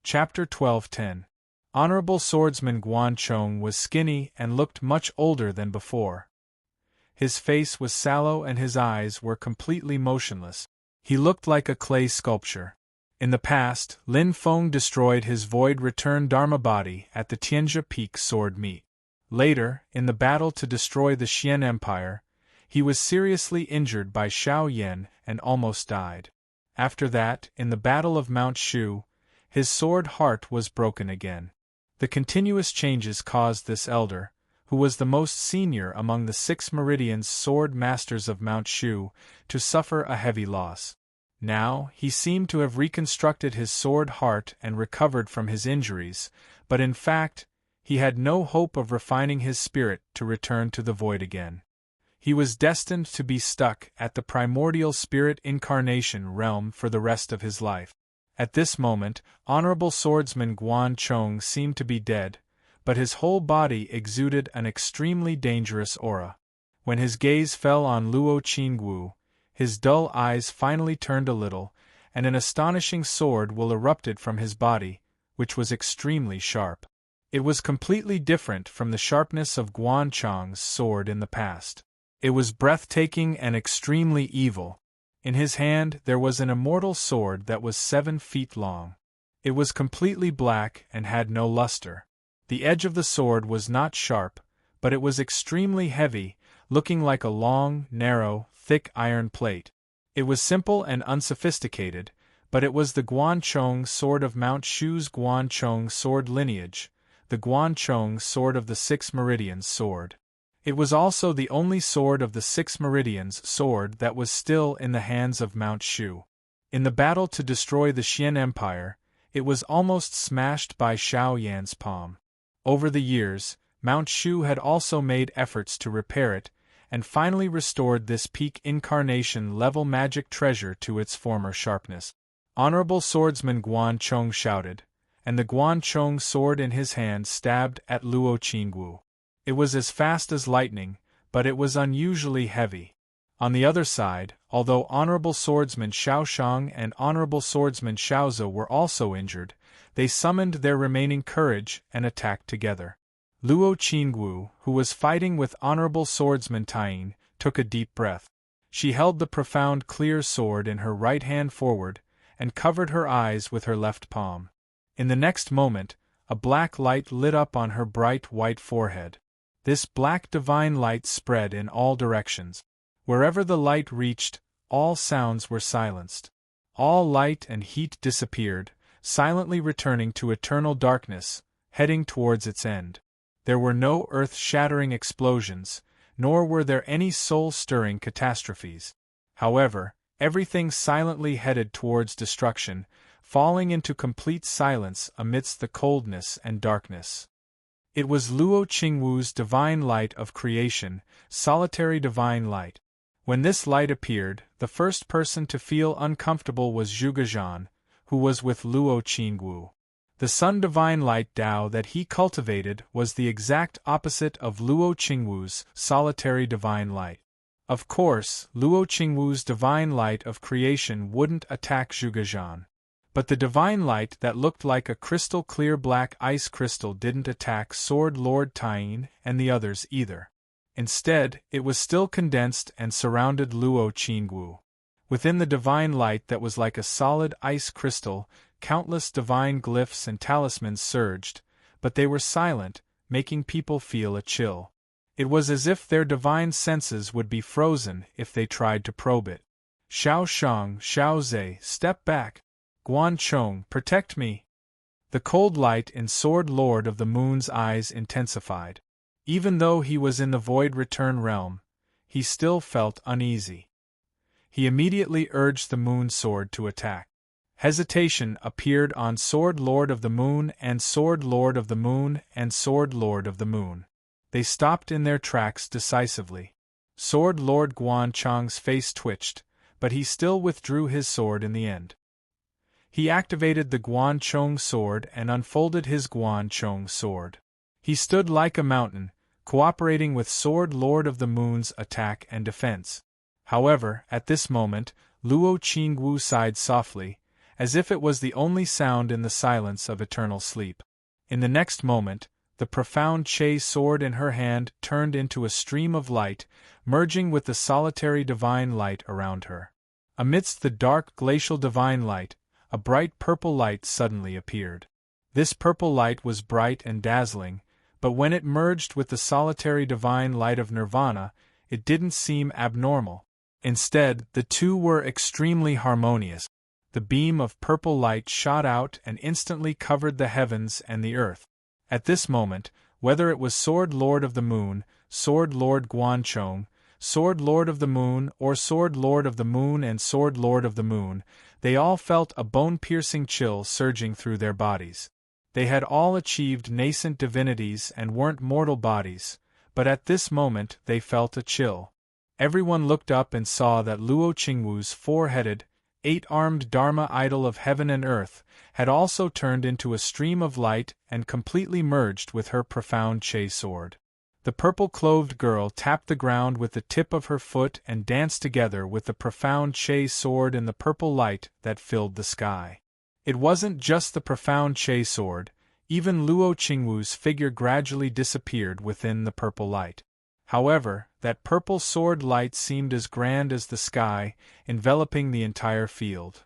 Chapter 12:10. Honorable Swordsman Guan Chong was skinny and looked much older than before. His face was sallow and his eyes were completely motionless. He looked like a clay sculpture. In the past, Lin Feng destroyed his Void Return Dharma body at the Tianjia Peak sword meet. Later, in the battle to destroy the Xian Empire, he was seriously injured by Xiao Yan and almost died. After that, in the Battle of Mount Shu, his sword heart was broken again. The continuous changes caused this elder, who was the most senior among the 6 meridians sword masters of Mount Shu, to suffer a heavy loss. Now, he seemed to have reconstructed his sword heart and recovered from his injuries, but in fact, he had no hope of refining his spirit to return to the void again. He was destined to be stuck at the primordial spirit incarnation realm for the rest of his life. At this moment, Honorable Swordsman Guan Chong seemed to be dead, but his whole body exuded an extremely dangerous aura. When his gaze fell on Luo Qingwu, his dull eyes finally turned a little, and an astonishing sword will erupted from his body, which was extremely sharp. It was completely different from the sharpness of Guan Chong's sword in the past. It was breathtaking and extremely evil. In his hand there was an immortal sword that was 7 feet long. It was completely black and had no luster. The edge of the sword was not sharp, but it was extremely heavy, looking like a long, narrow, thick iron plate. It was simple and unsophisticated, but it was the Guan Chong sword of Mount Shu's Guan Chong sword lineage, the Guan Chong sword of the 6 meridians sword. It was also the only sword of the 6 meridians sword that was still in the hands of Mount Shu. In the battle to destroy the Xian Empire, it was almost smashed by Xiao Yan's palm. Over the years, Mount Shu had also made efforts to repair it, and finally restored this peak incarnation level magic treasure to its former sharpness. Honorable Swordsman Guan Chong shouted, and the Guan Chong sword in his hand stabbed at Luo Qingwu. It was as fast as lightning, but it was unusually heavy. On the other side, although Honorable Swordsman Xiaoshang and Honorable Swordsman Xiaoze were also injured, they summoned their remaining courage and attacked together. Luo Qingwu, who was fighting with Honorable Swordsman Taiyin, took a deep breath. She held the profound clear sword in her right hand forward, and covered her eyes with her left palm. In the next moment, a black light lit up on her bright white forehead. This black divine light spread in all directions. Wherever the light reached, all sounds were silenced. All light and heat disappeared, silently returning to eternal darkness, heading towards its end. There were no earth-shattering explosions, nor were there any soul-stirring catastrophes. However, everything silently headed towards destruction, falling into complete silence amidst the coldness and darkness. It was Luo Qingwu's divine light of creation, solitary divine light. When this light appeared, the first person to feel uncomfortable was Zhuge who was with Luo Qingwu. The sun divine light Tao that he cultivated was the exact opposite of Luo Qingwu's solitary divine light. Of course, Luo Qingwu's divine light of creation wouldn't attack Zhuge. But the divine light that looked like a crystal-clear black ice crystal didn't attack Sword Lord Taiyin and the others either. Instead, it was still condensed and surrounded Luo Qingwu. Within the divine light that was like a solid ice crystal, countless divine glyphs and talismans surged, but they were silent, making people feel a chill. It was as if their divine senses would be frozen if they tried to probe it. Xiaoshang, Xiaoze, step back. Guan Chong, protect me. The cold light in Sword Lord of the Moon's eyes intensified. Even though he was in the Void Return realm, he still felt uneasy. He immediately urged the Moon Sword to attack. Hesitation appeared on Sword Lord of the Moon and Sword Lord of the Moon and Sword Lord of the Moon. They stopped in their tracks decisively. Sword Lord Guan Chong's face twitched, but he still withdrew his sword in the end. He activated the Guan Chong sword and unfolded his Guan Chong sword. He stood like a mountain, cooperating with Sword Lord of the Moon's attack and defense. However, at this moment, Luo Qingwu sighed softly, as if it was the only sound in the silence of eternal sleep. In the next moment, the profound Che sword in her hand turned into a stream of light, merging with the solitary divine light around her. Amidst the dark glacial divine light, a bright purple light suddenly appeared. This purple light was bright and dazzling, but when it merged with the solitary divine light of nirvana, it didn't seem abnormal. Instead, the two were extremely harmonious. The beam of purple light shot out and instantly covered the heavens and the earth. At this moment, whether it was Sword Lord of the Moon, Sword Lord Guanchong, Sword Lord of the Moon, or Sword Lord of the Moon and Sword Lord of the Moon, they all felt a bone-piercing chill surging through their bodies. They had all achieved nascent divinities and weren't mortal bodies, but at this moment they felt a chill. Everyone looked up and saw that Luo Qingwu's four-headed, eight-armed Dharma idol of heaven and earth had also turned into a stream of light and completely merged with her profound Che sword. The purple-clothed girl tapped the ground with the tip of her foot and danced together with the profound Che sword in the purple light that filled the sky. It wasn't just the profound Che sword, even Luo Qingwu's figure gradually disappeared within the purple light. However, that purple sword light seemed as grand as the sky, enveloping the entire field.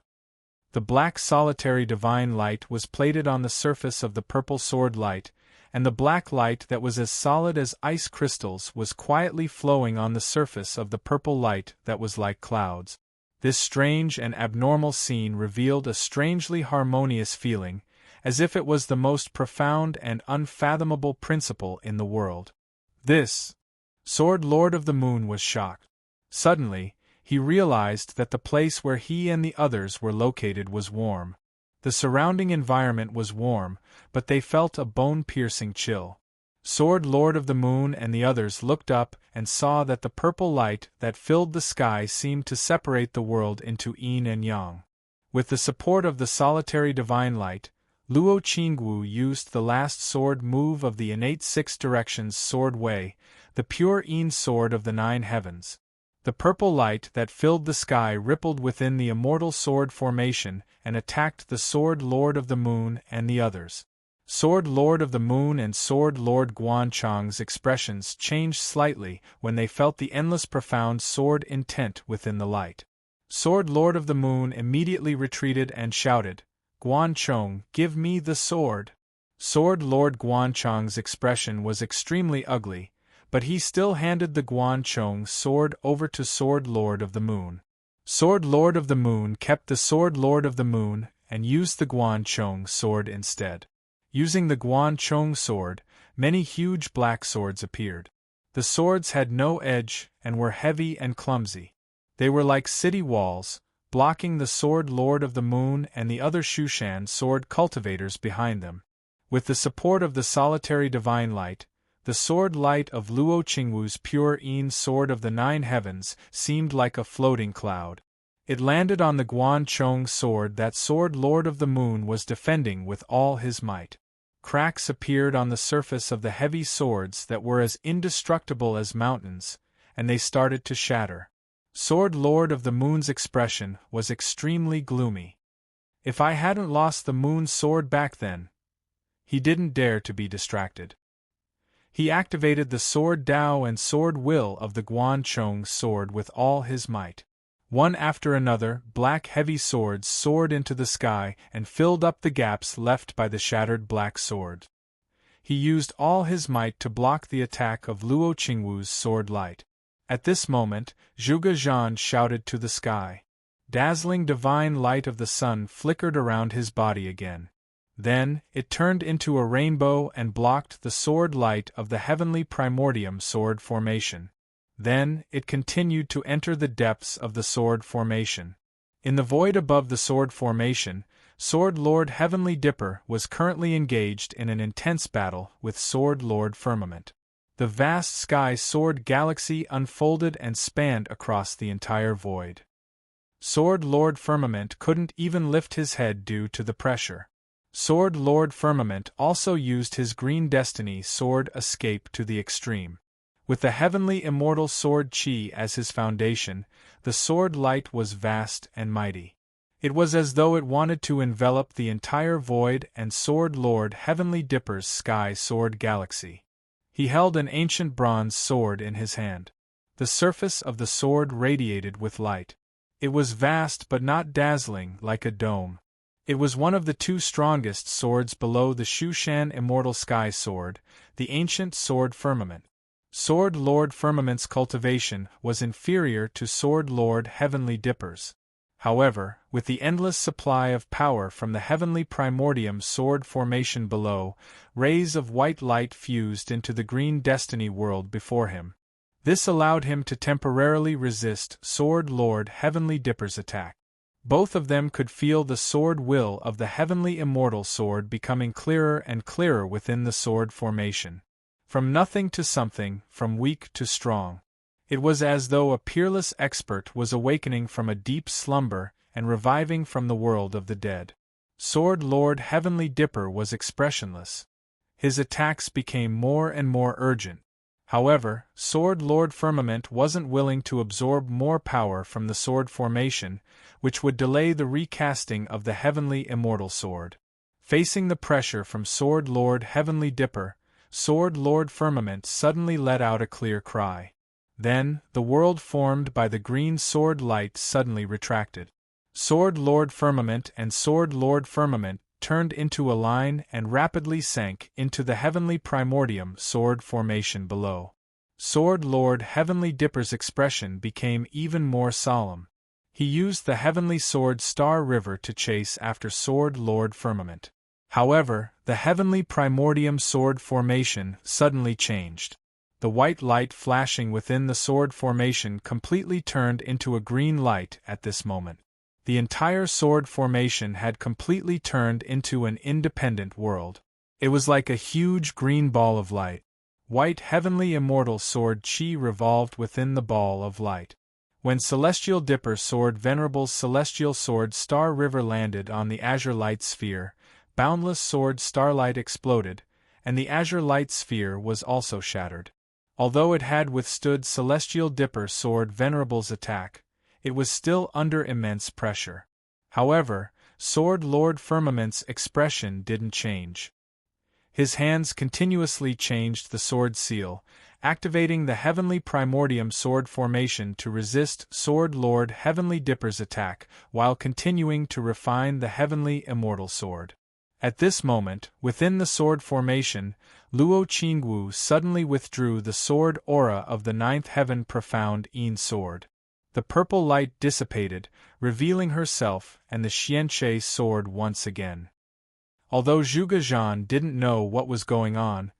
The black solitary divine light was plated on the surface of the purple sword light, and the black light that was as solid as ice crystals was quietly flowing on the surface of the purple light that was like clouds. This strange and abnormal scene revealed a strangely harmonious feeling, as if it was the most profound and unfathomable principle in the world. This Sword Lord of the Moon was shocked. Suddenly, he realized that the place where he and the others were located was warm. The surrounding environment was warm, but they felt a bone-piercing chill. Sword Lord of the Moon and the others looked up and saw that the purple light that filled the sky seemed to separate the world into yin and yang. With the support of the solitary divine light, Luo Qingwu used the last sword move of the innate six directions sword way, the pure yin sword of the nine heavens. The purple light that filled the sky rippled within the immortal sword formation and attacked the Sword Lord of the Moon and the others. Sword Lord of the Moon and Sword Lord Guanchong's expressions changed slightly when they felt the endless profound sword intent within the light. Sword Lord of the Moon immediately retreated and shouted, "Guanchong, give me the sword!" Sword Lord Guanchong's expression was extremely ugly, but he still handed the Guanchong sword over to Sword Lord of the Moon. Sword Lord of the Moon kept the Sword Lord of the Moon and used the Guanchong sword instead. Using the Guanchong sword, many huge black swords appeared. The swords had no edge and were heavy and clumsy. They were like city walls, blocking the Sword Lord of the Moon and the other Shushan sword cultivators behind them. With the support of the solitary divine light, the sword light of Luo Qingwu's pure yin sword of the nine heavens seemed like a floating cloud. It landed on the Guanchong sword that Sword Lord of the Moon was defending with all his might. Cracks appeared on the surface of the heavy swords that were as indestructible as mountains, and they started to shatter. Sword Lord of the Moon's expression was extremely gloomy. If I hadn't lost the Moon sword back then. He didn't dare to be distracted. He activated the Sword Dao and Sword Will of the Guanchong sword with all his might. One after another, black heavy swords soared into the sky and filled up the gaps left by the shattered black sword. He used all his might to block the attack of Luo Qingwu's sword light. At this moment, Zhuge Zhan shouted to the sky. Dazzling divine light of the sun flickered around his body again. Then, it turned into a rainbow and blocked the sword light of the heavenly primordium sword formation. Then, it continued to enter the depths of the sword formation. In the void above the sword formation, Sword Lord Heavenly Dipper was currently engaged in an intense battle with Sword Lord Firmament. The vast sky sword galaxy unfolded and spanned across the entire void. Sword Lord Firmament couldn't even lift his head due to the pressure. Sword Lord Firmament also used his Green Destiny sword escape to the extreme. With the heavenly immortal sword Qi as his foundation, the sword light was vast and mighty. It was as though it wanted to envelop the entire void and Sword Lord Heavenly Dipper's sky sword galaxy. He held an ancient bronze sword in his hand. The surface of the sword radiated with light. It was vast but not dazzling like a dome. It was one of the two strongest swords below the Shushan Immortal Sky Sword, the ancient Sword Firmament. Sword Lord Firmament's cultivation was inferior to Sword Lord Heavenly Dipper's. However, with the endless supply of power from the heavenly primordium sword formation below, rays of white light fused into the green destiny world before him. This allowed him to temporarily resist Sword Lord Heavenly Dipper's attack. Both of them could feel the sword will of the heavenly immortal sword becoming clearer and clearer within the sword formation. From nothing to something, from weak to strong. It was as though a peerless expert was awakening from a deep slumber and reviving from the world of the dead. Sword Lord Heavenly Dipper was expressionless. His attacks became more and more urgent. However, Sword Lord Firmament wasn't willing to absorb more power from the sword formation, which would delay the recasting of the heavenly immortal sword. Facing the pressure from Sword Lord Heavenly Dipper, Sword Lord Firmament suddenly let out a clear cry. Then, the world formed by the green sword light suddenly retracted. Sword Lord Firmament and Sword Lord Firmament turned into a line and rapidly sank into the heavenly primordium sword formation below. Sword Lord Heavenly Dipper's expression became even more solemn. He used the heavenly sword Star River to chase after Sword Lord Firmament. However, the heavenly primordium sword formation suddenly changed. The white light flashing within the sword formation completely turned into a green light at this moment. The entire sword formation had completely turned into an independent world. It was like a huge green ball of light. White heavenly immortal sword chi revolved within the ball of light. When Celestial Dipper Sword Venerable's celestial sword Star River landed on the azure light sphere, boundless sword starlight exploded, and the azure light sphere was also shattered. Although it had withstood Celestial Dipper Sword Venerable's attack, it was still under immense pressure. However, Sword Lord Firmament's expression didn't change. His hands continuously changed the sword seal, activating the heavenly primordium sword formation to resist Sword Lord Heavenly Dipper's attack, while continuing to refine the heavenly immortal sword. At this moment, within the sword formation, Luo Qingwu suddenly withdrew the sword aura of the ninth heaven profound Yin sword. The purple light dissipated, revealing herself and the Xianche sword once again. Although Zhuge Zhan didn't know what was going on,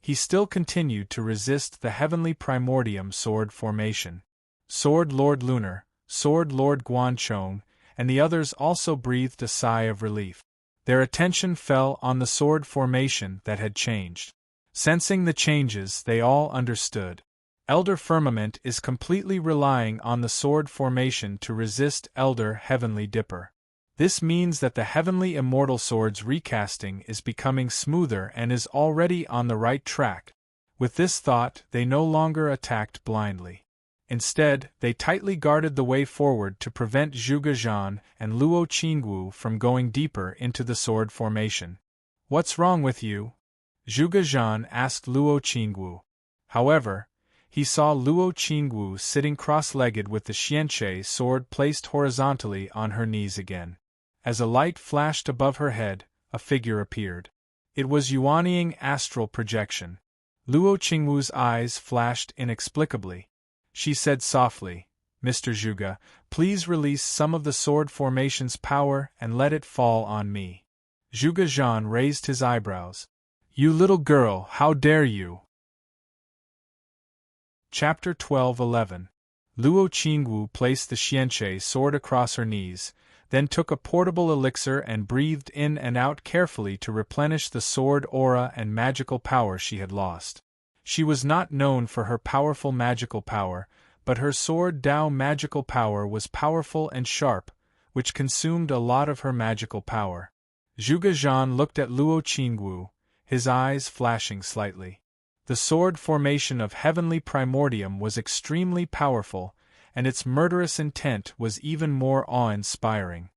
he still continued to resist the heavenly primordium sword formation. Sword Lord Lunar, Sword Lord Guanchong, and the others also breathed a sigh of relief. Their attention fell on the sword formation that had changed. Sensing the changes, they all understood. Elder Firmament is completely relying on the sword formation to resist Elder Heavenly Dipper. This means that the heavenly immortal sword's recasting is becoming smoother and is already on the right track. With this thought, they no longer attacked blindly. Instead, they tightly guarded the way forward to prevent Zhuge Zhan and Luo Qingwu from going deeper into the sword formation. "What's wrong with you?" Zhuge Zhan asked Luo Qingwu. However, he saw Luo Qingwu sitting cross-legged with the Xianche sword placed horizontally on her knees again. As a light flashed above her head, a figure appeared. It was Yuanying astral projection. Luo Qingwu's eyes flashed inexplicably. She said softly, "Mr. Zhuge, please release some of the sword formation's power and let it fall on me." Zhuge Zhan raised his eyebrows. "You little girl, how dare you?" Chapter 12:11. Luo Qingwu placed the Xianche sword across her knees, then took a portable elixir and breathed in and out carefully to replenish the sword aura and magical power she had lost. She was not known for her powerful magical power, but her sword Dao magical power was powerful and sharp, which consumed a lot of her magical power. Zhuge Zhan looked at Luo Qingwu, his eyes flashing slightly. The sword formation of heavenly primordium was extremely powerful, and its murderous intent was even more awe-inspiring.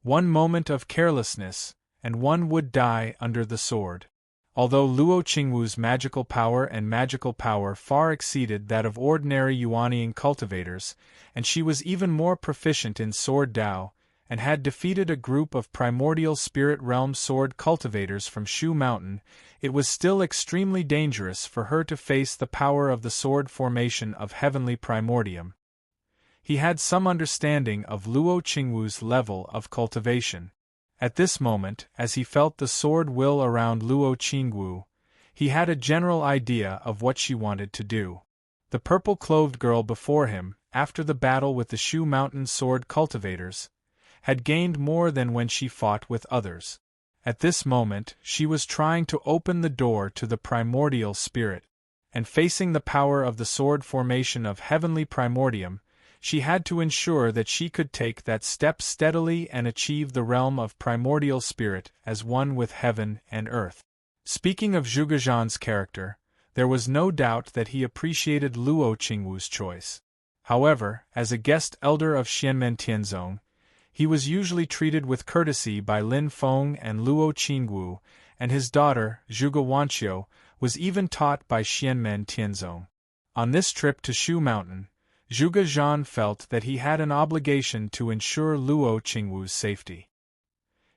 One moment of carelessness, and one would die under the sword. Although Luo Qingwu's magical power far exceeded that of ordinary Yuanying cultivators, and she was even more proficient in sword Dao, and had defeated a group of primordial spirit realm sword cultivators from Shu Mountain, it was still extremely dangerous for her to face the power of the sword formation of heavenly primordium. He had some understanding of Luo Qingwu's level of cultivation. At this moment, as he felt the sword will around Luo Qingwu, he had a general idea of what she wanted to do. The purple-clothed girl before him, after the battle with the Shu Mountain sword cultivators, had gained more than when she fought with others. At this moment, she was trying to open the door to the primordial spirit, and facing the power of the sword formation of heavenly primordium, she had to ensure that she could take that step steadily and achieve the realm of primordial spirit as one with heaven and earth. Speaking of Zhuge Zhan's character, there was no doubt that he appreciated Luo Qingwu's choice. However, as a guest elder of Xianmen Tianzong, he was usually treated with courtesy by Lin Feng and Luo Qingwu, and his daughter, Zhuge Wanqiu, was even taught by Xianmen Tianzong. On this trip to Shu Mountain, Zhuge Zhan felt that he had an obligation to ensure Luo Qingwu's safety.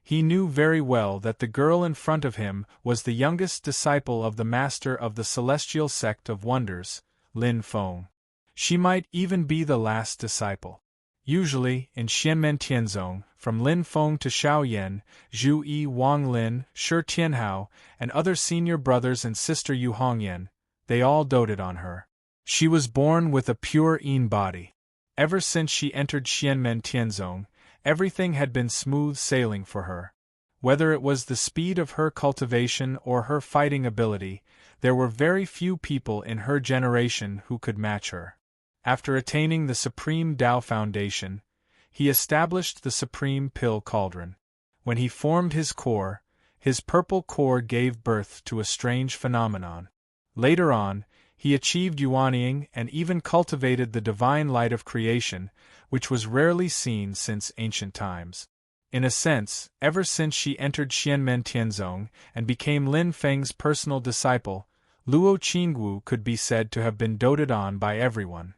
He knew very well that the girl in front of him was the youngest disciple of the master of the celestial sect of wonders, Lin Feng. She might even be the last disciple. Usually, in Xianmen Tianzong, from Lin Feng to Xiao Yan, Zhu Yi Wang Lin, Shi Tianhao, and other senior brothers and sister Yu Hongyan, they all doted on her. She was born with a pure Yin body. Ever since she entered Xianmen Tianzong, everything had been smooth sailing for her. Whether it was the speed of her cultivation or her fighting ability, there were very few people in her generation who could match her. After attaining the Supreme Tao Foundation, he established the Supreme Pill Cauldron. When he formed his core, his purple core gave birth to a strange phenomenon. Later on, he achieved Yuanying and even cultivated the divine light of creation, which was rarely seen since ancient times. In a sense, ever since she entered Xianmen Tianzong and became Lin Feng's personal disciple, Luo Qingwu could be said to have been doted on by everyone.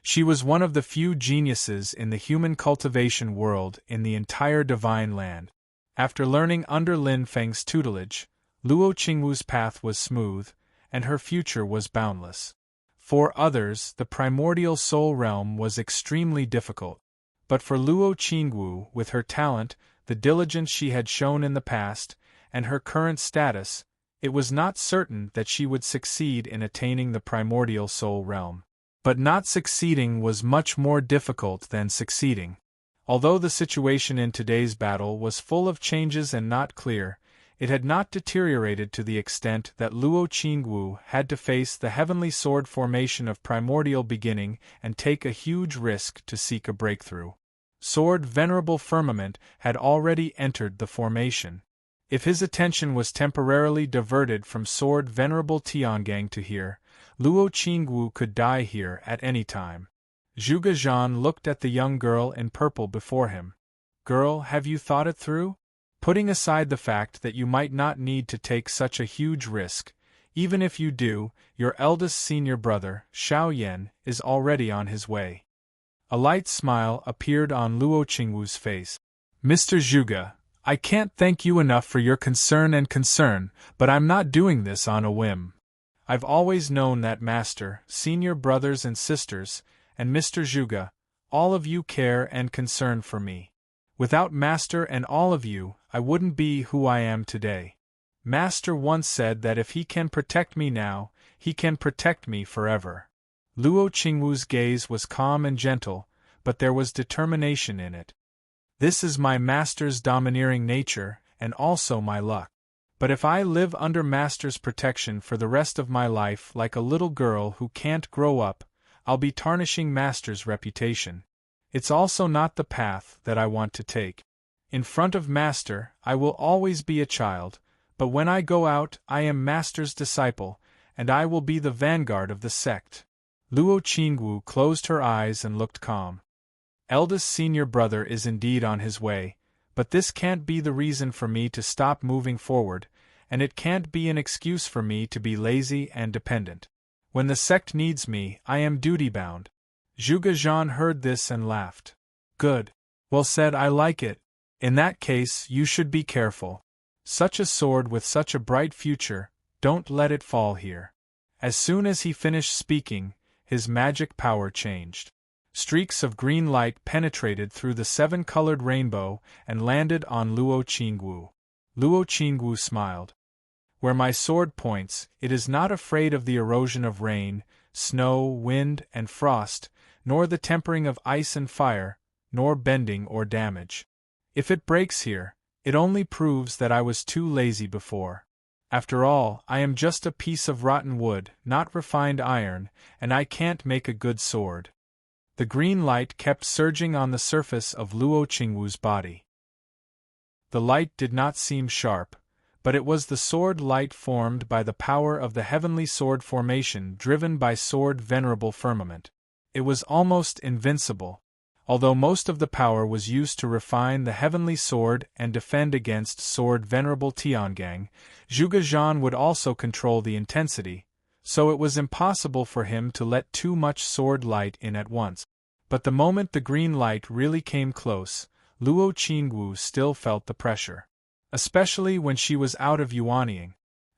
She was one of the few geniuses in the human cultivation world in the entire divine land. After learning under Lin Feng's tutelage, Luo Qingwu's path was smooth, and her future was boundless. For others, the primordial soul realm was extremely difficult. But for Luo Qingwu, with her talent, the diligence she had shown in the past, and her current status, it was not certain that she would succeed in attaining the primordial soul realm. But not succeeding was much more difficult than succeeding. Although the situation in today's battle was full of changes and not clear, it had not deteriorated to the extent that Luo Qingwu had to face the heavenly sword formation of primordial beginning and take a huge risk to seek a breakthrough. Sword Venerable Firmament had already entered the formation. If his attention was temporarily diverted from Sword Venerable Tiangang to here, Luo Qingwu could die here at any time. Zhuge Zhan looked at the young girl in purple before him. Girl, have you thought it through? Putting aside the fact that you might not need to take such a huge risk, even if you do, your eldest senior brother, Xiao Yan, is already on his way. A light smile appeared on Luo Qingwu's face. Mr. Zhuge, I can't thank you enough for your concern, but I'm not doing this on a whim. I've always known that Master, senior brothers and sisters, and Mr. Zhuge, all of you care and concern for me. Without Master and all of you, I wouldn't be who I am today. Master once said that if he can protect me now, he can protect me forever. Luo Qingwu's gaze was calm and gentle, but there was determination in it. This is my Master's domineering nature, and also my luck. But if I live under Master's protection for the rest of my life like a little girl who can't grow up, I'll be tarnishing Master's reputation. It's also not the path that I want to take. In front of Master, I will always be a child, but when I go out, I am Master's disciple, and I will be the vanguard of the sect. Luo Qingwu closed her eyes and looked calm. Eldest senior brother is indeed on his way, But this can't be the reason for me to stop moving forward, and it can't be an excuse for me to be lazy and dependent. When the sect needs me, I am duty-bound. Zhuge Zhan heard this and laughed. Good. Well said, I like it. In that case, you should be careful. Such a sword with such a bright future, don't let it fall here. As soon as he finished speaking, his magic power changed. Streaks of green light penetrated through the seven-colored rainbow and landed on Luo Qingwu. Luo Qingwu smiled. Where my sword points, it is not afraid of the erosion of rain, snow, wind, and frost, nor the tempering of ice and fire, nor bending or damage. If it breaks here, it only proves that I was too lazy before. After all, I am just a piece of rotten wood, not refined iron, and I can't make a good sword. The green light kept surging on the surface of Luo Qingwu's body. The light did not seem sharp, but it was the sword light formed by the power of the heavenly sword formation driven by sword venerable firmament. It was almost invincible. Although most of the power was used to refine the heavenly sword and defend against sword venerable Tiangang, Zhuge Zhan would also control the intensity, so it was impossible for him to let too much sword light in at once. But the moment the green light really came close, Luo Qingwu still felt the pressure. Especially when she was out of Yuanying.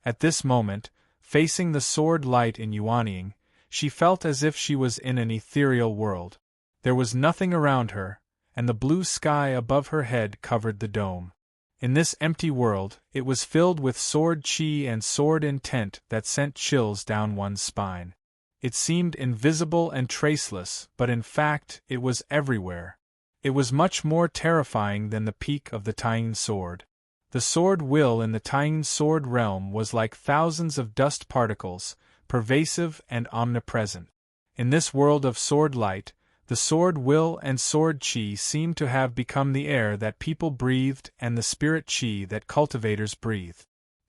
At this moment, facing the sword light in Yuanying, she felt as if she was in an ethereal world. There was nothing around her, and the blue sky above her head covered the dome. In this empty world, it was filled with sword chi and sword intent that sent chills down one's spine. It seemed invisible and traceless, but in fact, it was everywhere. It was much more terrifying than the peak of the Taiyin sword. The sword will in the Taiyin sword realm was like thousands of dust particles, pervasive and omnipresent. In this world of sword light, the sword will and sword chi seemed to have become the air that people breathed and the spirit chi that cultivators breathe.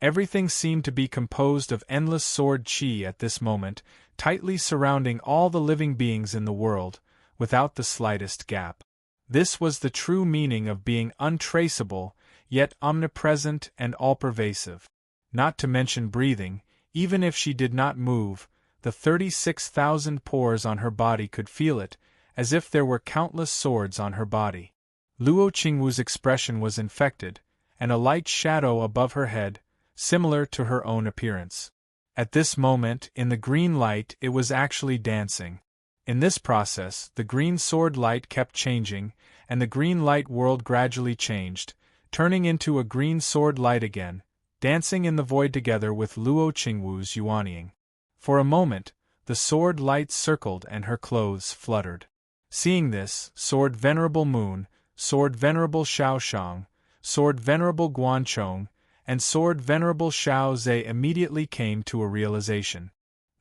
Everything seemed to be composed of endless sword chi at this moment, tightly surrounding all the living beings in the world, without the slightest gap. This was the true meaning of being untraceable, yet omnipresent and all-pervasive. Not to mention breathing, even if she did not move, the 36,000 pores on her body could feel it, as if there were countless swords on her body. Luo Qingwu's expression was infected, and a light shadow above her head, similar to her own appearance. At this moment, in the green light, it was actually dancing. In this process, the green sword light kept changing, and the green light world gradually changed, turning into a green sword light again, dancing in the void together with Luo Qingwu's yuanying. For a moment, the sword light circled and her clothes fluttered. Seeing this, Sword Venerable Moon, Sword Venerable Shaoshang, Sword Venerable Guanchong, and Sword Venerable Shao Zhe immediately came to a realization.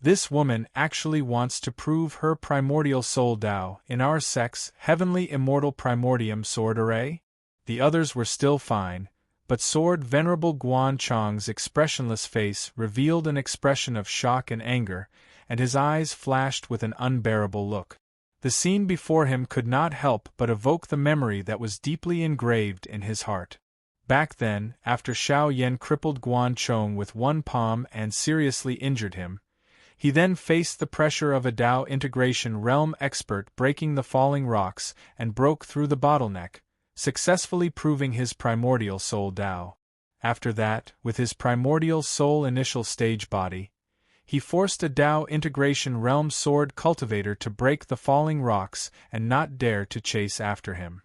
This woman actually wants to prove her primordial soul Tao in our sect's heavenly immortal primordium sword array? The others were still fine, but Sword Venerable Guanchong's expressionless face revealed an expression of shock and anger, and his eyes flashed with an unbearable look. The scene before him could not help but evoke the memory that was deeply engraved in his heart. Back then, after Shao Yan crippled Guanchong with one palm and seriously injured him, he then faced the pressure of a Tao integration realm expert breaking the falling rocks and broke through the bottleneck, successfully proving his primordial soul Tao. After that, with his primordial soul initial stage body, he forced a Tao integration realm sword cultivator to break the falling rocks and not dare to chase after him.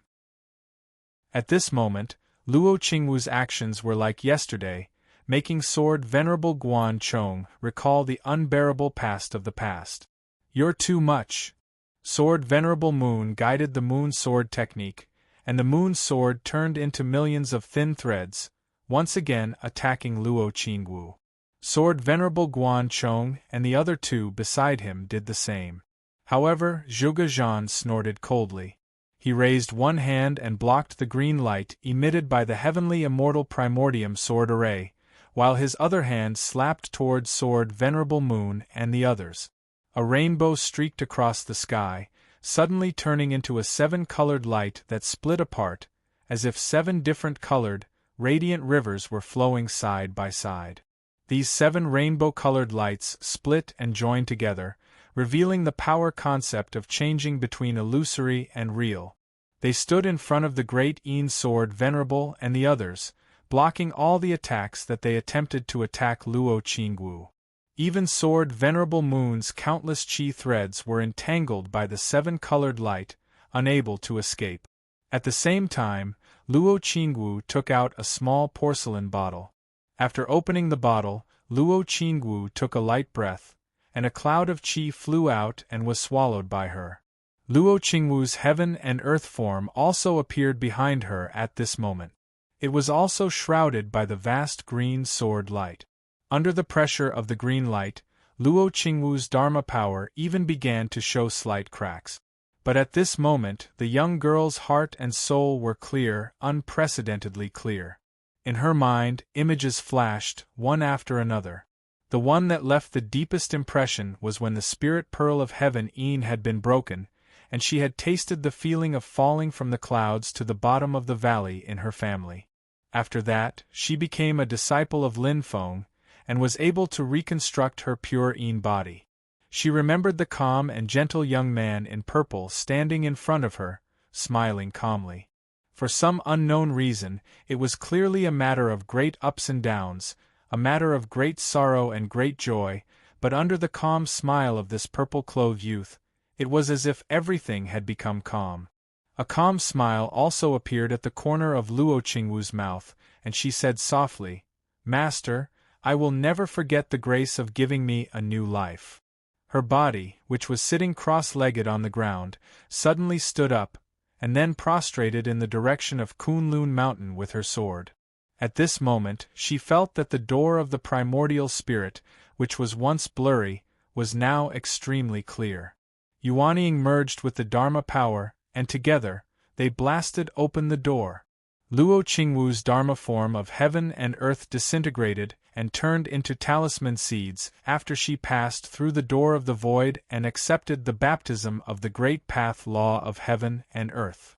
At this moment, Luo Qingwu's actions were like yesterday, making Sword Venerable Guanchong recall the unbearable past of the past. You're too much. Sword Venerable Moon guided the moon sword technique, and the moon sword turned into millions of thin threads, once again attacking Luo Qingwu. Sword Venerable Guanchong and the other two beside him did the same. However, Zhuge Zhan snorted coldly. He raised one hand and blocked the green light emitted by the heavenly immortal primordium sword array, while his other hand slapped toward Sword Venerable Moon and the others. A rainbow streaked across the sky, suddenly turning into a seven-colored light that split apart, as if 7 different colored, radiant rivers were flowing side by side. These 7 rainbow-colored lights split and joined together, revealing the power concept of changing between illusory and real. They stood in front of the great Yin sword Venerable and the others, blocking all the attacks that they attempted to attack Luo Qingwu. Even sword Venerable Moon's countless qi threads were entangled by the 7-colored light, unable to escape. At the same time, Luo Qingwu took out a small porcelain bottle. After opening the bottle, Luo Qingwu took a light breath, and a cloud of qi flew out and was swallowed by her. Luo Qingwu's heaven and earth form also appeared behind her at this moment. It was also shrouded by the vast green sword light. Under the pressure of the green light, Luo Qingwu's Dharma power even began to show slight cracks. But at this moment the young girl's heart and soul were clear, unprecedentedly clear. In her mind, images flashed, one after another. The one that left the deepest impression was when the spirit pearl of heaven Yin had been broken, and she had tasted the feeling of falling from the clouds to the bottom of the valley in her family. After that, she became a disciple of Lin Feng, and was able to reconstruct her pure Yin body. She remembered the calm and gentle young man in purple standing in front of her, smiling calmly. For some unknown reason, it was clearly a matter of great ups and downs, a matter of great sorrow and great joy, but under the calm smile of this purple-clothed youth, it was as if everything had become calm. A calm smile also appeared at the corner of Luo Qingwu's mouth, and she said softly, "Master, I will never forget the grace of giving me a new life." Her body, which was sitting cross-legged on the ground, suddenly stood up, and then prostrated in the direction of Kunlun Mountain with her sword. At this moment, she felt that the door of the primordial spirit, which was once blurry, was now extremely clear. Yuanying merged with the Dharma power, and together, they blasted open the door. Luo Qingwu's Dharma form of heaven and earth disintegrated and turned into talisman seeds after she passed through the door of the void and accepted the baptism of the great path law of heaven and earth.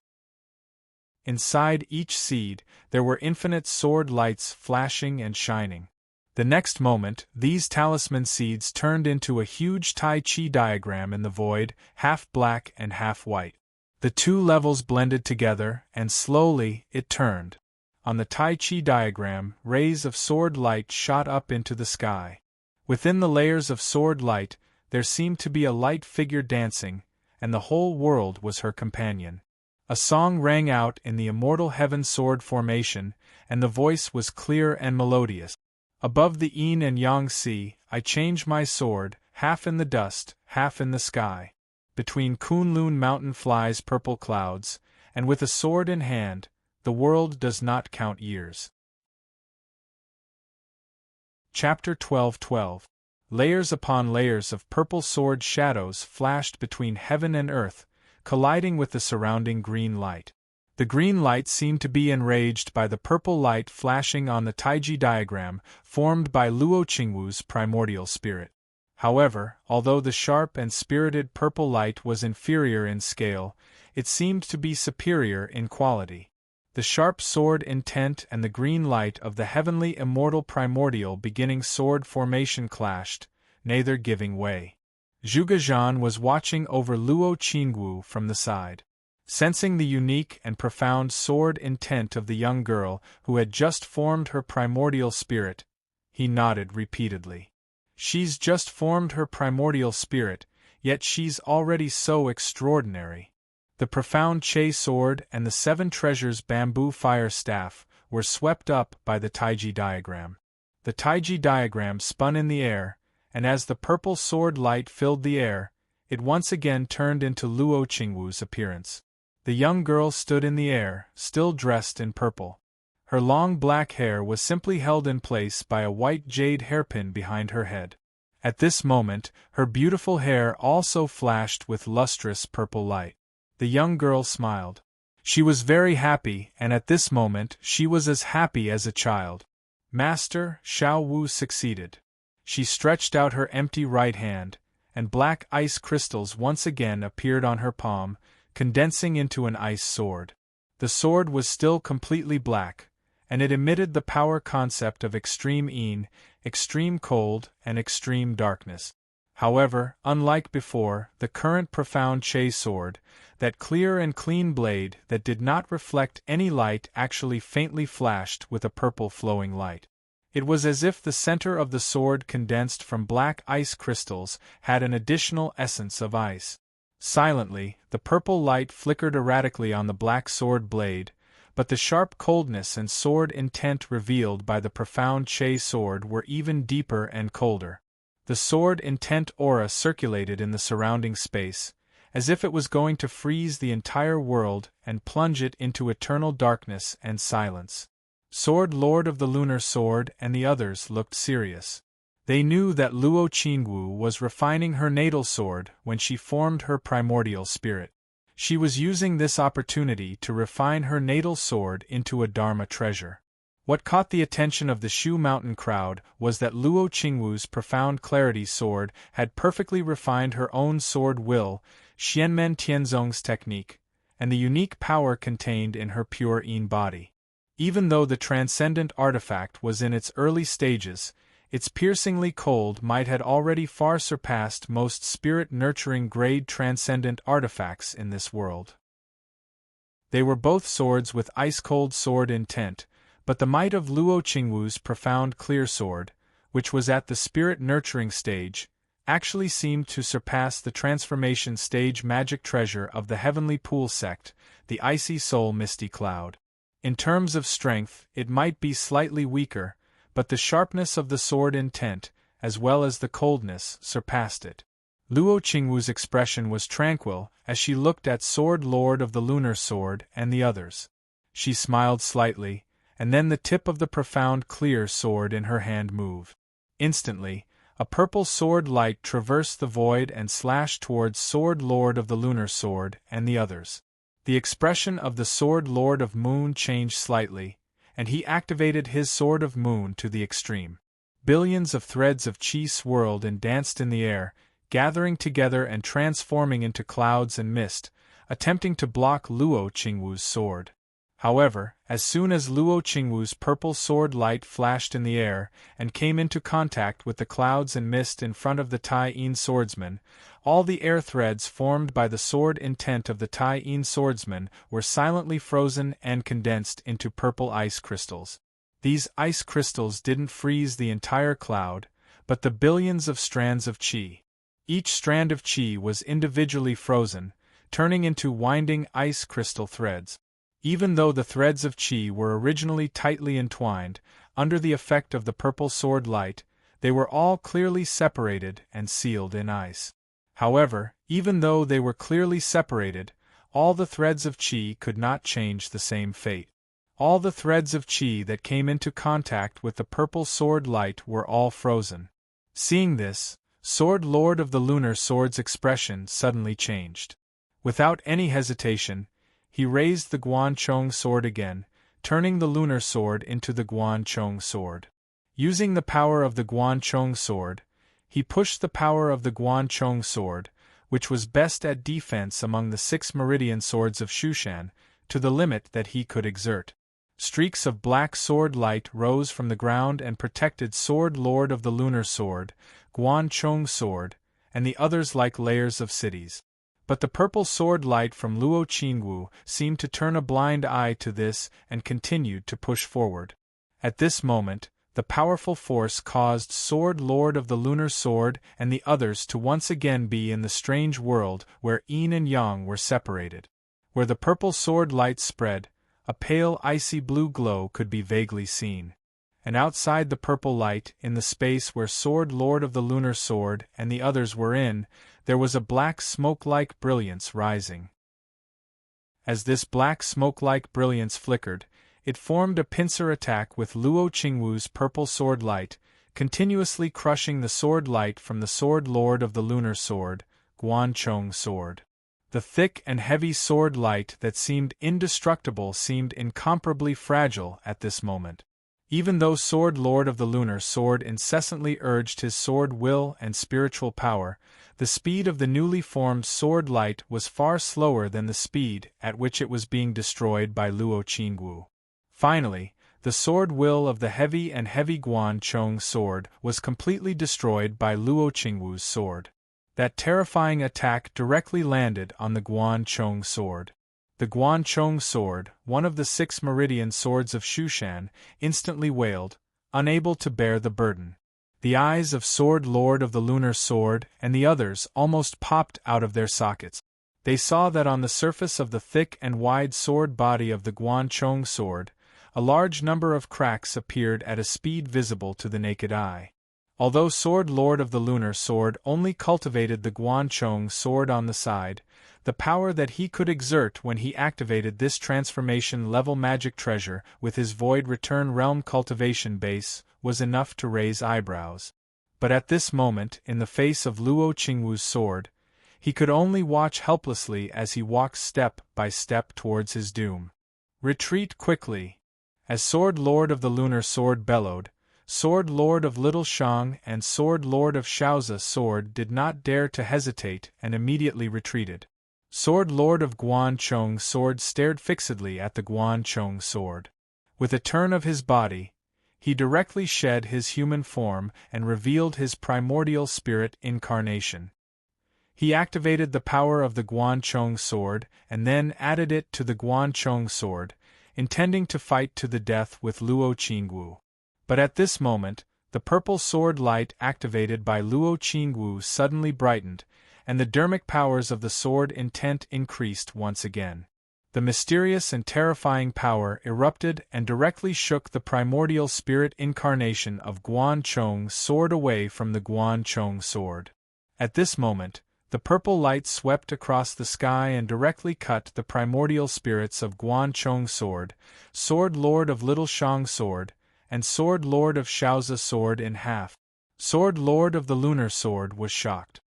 Inside each seed, there were infinite sword lights flashing and shining. The next moment, these talisman seeds turned into a huge Tai Chi diagram in the void, half black and half white. The 2 levels blended together, and slowly, it turned. On the Tai Chi diagram, rays of sword light shot up into the sky. Within the layers of sword light, there seemed to be a light figure dancing, and the whole world was her companion. A song rang out in the immortal heaven sword formation, and the voice was clear and melodious. Above the Yin and Yang sea, I change my sword, half in the dust, half in the sky. Between Kunlun Mountain flies purple clouds, and with a sword in hand, the world does not count years. Chapter 12:12. Layers upon layers of purple sword shadows flashed between heaven and earth, colliding with the surrounding green light. The green light seemed to be enraged by the purple light flashing on the Taiji diagram formed by Luo Qingwu's primordial spirit. However, although the sharp and spirited purple light was inferior in scale, it seemed to be superior in quality. The sharp sword intent and the green light of the heavenly immortal primordial beginning sword formation clashed, neither giving way. Zhuge Zhan was watching over Luo Qingwu from the side. Sensing the unique and profound sword intent of the young girl who had just formed her primordial spirit, he nodded repeatedly. She's just formed her primordial spirit, yet she's already so extraordinary. The profound Che sword and the 7 treasures bamboo fire staff were swept up by the Taiji diagram. The Taiji diagram spun in the air, and as the purple sword light filled the air, it once again turned into Luo Qingwu's appearance. The young girl stood in the air, still dressed in purple. Her long black hair was simply held in place by a white jade hairpin behind her head. At this moment, her beautiful hair also flashed with lustrous purple light. The young girl smiled. She was very happy, and at this moment she was as happy as a child. Master, Xiao Wu succeeded. She stretched out her empty right hand, and black ice crystals once again appeared on her palm, condensing into an ice sword. The sword was still completely black, and it emitted the power concept of extreme een, extreme cold, and extreme darkness. However, unlike before, the current profound Che sword, that clear and clean blade that did not reflect any light actually faintly flashed with a purple flowing light. It was as if the center of the sword condensed from black ice crystals had an additional essence of ice. Silently, the purple light flickered erratically on the black sword blade, but the sharp coldness and sword intent revealed by the profound Che sword were even deeper and colder. The sword intent aura circulated in the surrounding space, as if it was going to freeze the entire world and plunge it into eternal darkness and silence. Sword Lord of the Lunar Sword and the others looked serious. They knew that Luo Qingwu was refining her natal sword when she formed her primordial spirit. She was using this opportunity to refine her natal sword into a Dharma treasure. What caught the attention of the Shu Mountain crowd was that Luo Qingwu's profound clarity sword had perfectly refined her own sword will, Xianmen Tianzong's technique, and the unique power contained in her pure Yin body. Even though the transcendent artifact was in its early stages, its piercingly cold might had already far surpassed most spirit-nurturing grade transcendent artifacts in this world. They were both swords with ice-cold sword intent, but the might of Luo Qingwu's profound clear sword, which was at the spirit-nurturing stage, actually seemed to surpass the transformation stage magic treasure of the Heavenly Pool sect, the Icy Soul Misty Cloud. In terms of strength, it might be slightly weaker, but the sharpness of the sword intent, as well as the coldness, surpassed it. Luo Qingwu's expression was tranquil as she looked at Sword Lord of the Lunar Sword and the others. She smiled slightly, and then the tip of the profound clear sword in her hand moved. Instantly, a purple sword light traversed the void and slashed towards Sword Lord of the Lunar Sword and the others. The expression of the Sword Lord of Moon changed slightly, and he activated his Sword of Moon to the extreme. Billions of threads of qi swirled and danced in the air, gathering together and transforming into clouds and mist, attempting to block Luo Qingwu's sword. However, as soon as Luo Qingwu's purple sword light flashed in the air and came into contact with the clouds and mist in front of the Tai Yin swordsman, all the air threads formed by the sword intent of the Tai Yin swordsman were silently frozen and condensed into purple ice crystals. These ice crystals didn't freeze the entire cloud, but the billions of strands of qi. Each strand of qi was individually frozen, turning into winding ice crystal threads. Even though the threads of qi were originally tightly entwined, under the effect of the purple sword light, they were all clearly separated and sealed in ice. However, even though they were clearly separated, all the threads of qi could not change the same fate. All the threads of qi that came into contact with the purple sword light were all frozen. Seeing this, Sword Lord of the Lunar Sword's expression suddenly changed. Without any hesitation, he raised the Guanchong sword again, turning the lunar sword into the Guanchong sword. Using the power of the Guanchong sword, he pushed the power of the Guanchong sword, which was best at defense among the 6 meridian swords of Shushan, to the limit that he could exert. Streaks of black sword light rose from the ground and protected Sword Lord of the Lunar Sword, Guanchong sword, and the others like layers of cities. But the purple sword light from Luo Qingwu seemed to turn a blind eye to this and continued to push forward. At this moment, the powerful force caused Sword Lord of the Lunar Sword and the others to once again be in the strange world where yin and yang were separated. Where the purple sword light spread, a pale icy blue glow could be vaguely seen. And outside the purple light, in the space where Sword Lord of the Lunar Sword and the others were in, there was a black smoke-like brilliance rising. As this black smoke-like brilliance flickered, it formed a pincer attack with Luo Qingwu's purple sword light, continuously crushing the sword light from the Sword Lord of the Lunar Sword, Guanchong sword. The thick and heavy sword light that seemed indestructible seemed incomparably fragile at this moment. Even though Sword Lord of the Lunar Sword incessantly urged his sword will and spiritual power, the speed of the newly formed sword light was far slower than the speed at which it was being destroyed by Luo Qingwu. Finally, the sword will of the heavy Guan Chong sword was completely destroyed by Luo Qingwu's sword. That terrifying attack directly landed on the Guan Chong sword. The Guan Chong sword, one of the 6 meridian swords of Shushan, instantly wailed, unable to bear the burden. The eyes of Sword Lord of the Lunar Sword and the others almost popped out of their sockets. They saw that on the surface of the thick and wide sword body of the Guan Chong sword, a large number of cracks appeared at a speed visible to the naked eye. Although Sword Lord of the Lunar Sword only cultivated the Guan Chong sword on the side, the power that he could exert when he activated this transformation-level magic treasure with his Void Return Realm cultivation base was enough to raise eyebrows. But at this moment, in the face of Luo Qingwu's sword, he could only watch helplessly as he walked step by step towards his doom. Retreat quickly! As Sword Lord of the Lunar Sword bellowed, Sword Lord of Little Shang and Sword Lord of Shaoza's sword did not dare to hesitate and immediately retreated. Sword Lord of Guan Chong's sword stared fixedly at the Guan Chong sword. With a turn of his body, he directly shed his human form and revealed his primordial spirit incarnation. He activated the power of the Guan Chong sword and then added it to the Guan Chong sword, intending to fight to the death with Luo Qingwu. But at this moment, the purple sword light activated by Luo Qingwu suddenly brightened, and the dermic powers of the sword intent increased once again. The mysterious and terrifying power erupted and directly shook the primordial spirit incarnation of Guan Chong's sword away from the Guan Chong sword. At this moment, the purple light swept across the sky and directly cut the primordial spirits of Guan Chong's sword, Sword Lord of Little Shang's sword, and Sword Lord of Shaoza's sword in half. Sword Lord of the Lunar Sword was shocked.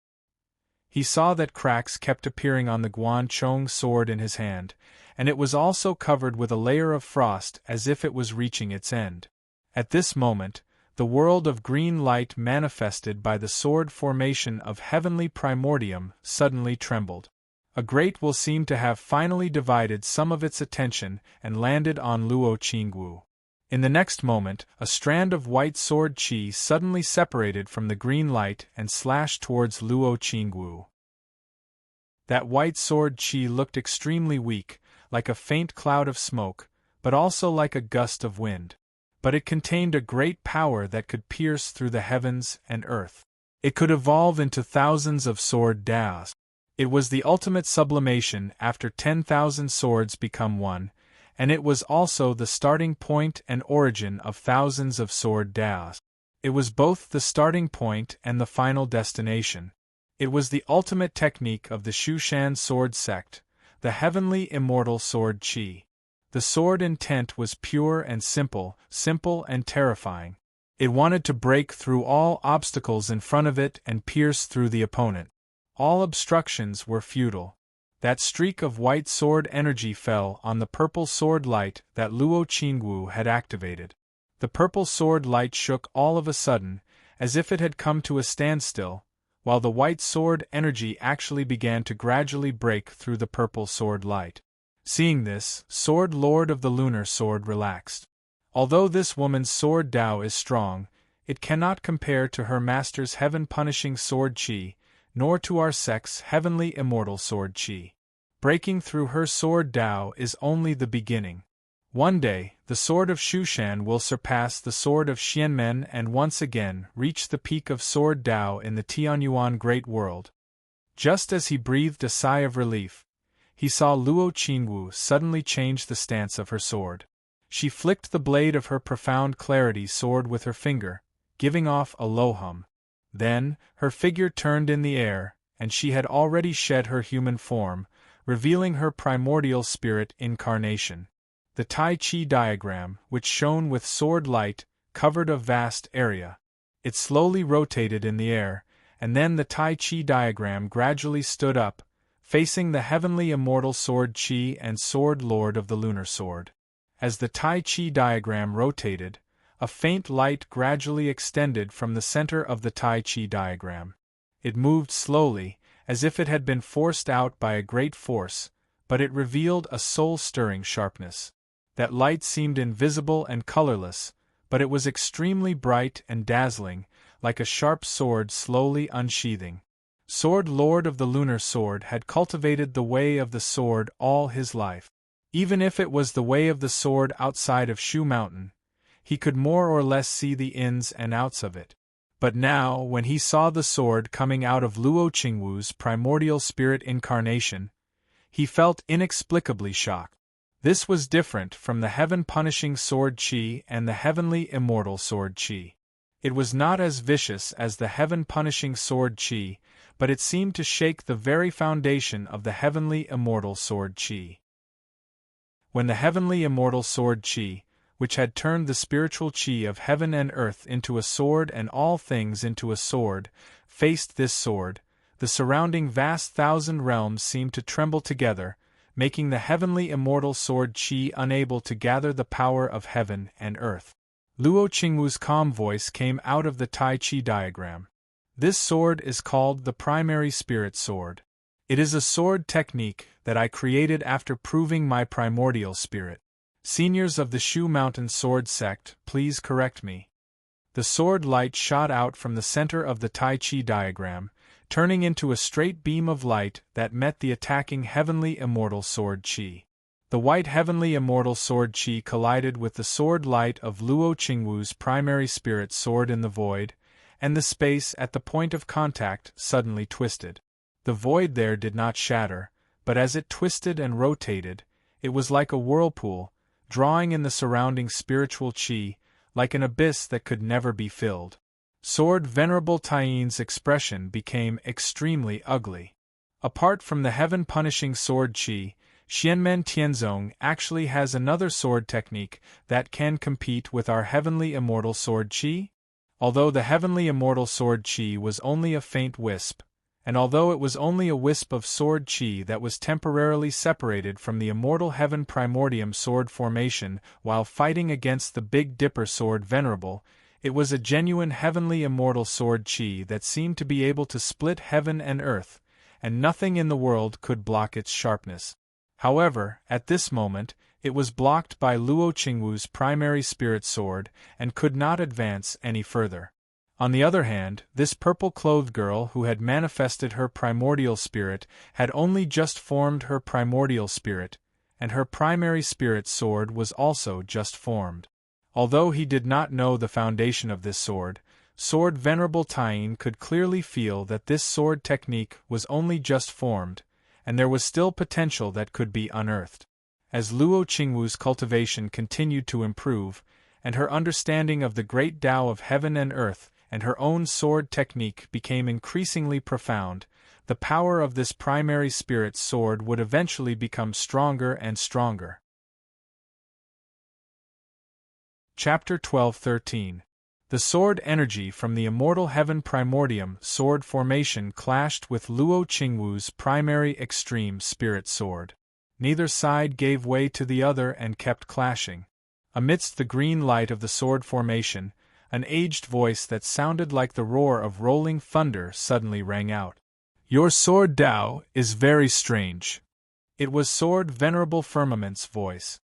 He saw that cracks kept appearing on the Guan Chong sword in his hand, and it was also covered with a layer of frost as if it was reaching its end. At this moment, the world of green light manifested by the sword formation of heavenly primordium suddenly trembled. A great will seemed to have finally divided some of its attention and landed on Luo Qingwu. In the next moment, a strand of white sword qi suddenly separated from the green light and slashed towards Luo Qingwu. That white sword qi looked extremely weak, like a faint cloud of smoke, but also like a gust of wind. But it contained a great power that could pierce through the heavens and earth. It could evolve into thousands of sword daos. It was the ultimate sublimation after 10,000 swords become one, and it was also the starting point and origin of thousands of sword daos. It was both the starting point and the final destination. It was the ultimate technique of the Shushan sword sect, the heavenly immortal sword qi. The sword intent was pure and simple and terrifying. It wanted to break through all obstacles in front of it and pierce through the opponent. All obstructions were futile. That streak of white sword energy fell on the purple sword light that Luo Qingwu had activated. The purple sword light shook all of a sudden, as if it had come to a standstill, while the white sword energy actually began to gradually break through the purple sword light. Seeing this, Sword Lord of the Lunar Sword relaxed. Although this woman's sword Dao is strong, it cannot compare to her master's heaven-punishing sword qi, nor to our sect's heavenly immortal sword qi. Breaking through her sword Dao is only the beginning. One day, the sword of Shushan will surpass the sword of Xianmen and once again reach the peak of sword Dao in the Tianyuan Great World. Just as he breathed a sigh of relief, he saw Luo Qingwu suddenly change the stance of her sword. She flicked the blade of her profound clarity sword with her finger, giving off a low hum. Then, her figure turned in the air, and she had already shed her human form, revealing her primordial spirit incarnation. The Tai Chi diagram, which shone with sword light, covered a vast area. It slowly rotated in the air, and then the Tai Chi diagram gradually stood up, facing the heavenly immortal sword qi and Sword Lord of the Lunar Sword. As the Tai Chi diagram rotated, a faint light gradually extended from the center of the Tai Chi diagram. It moved slowly, as if it had been forced out by a great force, but it revealed a soul-stirring sharpness. That light seemed invisible and colorless, but it was extremely bright and dazzling, like a sharp sword slowly unsheathing. Sword Lord of the Lunar Sword had cultivated the way of the sword all his life. Even if it was the way of the sword outside of Shu Mountain, he could more or less see the ins and outs of it. But now, when he saw the sword coming out of Luo Qingwu's primordial spirit incarnation, he felt inexplicably shocked. This was different from the heaven-punishing sword Qi and the heavenly immortal sword Qi. It was not as vicious as the heaven-punishing sword Qi, but it seemed to shake the very foundation of the heavenly immortal sword Qi. When the heavenly immortal sword Qi, which had turned the spiritual Qi of heaven and earth into a sword and all things into a sword, faced this sword, the surrounding vast thousand realms seemed to tremble together, making the heavenly immortal sword Qi unable to gather the power of heaven and earth. Luo Qingwu's calm voice came out of the Tai Chi diagram. This sword is called the primary spirit sword. It is a sword technique that I created after proving my primordial spirit. Seniors of the Shu Mountain Sword Sect, please correct me. The sword light shot out from the center of the Tai Chi diagram, turning into a straight beam of light that met the attacking heavenly immortal sword Qi. The white heavenly immortal sword Qi collided with the sword light of Luo Qingwu's primary spirit sword in the void, and the space at the point of contact suddenly twisted. The void there did not shatter, but as it twisted and rotated, it was like a whirlpool, drawing in the surrounding spiritual Qi, like an abyss that could never be filled. Sword Venerable Taiyin's expression became extremely ugly. Apart from the heaven-punishing sword Qi, Xianmen Tianzong actually has another sword technique that can compete with our heavenly immortal sword Qi? Although the heavenly immortal sword Qi was only a faint wisp, and although it was only a wisp of sword Qi that was temporarily separated from the immortal heaven primordium sword formation while fighting against the Big Dipper sword Venerable, it was a genuine heavenly immortal sword Qi that seemed to be able to split heaven and earth, and nothing in the world could block its sharpness. However, at this moment, it was blocked by Luo Qingwu's primary spirit sword and could not advance any further. On the other hand, this purple-clothed girl who had manifested her primordial spirit had only just formed her primordial spirit, and her primary spirit sword was also just formed. Although he did not know the foundation of this sword, Sword Venerable Taiyin could clearly feel that this sword technique was only just formed, and there was still potential that could be unearthed. As Luo Qingwu's cultivation continued to improve, and her understanding of the great Tao of heaven and earth and her own sword technique became increasingly profound, the power of this primary spirit sword would eventually become stronger and stronger. Chapter 12-13. The sword energy from the immortal heaven primordium sword formation clashed with Luo Qingwu's primary extreme spirit sword. Neither side gave way to the other and kept clashing. Amidst the green light of the sword formation, an aged voice that sounded like the roar of rolling thunder suddenly rang out. "Your sword Tao is very strange." It was Sword Venerable Firmament's voice.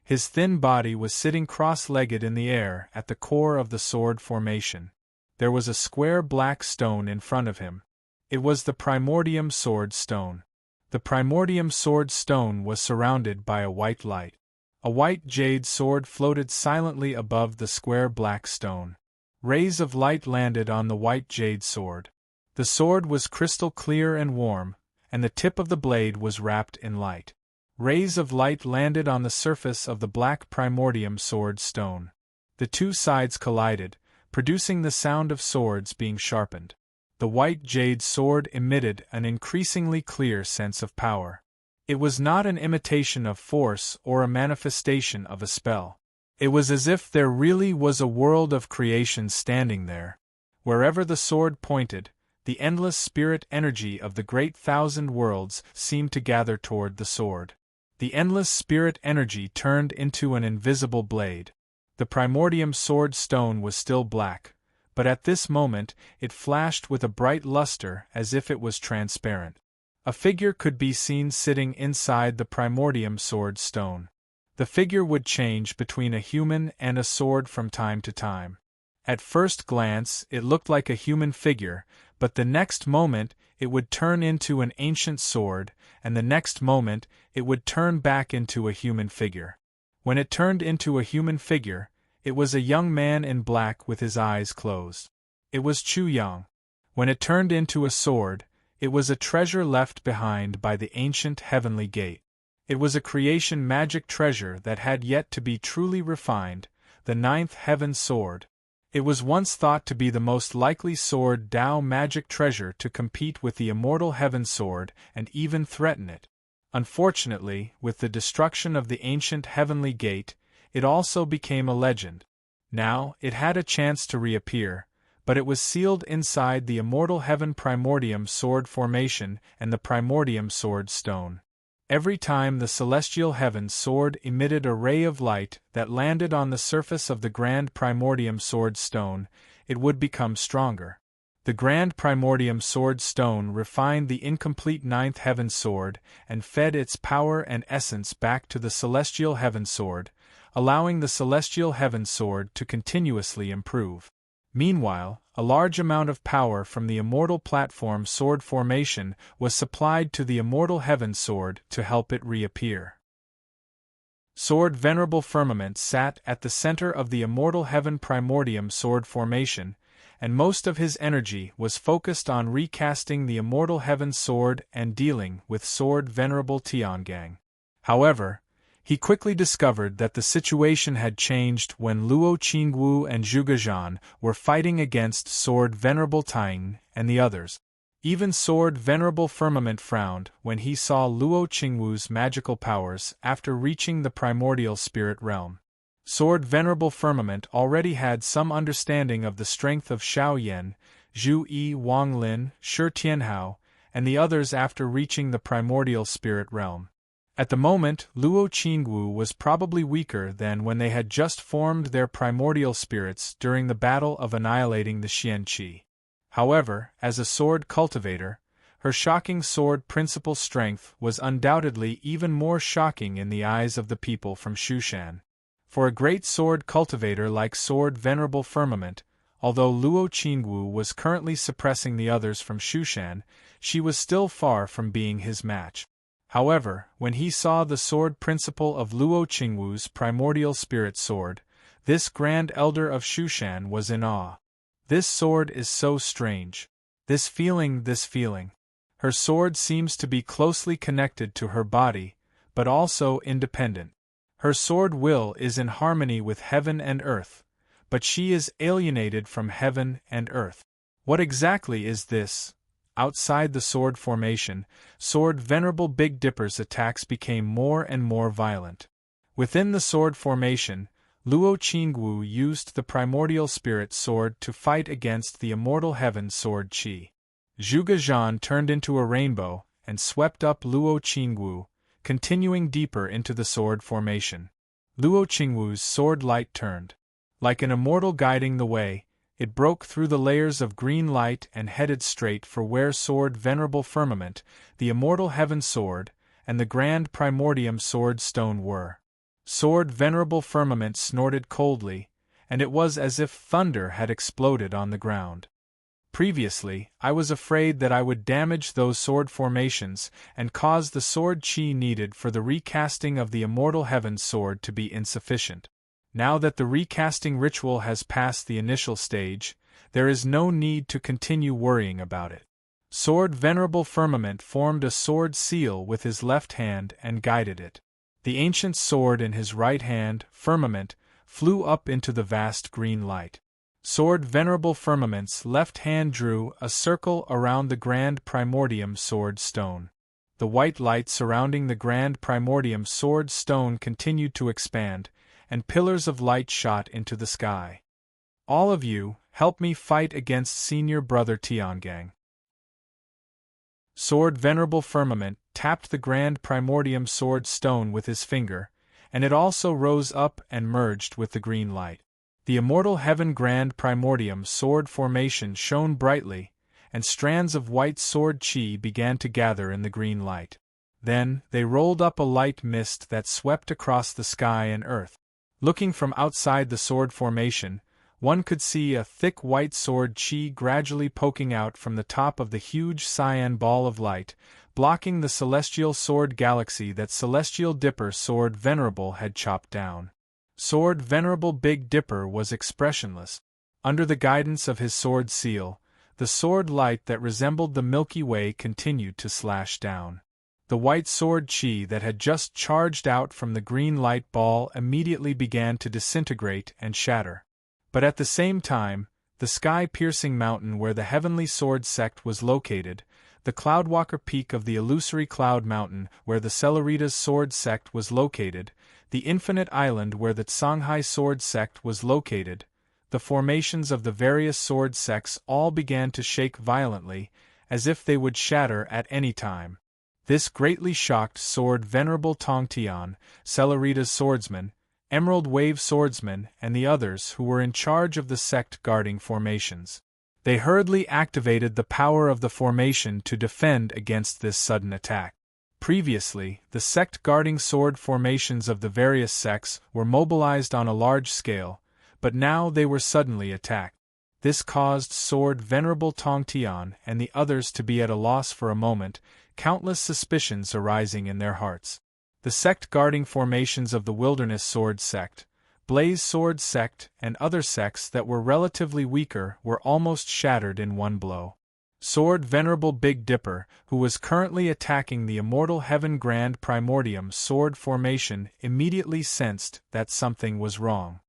His thin body was sitting cross-legged in the air at the core of the sword formation. There was a square black stone in front of him. It was the primordium sword stone. The primordium sword stone was surrounded by a white light. A white jade sword floated silently above the square black stone. Rays of light landed on the white jade sword. The sword was crystal clear and warm, and the tip of the blade was wrapped in light. Rays of light landed on the surface of the black primordium sword stone. The two sides collided, producing the sound of swords being sharpened. The white jade sword emitted an increasingly clear sense of power. It was not an imitation of force or a manifestation of a spell. It was as if there really was a world of creation standing there. Wherever the sword pointed, the endless spirit energy of the great thousand worlds seemed to gather toward the sword. The endless spirit energy turned into an invisible blade. The primordium sword stone was still black, but at this moment it flashed with a bright luster as if it was transparent. A figure could be seen sitting inside the primordium sword stone. The figure would change between a human and a sword from time to time. At first glance it looked like a human figure, but the next moment it would turn into an ancient sword, and the next moment it would turn back into a human figure. When it turned into a human figure, it was a young man in black with his eyes closed. It was Chu Yang. When it turned into a sword, it was a treasure left behind by the ancient heavenly gate. It was a creation magic treasure that had yet to be truly refined, the ninth heaven sword. It was once thought to be the most likely sword Tao magic treasure to compete with the immortal heaven sword and even threaten it. Unfortunately, with the destruction of the ancient heavenly gate, it also became a legend. Now, it had a chance to reappear, but it was sealed inside the immortal heaven primordium sword formation and the primordium sword stone. Every time the celestial heaven sword emitted a ray of light that landed on the surface of the grand primordium sword stone, it would become stronger. The grand primordium sword stone refined the incomplete ninth heaven sword and fed its power and essence back to the celestial heaven sword, allowing the celestial heaven sword to continuously improve. Meanwhile, a large amount of power from the immortal platform sword formation was supplied to the immortal heaven sword to help it reappear. Sword Venerable Firmament sat at the center of the immortal heaven primordium sword formation, and most of his energy was focused on recasting the immortal heaven sword and dealing with Sword Venerable Tiangang. However, he quickly discovered that the situation had changed when Luo Qingwu and Zhuge Zhan were fighting against Sword Venerable Taing and the others. Even Sword Venerable Firmament frowned when he saw Luo Qingwu's magical powers after reaching the primordial spirit realm. Sword Venerable Firmament already had some understanding of the strength of Xiao Yan, Zhu Yi, Wang Lin, Shi Tianhao, and the others after reaching the primordial spirit realm. At the moment, Luo Qingwu was probably weaker than when they had just formed their primordial spirits during the battle of annihilating the Xianqi. However, as a sword cultivator, her shocking sword principle strength was undoubtedly even more shocking in the eyes of the people from Shushan. For a great sword cultivator like Sword Venerable Firmament, although Luo Qingwu was currently suppressing the others from Shushan, she was still far from being his match. However, when he saw the sword principle of Luo Qingwu's primordial spirit sword, this grand elder of Shushan was in awe. This sword is so strange. This feeling. Her sword seems to be closely connected to her body, but also independent. Her sword will is in harmony with heaven and earth, but she is alienated from heaven and earth. What exactly is this? Outside the sword formation, Sword Venerable Big Dipper's attacks became more and more violent. Within the sword formation, Luo Qingwu used the primordial spirit sword to fight against the immortal heaven sword Qi. Zhuge Zhan turned into a rainbow and swept up Luo Qingwu, continuing deeper into the sword formation. Luo Qingwu's sword light turned. Like an immortal guiding the way, it broke through the layers of green light and headed straight for where Sword Venerable Firmament, the immortal heaven sword, and the grand primordium sword stone were. Sword Venerable Firmament snorted coldly, and it was as if thunder had exploded on the ground. Previously, I was afraid that I would damage those sword formations and cause the sword chi needed for the recasting of the immortal heaven sword to be insufficient. Now that the recasting ritual has passed the initial stage, there is no need to continue worrying about it. Sword Venerable Firmament formed a sword seal with his left hand and guided it. The ancient sword in his right hand, Firmament, flew up into the vast green light. Sword Venerable Firmament's left hand drew a circle around the grand primordium sword stone. The white light surrounding the grand primordium sword stone continued to expand, and pillars of light shot into the sky. All of you, help me fight against senior brother Tiangang. Sword Venerable Firmament tapped the grand primordium sword stone with his finger, and it also rose up and merged with the green light. The immortal heaven grand primordium sword formation shone brightly, and strands of white sword chi began to gather in the green light. Then, they rolled up a light mist that swept across the sky and earth. Looking from outside the sword formation, one could see a thick white sword chi gradually poking out from the top of the huge cyan ball of light, blocking the celestial sword galaxy that Celestial Dipper Sword Venerable had chopped down. Sword Venerable Big Dipper was expressionless. Under the guidance of his sword seal, the sword light that resembled the Milky Way continued to slash down. The white sword chi that had just charged out from the green light ball immediately began to disintegrate and shatter. But at the same time, the sky-piercing mountain where the heavenly sword sect was located, the Cloudwalker Peak of the illusory Cloud Mountain where the Celeritas sword sect was located, the Infinite Island where the Songhai sword sect was located, the formations of the various sword sects all began to shake violently, as if they would shatter at any time. This greatly shocked Sword Venerable Tongtian, Celerita's swordsman, Emerald Wave swordsman, and the others who were in charge of the sect guarding formations. They hurriedly activated the power of the formation to defend against this sudden attack. Previously, the sect guarding sword formations of the various sects were mobilized on a large scale, but now they were suddenly attacked. This caused Sword Venerable Tongtian and the others to be at a loss for a moment, countless suspicions arising in their hearts. The sect guarding formations of the Wilderness Sword Sect, Blaze Sword Sect, and other sects that were relatively weaker were almost shattered in one blow. Sword Venerable Big Dipper, who was currently attacking the Immortal Heaven Grand Primordium sword formation, immediately sensed that something was wrong.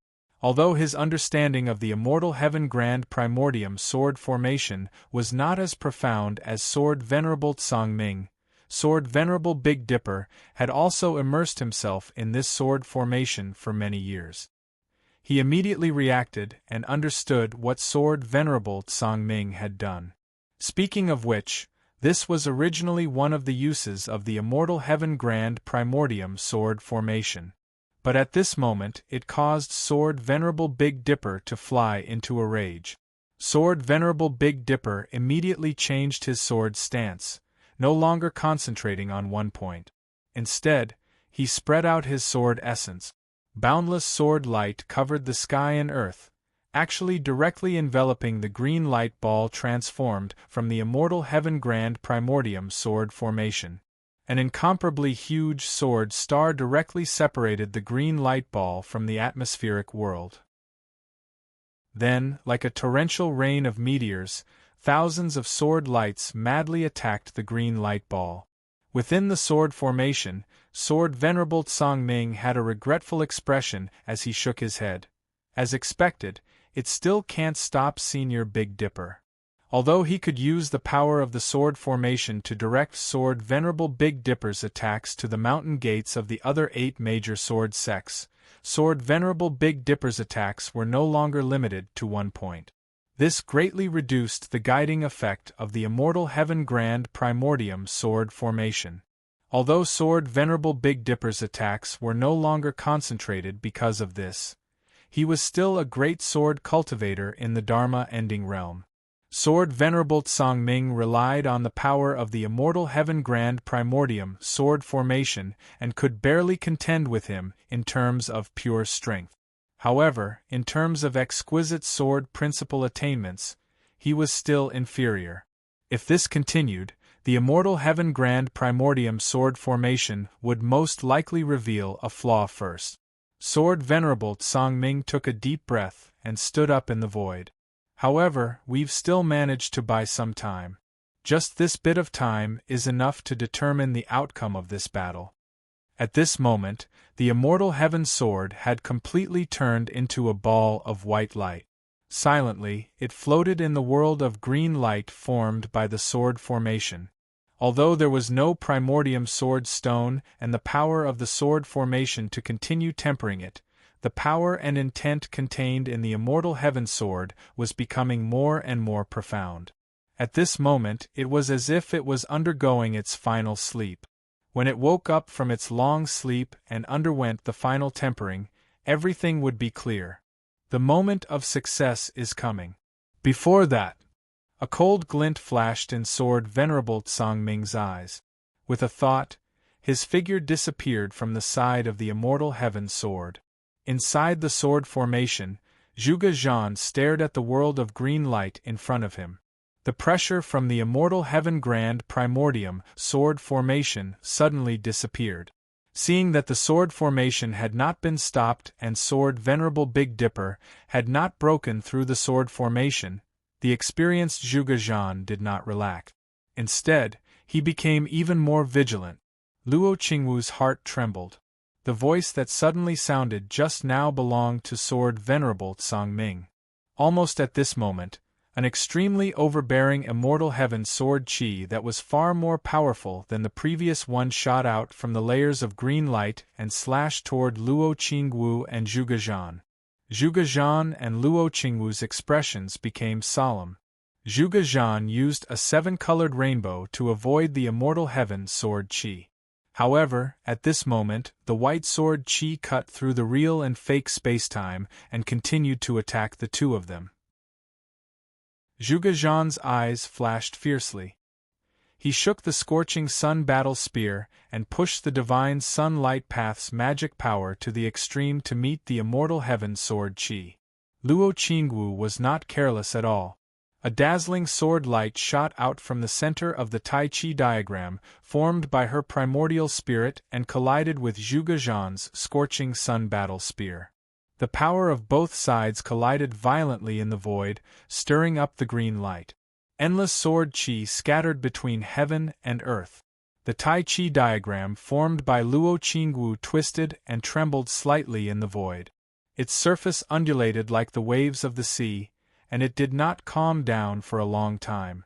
Although his understanding of the Immortal Heaven Grand Primordium sword formation was not as profound as Sword Venerable Tsangming, Sword Venerable Big Dipper had also immersed himself in this sword formation for many years. He immediately reacted and understood what Sword Venerable Tsangming had done. Speaking of which, this was originally one of the uses of the Immortal Heaven Grand Primordium sword formation. But at this moment it caused Sword Venerable Big Dipper to fly into a rage. Sword Venerable Big Dipper immediately changed his sword stance, no longer concentrating on one point. Instead, he spread out his sword essence. Boundless sword light covered the sky and earth, actually directly enveloping the green light ball transformed from the Immortal Heaven Grand Primordium sword formation. An incomparably huge sword star directly separated the green light ball from the atmospheric world. Then, like a torrential rain of meteors, thousands of sword lights madly attacked the green light ball. Within the sword formation, Sword Venerable Tsangming had a regretful expression as he shook his head. As expected, it still can't stop Senior Big Dipper. Although he could use the power of the sword formation to direct Sword Venerable Big Dipper's attacks to the mountain gates of the other 8 major sword sects, Sword Venerable Big Dipper's attacks were no longer limited to one point. This greatly reduced the guiding effect of the Immortal Heaven Grand Primordium sword formation. Although Sword Venerable Big Dipper's attacks were no longer concentrated because of this, he was still a great sword cultivator in the Dharma-ending realm. Sword Venerable Tsangming relied on the power of the Immortal Heaven Grand Primordium sword formation and could barely contend with him in terms of pure strength. However, in terms of exquisite sword principle attainments, he was still inferior. If this continued, the Immortal Heaven Grand Primordium sword formation would most likely reveal a flaw first. Sword Venerable Tsangming took a deep breath and stood up in the void. However, we've still managed to buy some time. Just this bit of time is enough to determine the outcome of this battle. At this moment, the Immortal Heaven Sword had completely turned into a ball of white light. Silently, it floated in the world of green light formed by the sword formation. Although there was no primordium sword stone and the power of the sword formation to continue tempering it, the power and intent contained in the Immortal Heaven Sword was becoming more and more profound. At this moment it was as if it was undergoing its final sleep. When it woke up from its long sleep and underwent the final tempering, everything would be clear. The moment of success is coming. Before that, a cold glint flashed in Sword Venerable Tsang-Ming's eyes. With a thought, his figure disappeared from the side of the immortal heaven sword. Inside the sword formation, Zhuge Zhan stared at the world of green light in front of him. The pressure from the immortal heaven grand primordium sword formation suddenly disappeared. Seeing that the sword formation had not been stopped and Sword Venerable Big Dipper had not broken through the sword formation, the experienced Zhuge Zhan did not relax. Instead, he became even more vigilant. Luo Qingwu's heart trembled. The voice that suddenly sounded just now belonged to Sword Venerable Tsang-Ming. Almost at this moment, an extremely overbearing immortal heaven sword chi that was far more powerful than the previous one shot out from the layers of green light and slashed toward Luo Qingwu and Zhuge Zhan. Zhuge Zhan and Luo Qingwu's expressions became solemn. Zhuge Zhan used a seven-colored rainbow to avoid the immortal heaven sword chi. However, at this moment, the white sword chi cut through the real and fake spacetime and continued to attack the two of them. Zhuge Zhan's eyes flashed fiercely. He shook the scorching sun battle spear and pushed the divine sunlight path's magic power to the extreme to meet the immortal heaven sword chi. Luo Qingwu was not careless at all. A dazzling sword light shot out from the center of the Tai Chi diagram formed by her primordial spirit and collided with Zhuge Zhan's scorching sun battle spear. The power of both sides collided violently in the void, stirring up the green light. Endless sword chi scattered between heaven and earth. The Tai Chi diagram formed by Luo Qingwu twisted and trembled slightly in the void. Its surface undulated like the waves of the sea, and it did not calm down for a long time.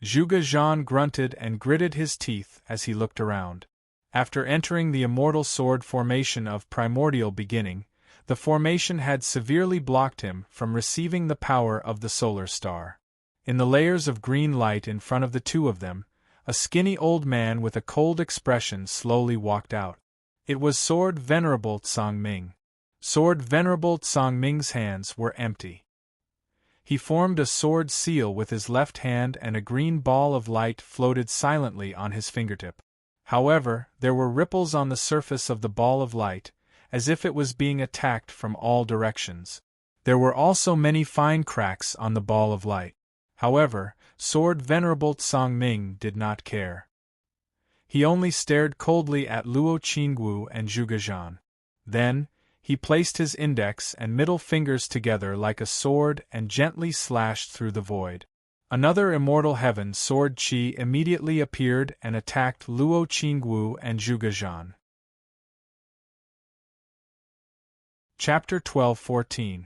Zhuge Zhan grunted and gritted his teeth as he looked around. After entering the immortal sword formation of primordial beginning, the formation had severely blocked him from receiving the power of the solar star. In the layers of green light in front of the two of them, a skinny old man with a cold expression slowly walked out. It was Sword Venerable Tsang-Ming. Sword Venerable Tsang-Ming's hands were empty. He formed a sword seal with his left hand and a green ball of light floated silently on his fingertip. However, there were ripples on the surface of the ball of light, as if it was being attacked from all directions. There were also many fine cracks on the ball of light. However, Sword Venerable Tsang-Ming did not care. He only stared coldly at Luo Qingwu and Zhuge Zhan. Then, he placed his index and middle fingers together like a sword and gently slashed through the void. Another immortal heaven sword chi immediately appeared and attacked Luo Qingwu and Zhuge Zhan. Chapter 12-14.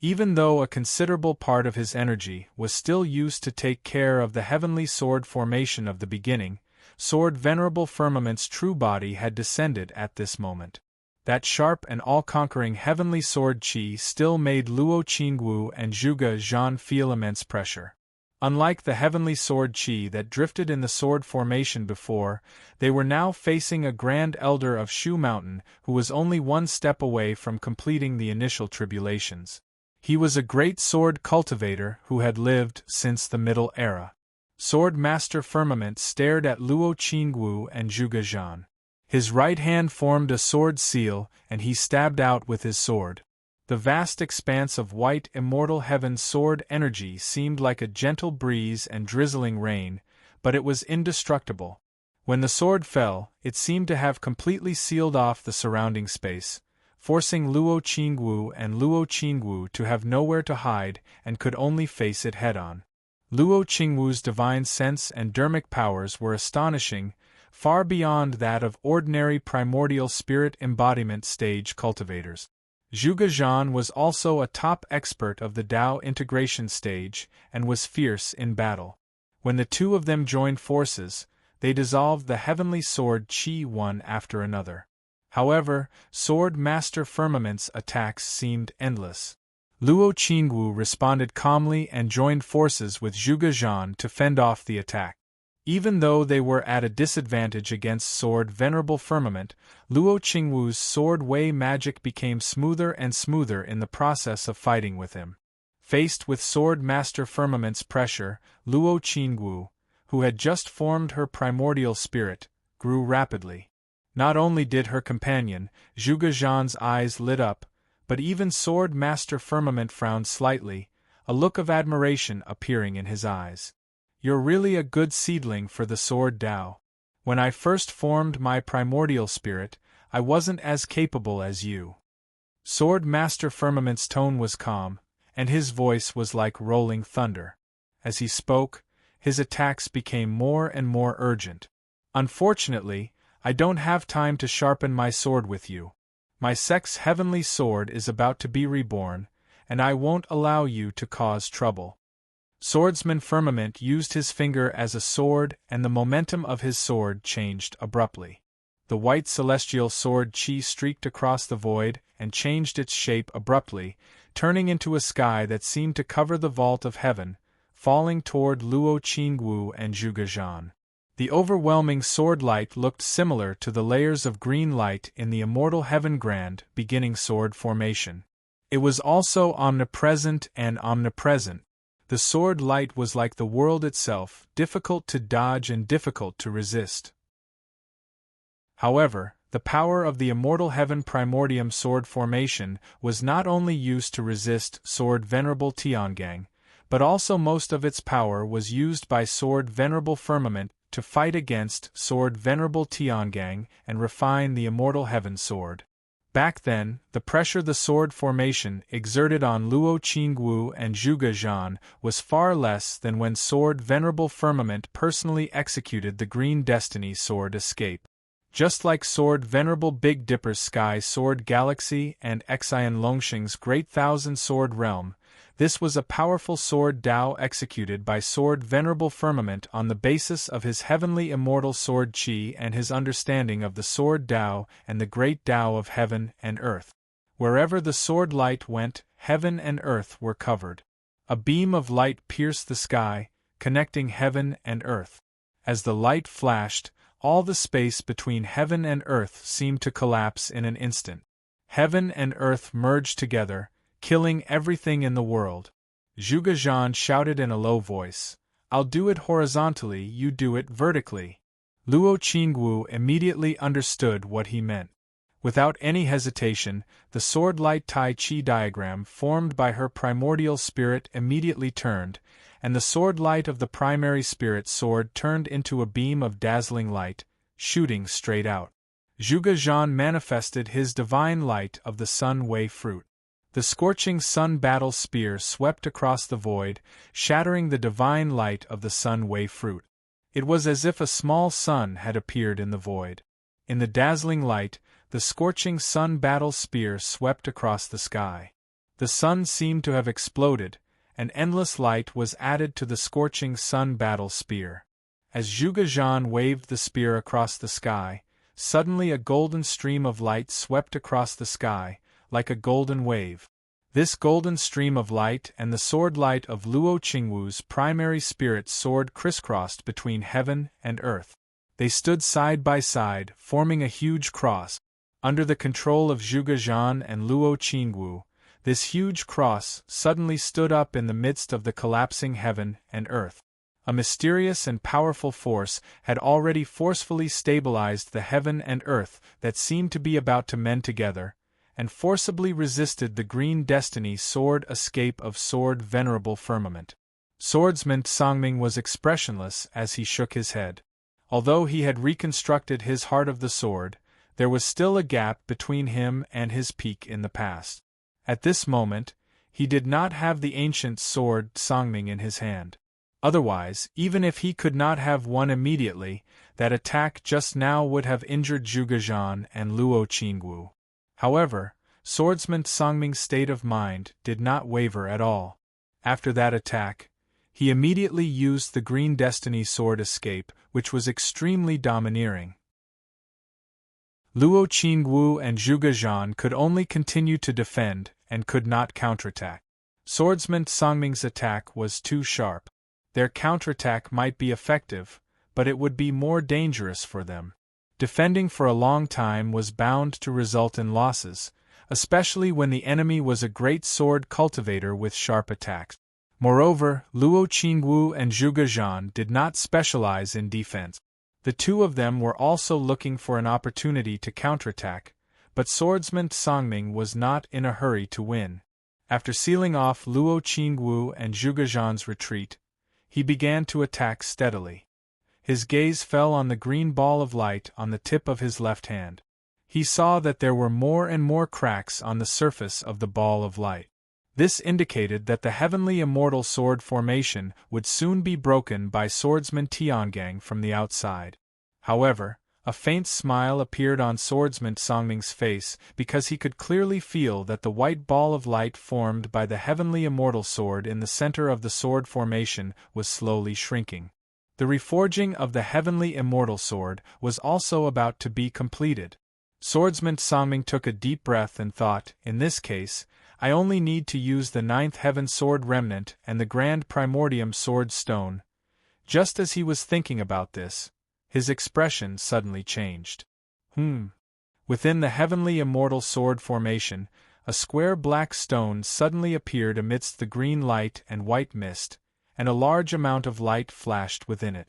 Even though a considerable part of his energy was still used to take care of the heavenly sword formation of the beginning, Sword Venerable Firmament's true body had descended at this moment. That sharp and all-conquering heavenly sword chi still made Luo Qingwu and Zhuge Zhan feel immense pressure. Unlike the heavenly sword chi that drifted in the sword formation before, they were now facing a grand elder of Shu Mountain who was only one step away from completing the initial tribulations. He was a great sword cultivator who had lived since the Middle Era. Sword Master Firmament stared at Luo Qingwu and Zhuge Zhan. His right hand formed a sword seal and he stabbed out with his sword. The vast expanse of white immortal heaven sword energy seemed like a gentle breeze and drizzling rain, but it was indestructible. When the sword fell, it seemed to have completely sealed off the surrounding space, forcing Luo Qingwu and Luo Qingwu to have nowhere to hide and could only face it head-on. Luo Qingwu's divine sense and dermic powers were astonishing, far beyond that of ordinary primordial spirit embodiment stage cultivators. Zhuge Zhan was also a top expert of the Dao integration stage and was fierce in battle. When the two of them joined forces, they dissolved the heavenly sword chi one after another. However, Sword Master Firmament's attacks seemed endless. Luo Qingwu responded calmly and joined forces with Zhuge Zhan to fend off the attack. Even though they were at a disadvantage against Sword Venerable Firmament, Luo Qingwu's Sword Wei magic became smoother and smoother in the process of fighting with him. Faced with Sword Master Firmament's pressure, Luo Qingwu, who had just formed her primordial spirit, grew rapidly. Not only did her companion, Zhuge Zhan's eyes lit up, but even Sword Master Firmament frowned slightly, a look of admiration appearing in his eyes. "You're really a good seedling for the Sword Dao. When I first formed my primordial spirit, I wasn't as capable as you." Sword Master Firmament's tone was calm, and his voice was like rolling thunder. As he spoke, his attacks became more and more urgent. "Unfortunately, I don't have time to sharpen my sword with you. My Sect's heavenly sword is about to be reborn, and I won't allow you to cause trouble." Swordsman Firmament used his finger as a sword, and the momentum of his sword changed abruptly. The white celestial sword Qi streaked across the void and changed its shape abruptly, turning into a sky that seemed to cover the vault of heaven, falling toward Luo Qingwu and Zhuge Zhan. The overwhelming sword light looked similar to the layers of green light in the immortal Heaven Grand beginning sword formation. It was also omnipresent and omnipresent. The sword light was like the world itself, difficult to dodge and difficult to resist. However, the power of the immortal Heaven Primordium sword formation was not only used to resist Sword Venerable Tiangang, but also most of its power was used by Sword Venerable Firmament to fight against Sword Venerable Tiangang and refine the immortal Heaven sword. Back then, the pressure the sword formation exerted on Luo Qingwu and Zhuge Zhan was far less than when Sword Venerable Firmament personally executed the Green Destiny sword escape. Just like Sword Venerable Big Dipper's Sky Sword Galaxy and Xian Longxing's Great Thousand Sword Realm, this was a powerful sword Dao executed by Sword Venerable Firmament on the basis of his heavenly immortal sword Qi and his understanding of the sword Dao and the great Dao of heaven and earth. Wherever the sword light went, heaven and earth were covered. A beam of light pierced the sky, connecting heaven and earth. As the light flashed, all the space between heaven and earth seemed to collapse in an instant. Heaven and earth merged together, killing everything in the world. Zhuge Zhan shouted in a low voice, "I'll do it horizontally, you do it vertically." Luo Qingwu immediately understood what he meant. Without any hesitation, the sword light Tai Chi diagram formed by her primordial spirit immediately turned, and the sword light of the primary spirit sword turned into a beam of dazzling light, shooting straight out. Zhuge Zhan manifested his divine light of the Sun Wei fruit. The scorching sun battle spear swept across the void, shattering the divine light of the Sun Wei fruit. It was as if a small sun had appeared in the void. In the dazzling light, the scorching sun battle spear swept across the sky. The sun seemed to have exploded, and endless light was added to the scorching sun battle spear. As Zhuge Zhan waved the spear across the sky, suddenly a golden stream of light swept across the sky, like a golden wave. This golden stream of light and the sword light of Luo Qingwu's primary spirit sword crisscrossed between heaven and earth. They stood side by side, forming a huge cross. Under the control of Zhuge Zhan and Luo Qingwu, this huge cross suddenly stood up in the midst of the collapsing heaven and earth. A mysterious and powerful force had already forcefully stabilized the heaven and earth that seemed to be about to mend together, and forcibly resisted the Green Destiny sword escape of Sword Venerable Firmament. Swordsman Songming was expressionless as he shook his head. Although he had reconstructed his heart of the sword, there was still a gap between him and his peak in the past. At this moment, he did not have the ancient sword Songming in his hand. Otherwise, even if he could not have won immediately, that attack just now would have injured Zhuge Zhan and Luo Qingwu. However, Swordsman Songming's state of mind did not waver at all. After that attack, he immediately used the Green Destiny sword escape, which was extremely domineering. Luo Qingwu and Zhuge Zhan could only continue to defend and could not counterattack. Swordsman Songming's attack was too sharp. Their counterattack might be effective, but it would be more dangerous for them. Defending for a long time was bound to result in losses, especially when the enemy was a great sword cultivator with sharp attacks. Moreover, Luo Qingwu and Zhuge Zhan did not specialize in defense. The two of them were also looking for an opportunity to counterattack, but swordsman Songming was not in a hurry to win. After sealing off Luo Qingwu and Zhuge Zhan's retreat, he began to attack steadily. His gaze fell on the green ball of light on the tip of his left hand. He saw that there were more and more cracks on the surface of the ball of light. This indicated that the heavenly immortal sword formation would soon be broken by swordsman Tiangang from the outside. However, a faint smile appeared on swordsman Songming's face because he could clearly feel that the white ball of light formed by the heavenly immortal sword in the center of the sword formation was slowly shrinking. The reforging of the heavenly immortal sword was also about to be completed. Swordsman Songming took a deep breath and thought, in this case, I only need to use the ninth heaven sword remnant and the grand primordium sword stone. Just as he was thinking about this, his expression suddenly changed. Within the heavenly immortal sword formation, a square black stone suddenly appeared amidst the green light and white mist, and a large amount of light flashed within it.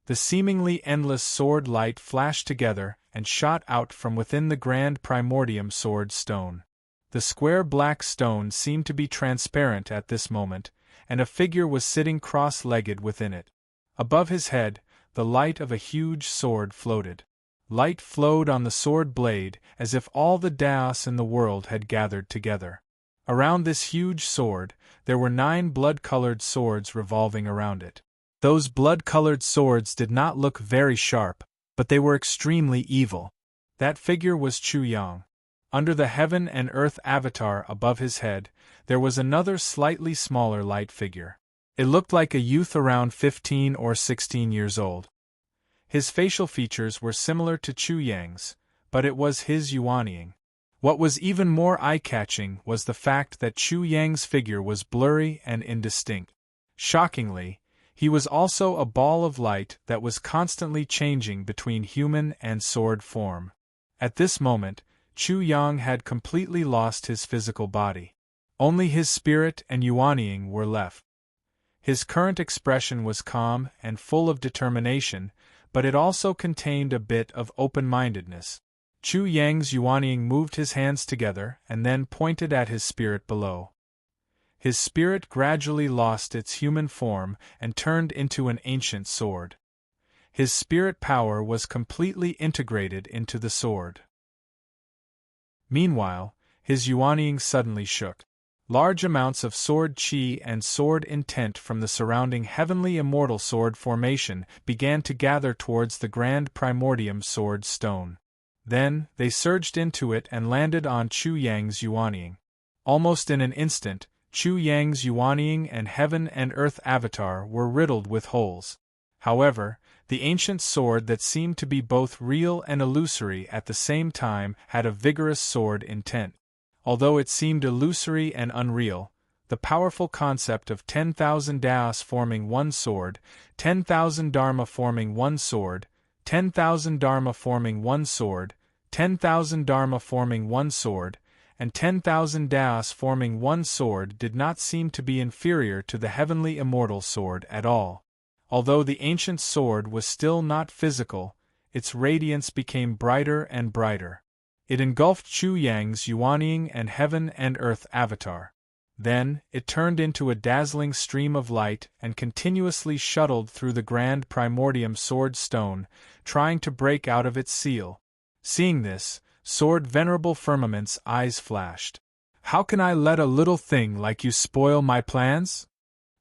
The seemingly endless sword light flashed together and shot out from within the grand primordium sword stone. The square black stone seemed to be transparent at this moment, and a figure was sitting cross-legged within it. Above his head, the light of a huge sword floated. Light flowed on the sword blade as if all the Daos in the world had gathered together. Around this huge sword, there were 9 blood-colored swords revolving around it. Those blood-colored swords did not look very sharp, but they were extremely evil. That figure was Chu Yang. Under the heaven and earth avatar above his head, there was another slightly smaller light figure. It looked like a youth around 15 or 16 years old. His facial features were similar to Chu Yang's, but it was his Yuanying. What was even more eye-catching was the fact that Chu Yang's figure was blurry and indistinct. Shockingly, he was also a ball of light that was constantly changing between human and sword form. At this moment, Chu Yang had completely lost his physical body. Only his spirit and Yuanying were left. His current expression was calm and full of determination, but it also contained a bit of open-mindedness. Chu Yang's Yuanying moved his hands together and then pointed at his spirit below. His spirit gradually lost its human form and turned into an ancient sword. His spirit power was completely integrated into the sword. Meanwhile, his Yuanying suddenly shook. Large amounts of sword qi and sword intent from the surrounding heavenly immortal sword formation began to gather towards the grand primordium sword stone. Then, they surged into it and landed on Chu Yang's Yuanying. Almost in an instant, Chu Yang's Yuanying and heaven and earth avatar were riddled with holes. However, the ancient sword that seemed to be both real and illusory at the same time had a vigorous sword intent. Although it seemed illusory and unreal, the powerful concept of 10,000 Daos forming one sword, 10,000 Dharma forming one sword, 10,000 Dharma forming one sword, 10,000 Dharma forming one sword, and 10,000 Daos forming one sword did not seem to be inferior to the heavenly immortal sword at all. Although the ancient sword was still not physical, its radiance became brighter and brighter. It engulfed Chu Yang's Yuanying and heaven and earth avatar. Then, it turned into a dazzling stream of light and continuously shuttled through the grand primordium sword stone, trying to break out of its seal. Seeing this, Sword Venerable Firmament's eyes flashed. "How can I let a little thing like you spoil my plans?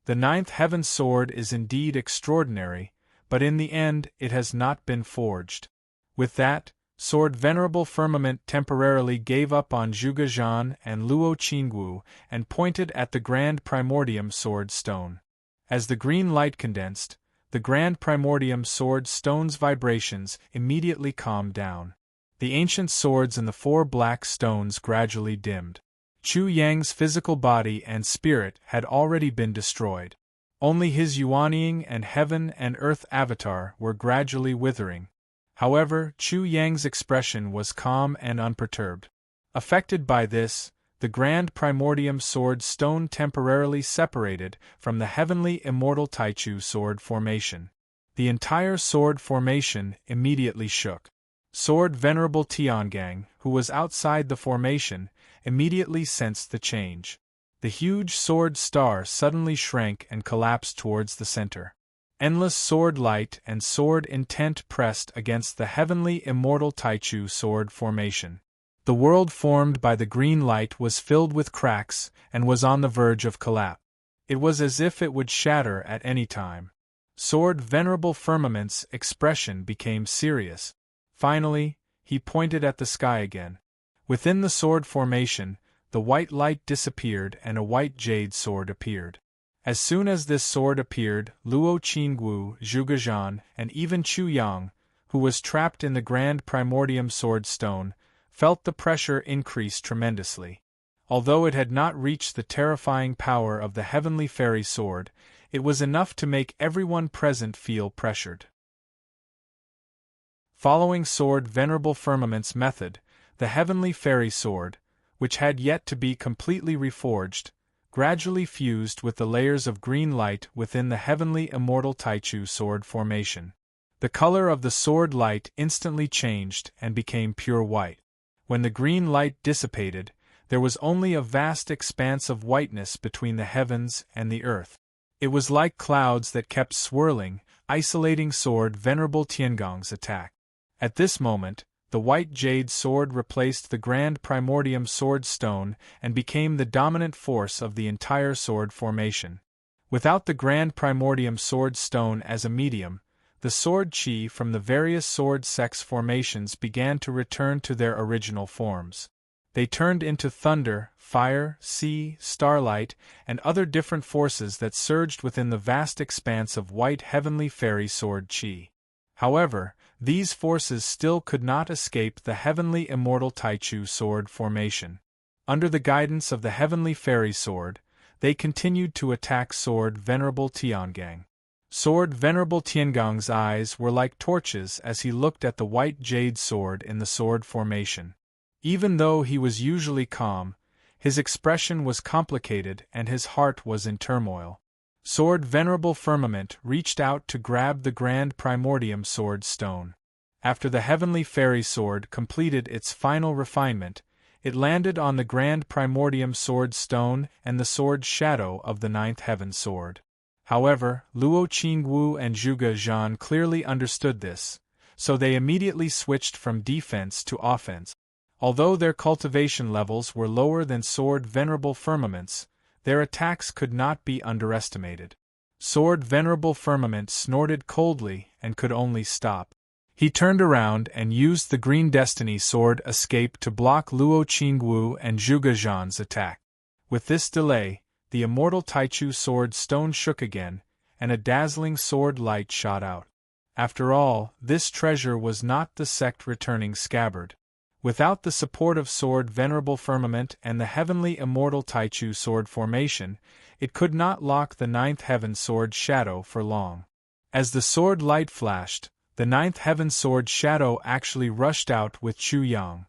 The ninth heaven sword is indeed extraordinary, but in the end it has not been forged." With that, Sword Venerable Firmament temporarily gave up on Zhuge Zhan and Luo Qingwu and pointed at the grand primordium sword stone. As the green light condensed, the grand primordium sword stone's vibrations immediately calmed down. The ancient swords in the 4 black stones gradually dimmed. Chu Yang's physical body and spirit had already been destroyed. Only his yuanying and heaven and earth avatar were gradually withering. However, Chu Yang's expression was calm and unperturbed. Affected by this, the grand primordium sword stone temporarily separated from the heavenly immortal Taichu sword formation. The entire sword formation immediately shook. Sword Venerable Tiangang, who was outside the formation, immediately sensed the change. The huge sword star suddenly shrank and collapsed towards the center. Endless sword light and sword intent pressed against the heavenly immortal Taichu sword formation. The world formed by the green light was filled with cracks and was on the verge of collapse. It was as if it would shatter at any time. Sword Venerable Firmament's expression became serious. Finally, he pointed at the sky again. Within the sword formation, the white light disappeared and a white jade sword appeared. As soon as this sword appeared, Luo Qingwu, Zhuge Zhan, and even Chu Yang, who was trapped in the grand primordium sword stone, felt the pressure increase tremendously. Although it had not reached the terrifying power of the heavenly fairy sword, it was enough to make everyone present feel pressured. Following Sword Venerable Firmament's method, the heavenly fairy sword, which had yet to be completely reforged, gradually fused with the layers of green light within the heavenly immortal Taichu sword formation. The color of the sword light instantly changed and became pure white. When the green light dissipated, there was only a vast expanse of whiteness between the heavens and the earth. It was like clouds that kept swirling, isolating Sword Venerable Tiangong's attack. At this moment, the white jade sword replaced the grand primordium sword stone and became the dominant force of the entire sword formation. Without the grand primordium sword stone as a medium, the sword chi from the various sword sex formations began to return to their original forms. They turned into thunder, fire, sea, starlight, and other different forces that surged within the vast expanse of white heavenly fairy sword chi. However, these forces still could not escape the heavenly immortal Taichu sword formation. Under the guidance of the heavenly fairy sword, they continued to attack Sword Venerable Tiangang. Sword Venerable Tiangong's eyes were like torches as he looked at the white jade sword in the sword formation. Even though he was usually calm, his expression was complicated and his heart was in turmoil. Sword Venerable Firmament reached out to grab the grand primordium sword stone. After the heavenly fairy sword completed its final refinement, it landed on the grand primordium sword stone and the sword shadow of the ninth heaven sword. However, Luo Qingwu and Zhuge Zhan clearly understood this, so they immediately switched from defense to offense. Although their cultivation levels were lower than Sword Venerable Firmament's, their attacks could not be underestimated. Sword Venerable Firmament snorted coldly and could only stop. He turned around and used the Green Destiny Sword Escape to block Luo Qingwu and Zhuge Zhan's attack. With this delay, the immortal Taichu sword stone shook again, and a dazzling sword light shot out. After all, this treasure was not the sect returning scabbard. Without the support of Sword Venerable Firmament and the heavenly immortal Taichu sword formation, it could not lock the ninth heaven sword shadow for long. As the sword light flashed, the ninth heaven sword shadow actually rushed out with Chu Yang.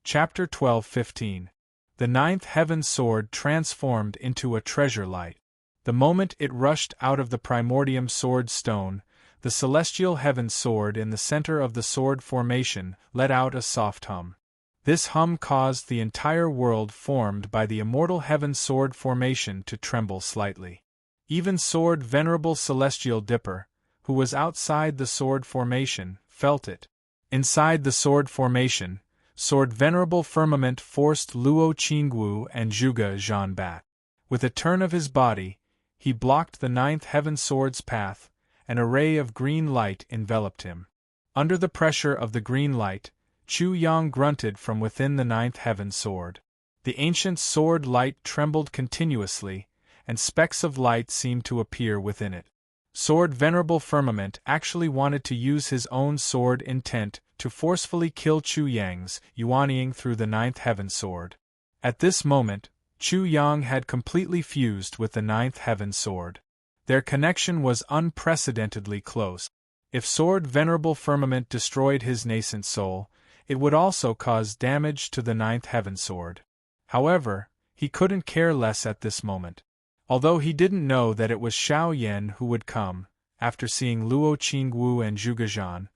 Chapter 12:15. The ninth heaven sword transformed into a treasure light. The moment it rushed out of the primordium sword stone, the celestial heaven sword in the center of the sword formation let out a soft hum. This hum caused the entire world formed by the immortal heaven sword formation to tremble slightly. Even Sword Venerable Celestial Dipper, who was outside the sword formation, felt it. Inside the sword formation, Sword Venerable Firmament forced Luo Qingwu and Zhuge Zhan back. With a turn of his body, he blocked the ninth heaven sword's path. An array of green light enveloped him. Under the pressure of the green light, Chu Yang grunted from within the ninth heaven sword. The ancient sword light trembled continuously, and specks of light seemed to appear within it. Sword Venerable Firmament actually wanted to use his own sword intent to forcefully kill Chu Yang's yuanying through the ninth heaven sword. At this moment, Chu Yang had completely fused with the ninth heaven sword. Their connection was unprecedentedly close. If Sword Venerable Firmament destroyed his nascent soul, it would also cause damage to the ninth heaven sword. However, he couldn't care less at this moment. Although he didn't know that it was Xiao Yan who would come, after seeing Luo Qingwu and Zhuge Zhan,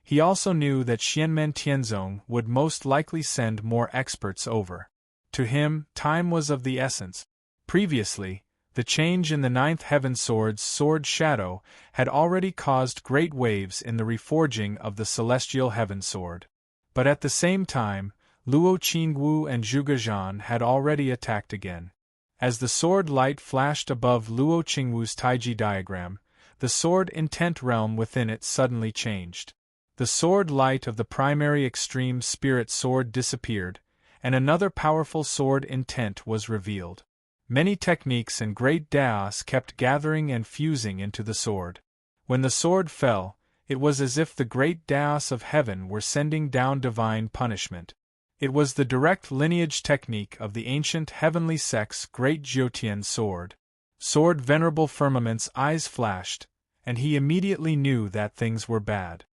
he also knew that Xianmen Tianzong would most likely send more experts over. To him, time was of the essence. Previously, the change in the ninth heaven sword's sword shadow had already caused great waves in the reforging of the celestial heaven sword. But at the same time, Luo Qingwu and Zhuge Zhan had already attacked again. As the sword light flashed above Luo Qingwu's Taiji diagram, the sword intent realm within it suddenly changed. The sword light of the primary extreme spirit sword disappeared, and another powerful sword intent was revealed. Many techniques and great daos kept gathering and fusing into the sword. When the sword fell, it was as if the great daos of heaven were sending down divine punishment. It was the direct lineage technique of the ancient heavenly sect's great Jiutian sword. Sword Venerable Firmament's eyes flashed, and he immediately knew that things were bad.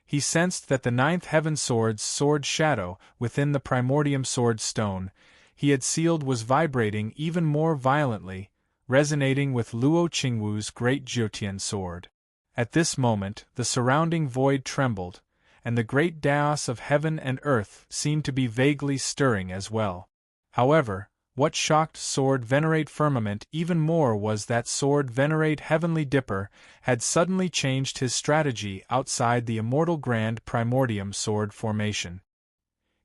He sensed that the ninth heaven sword's sword shadow within the primordium sword stone he had sealed was vibrating even more violently, resonating with Luo Qingwu's great Jiutian sword. At this moment, the surrounding void trembled, and the great daos of heaven and earth seemed to be vaguely stirring as well. However, what shocked Sword Venerate Firmament even more was that Sword Venerate Heavenly Dipper had suddenly changed his strategy outside the immortal Grand Primordium sword formation.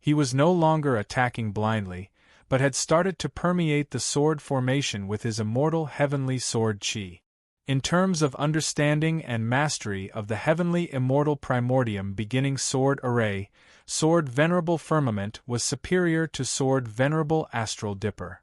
He was no longer attacking blindly, but had started to permeate the sword formation with his immortal heavenly sword chi. In terms of understanding and mastery of the heavenly immortal primordium beginning sword array, Sword Venerable Firmament was superior to Sword Venerable Astral Dipper.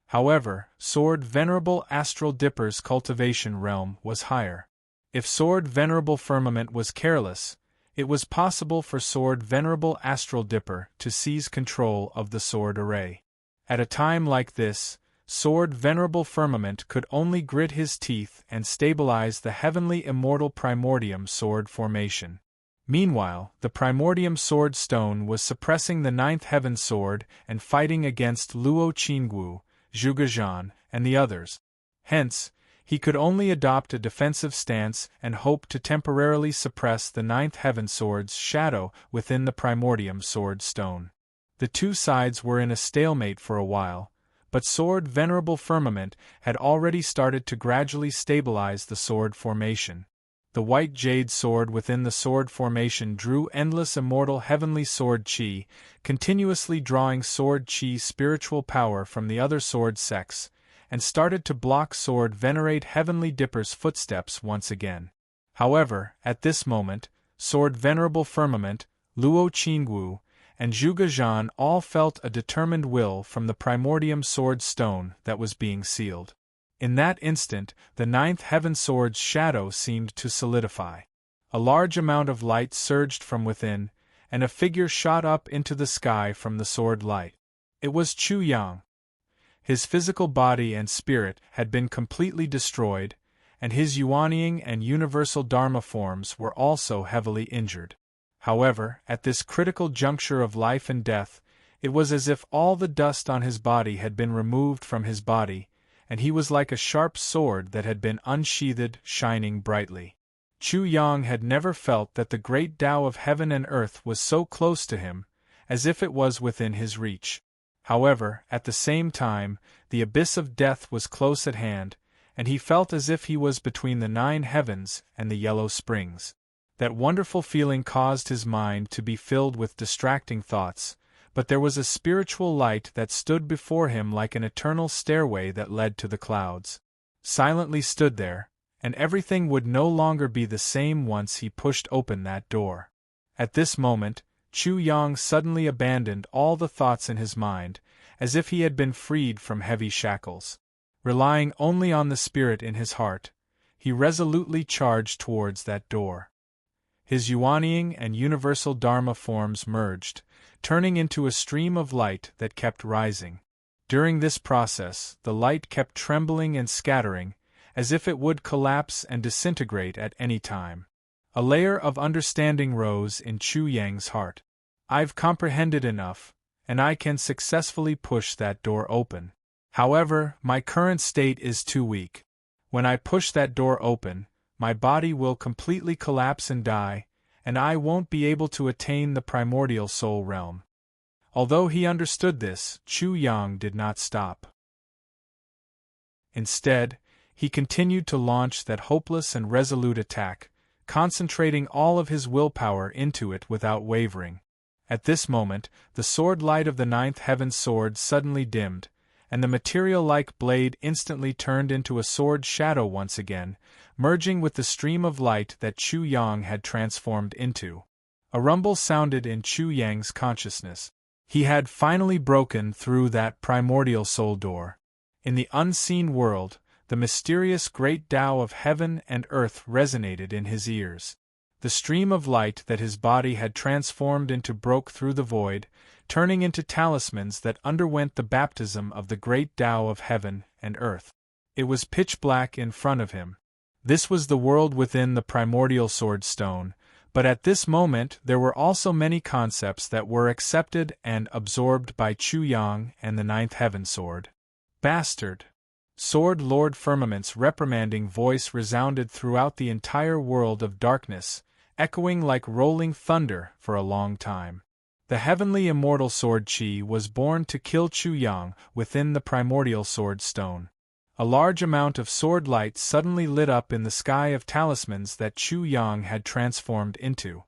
However, Sword Venerable Astral Dipper's cultivation realm was higher. If Sword Venerable Firmament was careless, it was possible for Sword Venerable Astral Dipper to seize control of the sword array. At a time like this, Sword Venerable Firmament could only grit his teeth and stabilize the heavenly immortal primordium sword formation. Meanwhile, the primordium sword stone was suppressing the ninth heaven sword and fighting against Luo Qingwu, Zhuge Zhan, and the others. Hence, he could only adopt a defensive stance and hope to temporarily suppress the ninth heaven sword's shadow within the primordium sword stone. The two sides were in a stalemate for a while, but Sword Venerable Firmament had already started to gradually stabilize the sword formation. The white jade sword within the sword formation drew endless immortal heavenly sword chi, continuously drawing sword chi spiritual power from the other sword sects, and started to block Sword Venerate Heavenly Dipper's footsteps once again. However, at this moment, Sword Venerable Firmament, Luo Qingwu, and Zhuge Zhan all felt a determined will from the primordium sword stone that was being sealed. In that instant, the ninth heaven sword's shadow seemed to solidify. A large amount of light surged from within, and a figure shot up into the sky from the sword light. It was Chu Yang. His physical body and spirit had been completely destroyed, and his Yuanying and universal Dharma forms were also heavily injured. However, at this critical juncture of life and death, it was as if all the dust on his body had been removed from his body, and he was like a sharp sword that had been unsheathed, shining brightly. Chu Yang had never felt that the great Tao of heaven and earth was so close to him, as if it was within his reach. However, at the same time, the abyss of death was close at hand, and he felt as if he was between the 9 heavens and the yellow springs. That wonderful feeling caused his mind to be filled with distracting thoughts, but there was a spiritual light that stood before him like an eternal stairway that led to the clouds. Silently stood there, and everything would no longer be the same once he pushed open that door. At this moment, Chu Yang suddenly abandoned all the thoughts in his mind, as if he had been freed from heavy shackles. Relying only on the spirit in his heart, he resolutely charged towards that door. His Yuanying and universal Dharma forms merged, turning into a stream of light that kept rising. During this process, the light kept trembling and scattering, as if it would collapse and disintegrate at any time. A layer of understanding rose in Chu Yang's heart. I've comprehended enough, and I can successfully push that door open. However, my current state is too weak. When I push that door open, my body will completely collapse and die, and I won't be able to attain the primordial soul realm. Although he understood this, Chu Yang did not stop. Instead, he continued to launch that hopeless and resolute attack, concentrating all of his willpower into it without wavering. At this moment, the sword light of the ninth heaven sword suddenly dimmed, and the material-like blade instantly turned into a sword shadow once again, merging with the stream of light that Chu Yang had transformed into. A rumble sounded in Chu Yang's consciousness. He had finally broken through that primordial soul door. In the unseen world, the mysterious great Tao of heaven and earth resonated in his ears. The stream of light that his body had transformed into broke through the void, turning into talismans that underwent the baptism of the great Tao of heaven and earth. It was pitch black in front of him. This was the world within the primordial sword stone, but at this moment there were also many concepts that were accepted and absorbed by Chu Yang and the ninth heaven sword. Bastard! Sword Lord Firmament's reprimanding voice resounded throughout the entire world of darkness, echoing like rolling thunder for a long time. The heavenly immortal sword Qi was born to kill Chu Yang within the primordial sword stone. A large amount of sword light suddenly lit up in the sky of talismans that Chu Yang had transformed into.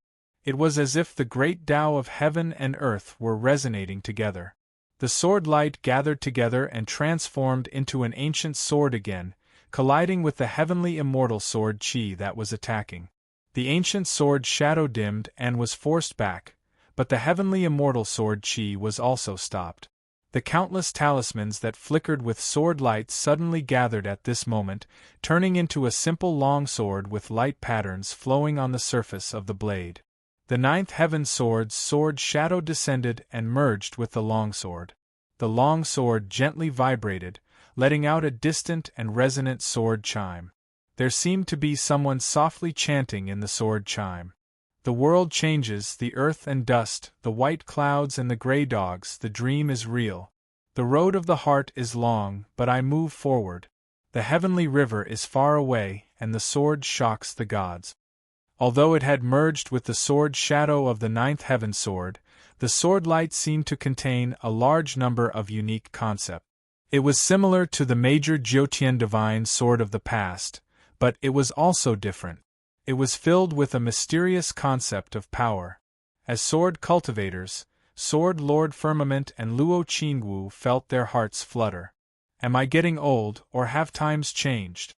It was as if the great Tao of heaven and earth were resonating together. The sword light gathered together and transformed into an ancient sword again, colliding with the heavenly immortal sword Qi that was attacking. The ancient sword shadow dimmed and was forced back, but the heavenly immortal sword Qi was also stopped. The countless talismans that flickered with sword light suddenly gathered at this moment, turning into a simple long sword with light patterns flowing on the surface of the blade. The ninth heaven sword's sword shadow descended and merged with the longsword. The longsword gently vibrated, letting out a distant and resonant sword chime. There seemed to be someone softly chanting in the sword chime. The world changes, the earth and dust, the white clouds and the gray dogs, the dream is real. The road of the heart is long, but I move forward. The heavenly river is far away, and the sword shocks the gods. Although it had merged with the sword shadow of the ninth heaven sword, the sword light seemed to contain a large number of unique concepts. It was similar to the major Jiutian divine sword of the past, but it was also different. It was filled with a mysterious concept of power. As sword cultivators, Sword Lord Firmament and Luo Qingwu felt their hearts flutter. Am I getting old, or have times changed?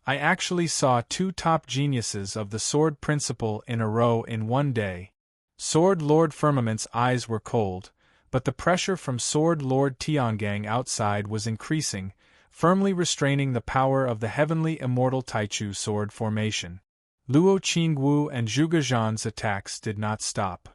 I actually saw two top geniuses of the sword principle in a row in one day. Sword Lord Firmament's eyes were cold, but the pressure from Sword Lord Tiangang outside was increasing, firmly restraining the power of the heavenly immortal Taichu sword formation. Luo Qingwu and Zhuge Zhan's attacks did not stop.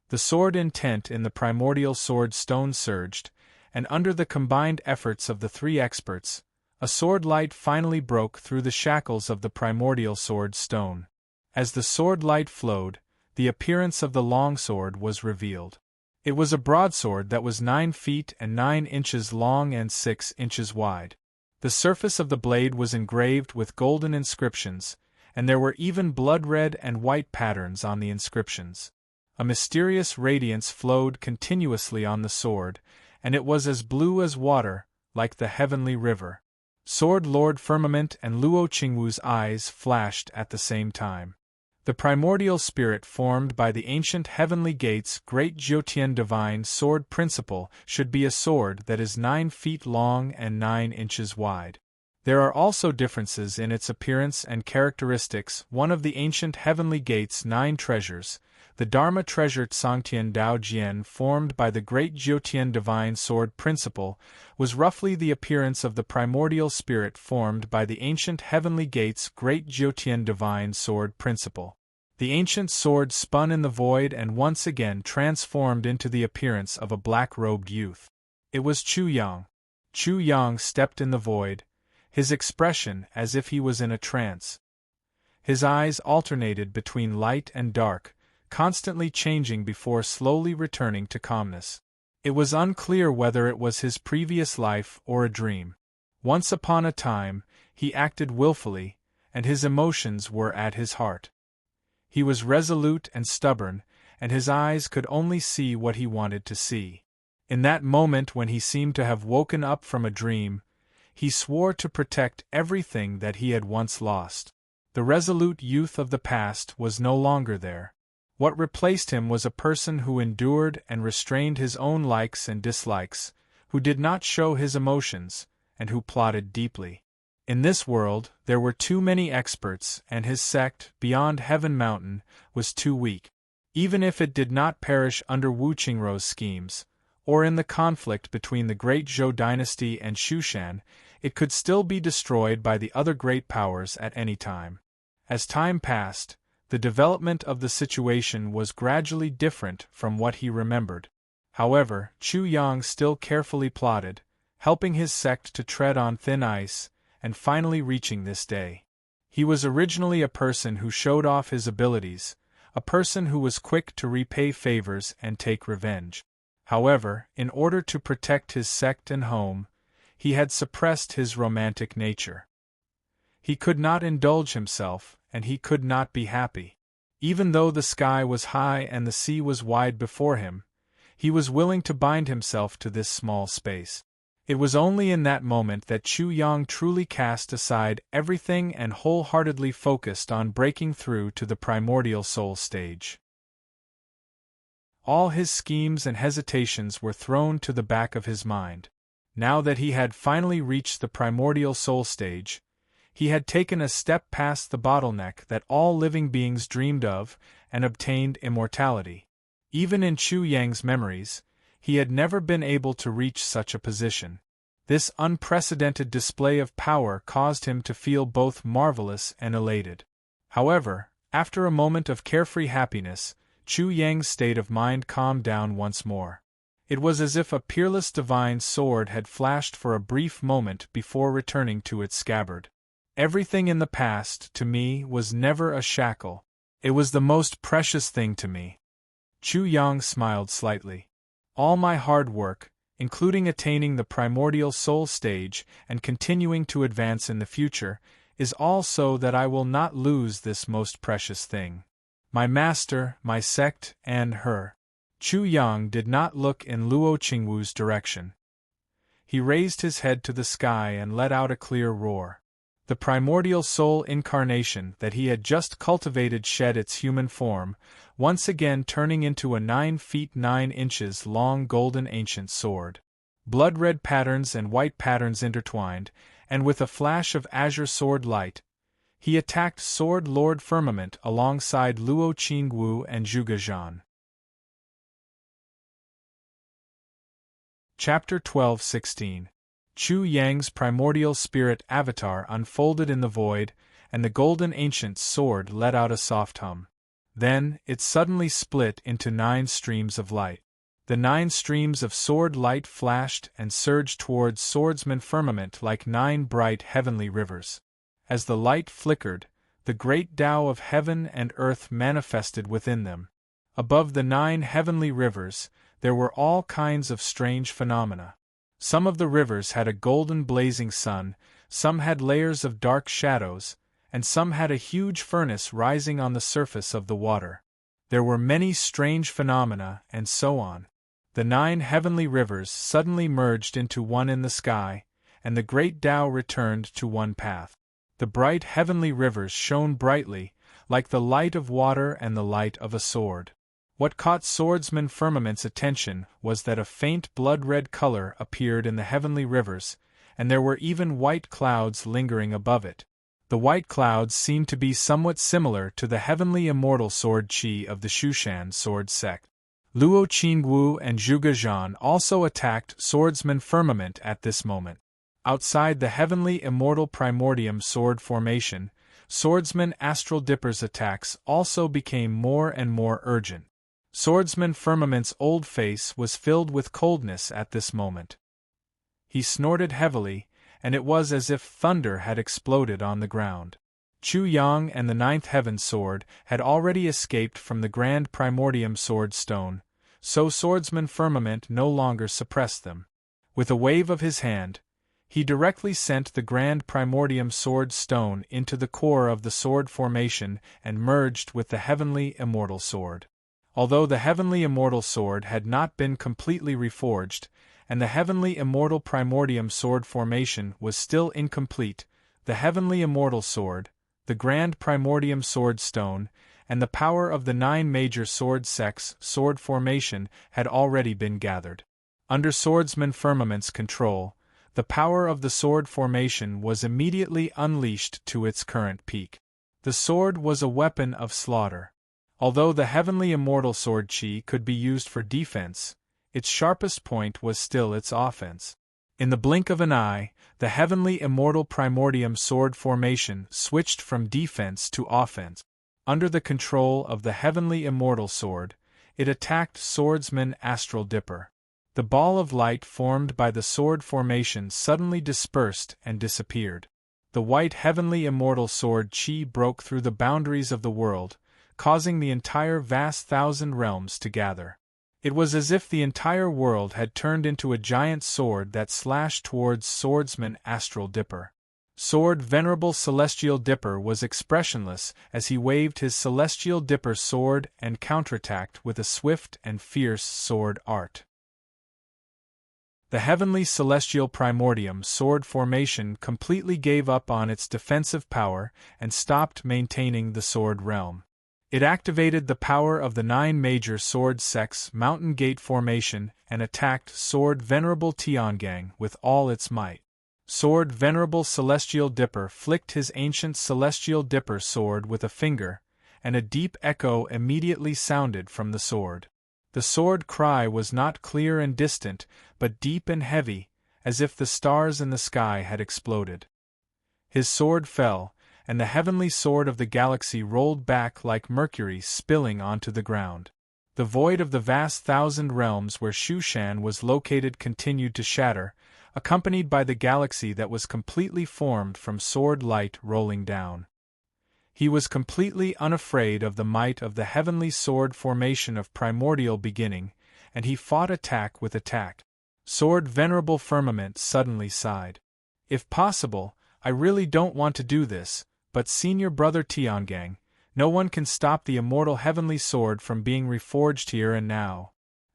The sword intent in the primordial sword stone surged, and under the combined efforts of the three experts, a sword light finally broke through the shackles of the primordial sword stone. As the sword light flowed, the appearance of the longsword was revealed. It was a broadsword that was 9 feet and 9 inches long and 6 inches wide. The surface of the blade was engraved with golden inscriptions, and there were even blood-red and white patterns on the inscriptions. A mysterious radiance flowed continuously on the sword, and it was as blue as water, like the heavenly river. Sword Lord Firmament and Luo Qingwu's eyes flashed at the same time. The primordial spirit formed by the ancient heavenly gate's great Jiutian divine sword principle should be a sword that is 9 feet long and 9 inches wide. There are also differences in its appearance and characteristics. One of the ancient heavenly gate's 9 treasures, the Dharma treasure Tsangtian Dao Jian formed by the great Jiutian divine sword principle, was roughly the appearance of the primordial spirit formed by the ancient heavenly gate's great Jiutian divine sword principle. The ancient sword spun in the void and once again transformed into the appearance of a black-robed youth. It was Chu Yang. Chu Yang stepped in the void, his expression as if he was in a trance. His eyes alternated between light and dark, constantly changing before slowly returning to calmness. It was unclear whether it was his previous life or a dream. Once upon a time, he acted willfully, and his emotions were at his heart. He was resolute and stubborn, and his eyes could only see what he wanted to see. In that moment when he seemed to have woken up from a dream, he swore to protect everything that he had once lost. The resolute youth of the past was no longer there. What replaced him was a person who endured and restrained his own likes and dislikes, who did not show his emotions, and who plotted deeply. In this world, there were too many experts, and his sect, beyond Heaven Mountain, was too weak. Even if it did not perish under Wu Qingrou's schemes, or in the conflict between the great Zhou dynasty and Shushan, it could still be destroyed by the other great powers at any time. As time passed, the development of the situation was gradually different from what he remembered. However, Chu Yang still carefully plotted, helping his sect to tread on thin ice, and finally reaching this day. He was originally a person who showed off his abilities, a person who was quick to repay favors and take revenge. However, in order to protect his sect and home, he had suppressed his romantic nature. He could not indulge himself, and he could not be happy. Even though the sky was high and the sea was wide before him, he was willing to bind himself to this small space. It was only in that moment that Chu Yang truly cast aside everything and wholeheartedly focused on breaking through to the primordial soul stage. All his schemes and hesitations were thrown to the back of his mind. Now that he had finally reached the primordial soul stage, he had taken a step past the bottleneck that all living beings dreamed of and obtained immortality. Even in Chu Yang's memories, he had never been able to reach such a position. This unprecedented display of power caused him to feel both marvelous and elated. However, after a moment of carefree happiness, Chu Yang's state of mind calmed down once more. It was as if a peerless divine sword had flashed for a brief moment before returning to its scabbard. Everything in the past, to me, was never a shackle. It was the most precious thing to me. Chu Yang smiled slightly. All my hard work, including attaining the primordial soul stage and continuing to advance in the future, is all so that I will not lose this most precious thing. My master, my sect, and her. Chu Yang did not look in Luo Qingwu's direction. He raised his head to the sky and let out a clear roar. The primordial soul incarnation that he had just cultivated shed its human form, once again turning into a 9 feet 9 inches long golden ancient sword. Blood-red patterns and white patterns intertwined, and with a flash of azure sword light, he attacked Sword Lord Firmament alongside Luo Qingwu and Zhuge Zhan. Chapter 12-16. Chu Yang's primordial spirit avatar unfolded in the void, and the golden ancient sword let out a soft hum. Then, it suddenly split into 9 streams of light. The 9 streams of sword light flashed and surged towards Swordsman Firmament like 9 bright heavenly rivers. As the light flickered, the great Tao of heaven and earth manifested within them. Above the 9 heavenly rivers, there were all kinds of strange phenomena. Some of the rivers had a golden blazing sun, some had layers of dark shadows, and some had a huge furnace rising on the surface of the water. There were many strange phenomena, and so on. The 9 heavenly rivers suddenly merged into one in the sky, and the great Tao returned to one path. The bright heavenly rivers shone brightly, like the light of water and the light of a sword. What caught Swordsman Firmament's attention was that a faint blood-red color appeared in the heavenly rivers, and there were even white clouds lingering above it. The white clouds seemed to be somewhat similar to the heavenly immortal sword Qi of the Shushan sword sect. Luo Qingwu and Zhuge Zhan also attacked Swordsman Firmament at this moment. Outside the heavenly immortal primordium sword formation, Swordsman Astral Dipper's attacks also became more and more urgent. Swordsman Firmament's old face was filled with coldness at this moment. He snorted heavily, and it was as if thunder had exploded on the ground. Chu Yang and the Ninth Heaven Sword had already escaped from the Grand Primordium Sword Stone, so Swordsman Firmament no longer suppressed them. With a wave of his hand, he directly sent the Grand Primordium Sword Stone into the core of the sword formation and merged with the Heavenly Immortal Sword. Although the Heavenly Immortal Sword had not been completely reforged, and the Heavenly Immortal Primordium Sword formation was still incomplete, the Heavenly Immortal Sword, the Grand Primordium Sword Stone, and the power of the 9 major sword sects sword formation had already been gathered. Under Swordsman Firmament's control, the power of the sword formation was immediately unleashed to its current peak. The sword was a weapon of slaughter. Although the Heavenly Immortal Sword Chi could be used for defense, its sharpest point was still its offense. In the blink of an eye, the Heavenly Immortal Primordium Sword formation switched from defense to offense. Under the control of the Heavenly Immortal Sword, it attacked Swordsman Astral Dipper. The ball of light formed by the sword formation suddenly dispersed and disappeared. The white Heavenly Immortal Sword Chi broke through the boundaries of the world, causing the entire vast 1,000 realms to gather. It was as if the entire world had turned into a giant sword that slashed towards Swordsman Astral Dipper. Sword Venerable Celestial Dipper was expressionless as he waved his Celestial Dipper sword and counterattacked with a swift and fierce sword art. The Heavenly Celestial Primordium Sword formation completely gave up on its defensive power and stopped maintaining the sword realm. It activated the power of the 9 major sword sects Mountain Gate formation and attacked Sword Venerable Tiangang with all its might. Sword Venerable Celestial Dipper flicked his ancient Celestial Dipper sword with a finger, and a deep echo immediately sounded from the sword. The sword cry was not clear and distant, but deep and heavy, as if the stars in the sky had exploded. His sword fell, and the heavenly sword of the galaxy rolled back like mercury spilling onto the ground. The void of the vast 1,000 realms where Shushan was located continued to shatter, accompanied by the galaxy that was completely formed from sword light rolling down. He was completely unafraid of the might of the heavenly sword formation of primordial beginning, and he fought attack with attack. Sword Venerable Firmament suddenly sighed. If possible, I really don't want to do this, but Senior Brother Tiangang, no one can stop the immortal heavenly sword from being reforged here and now.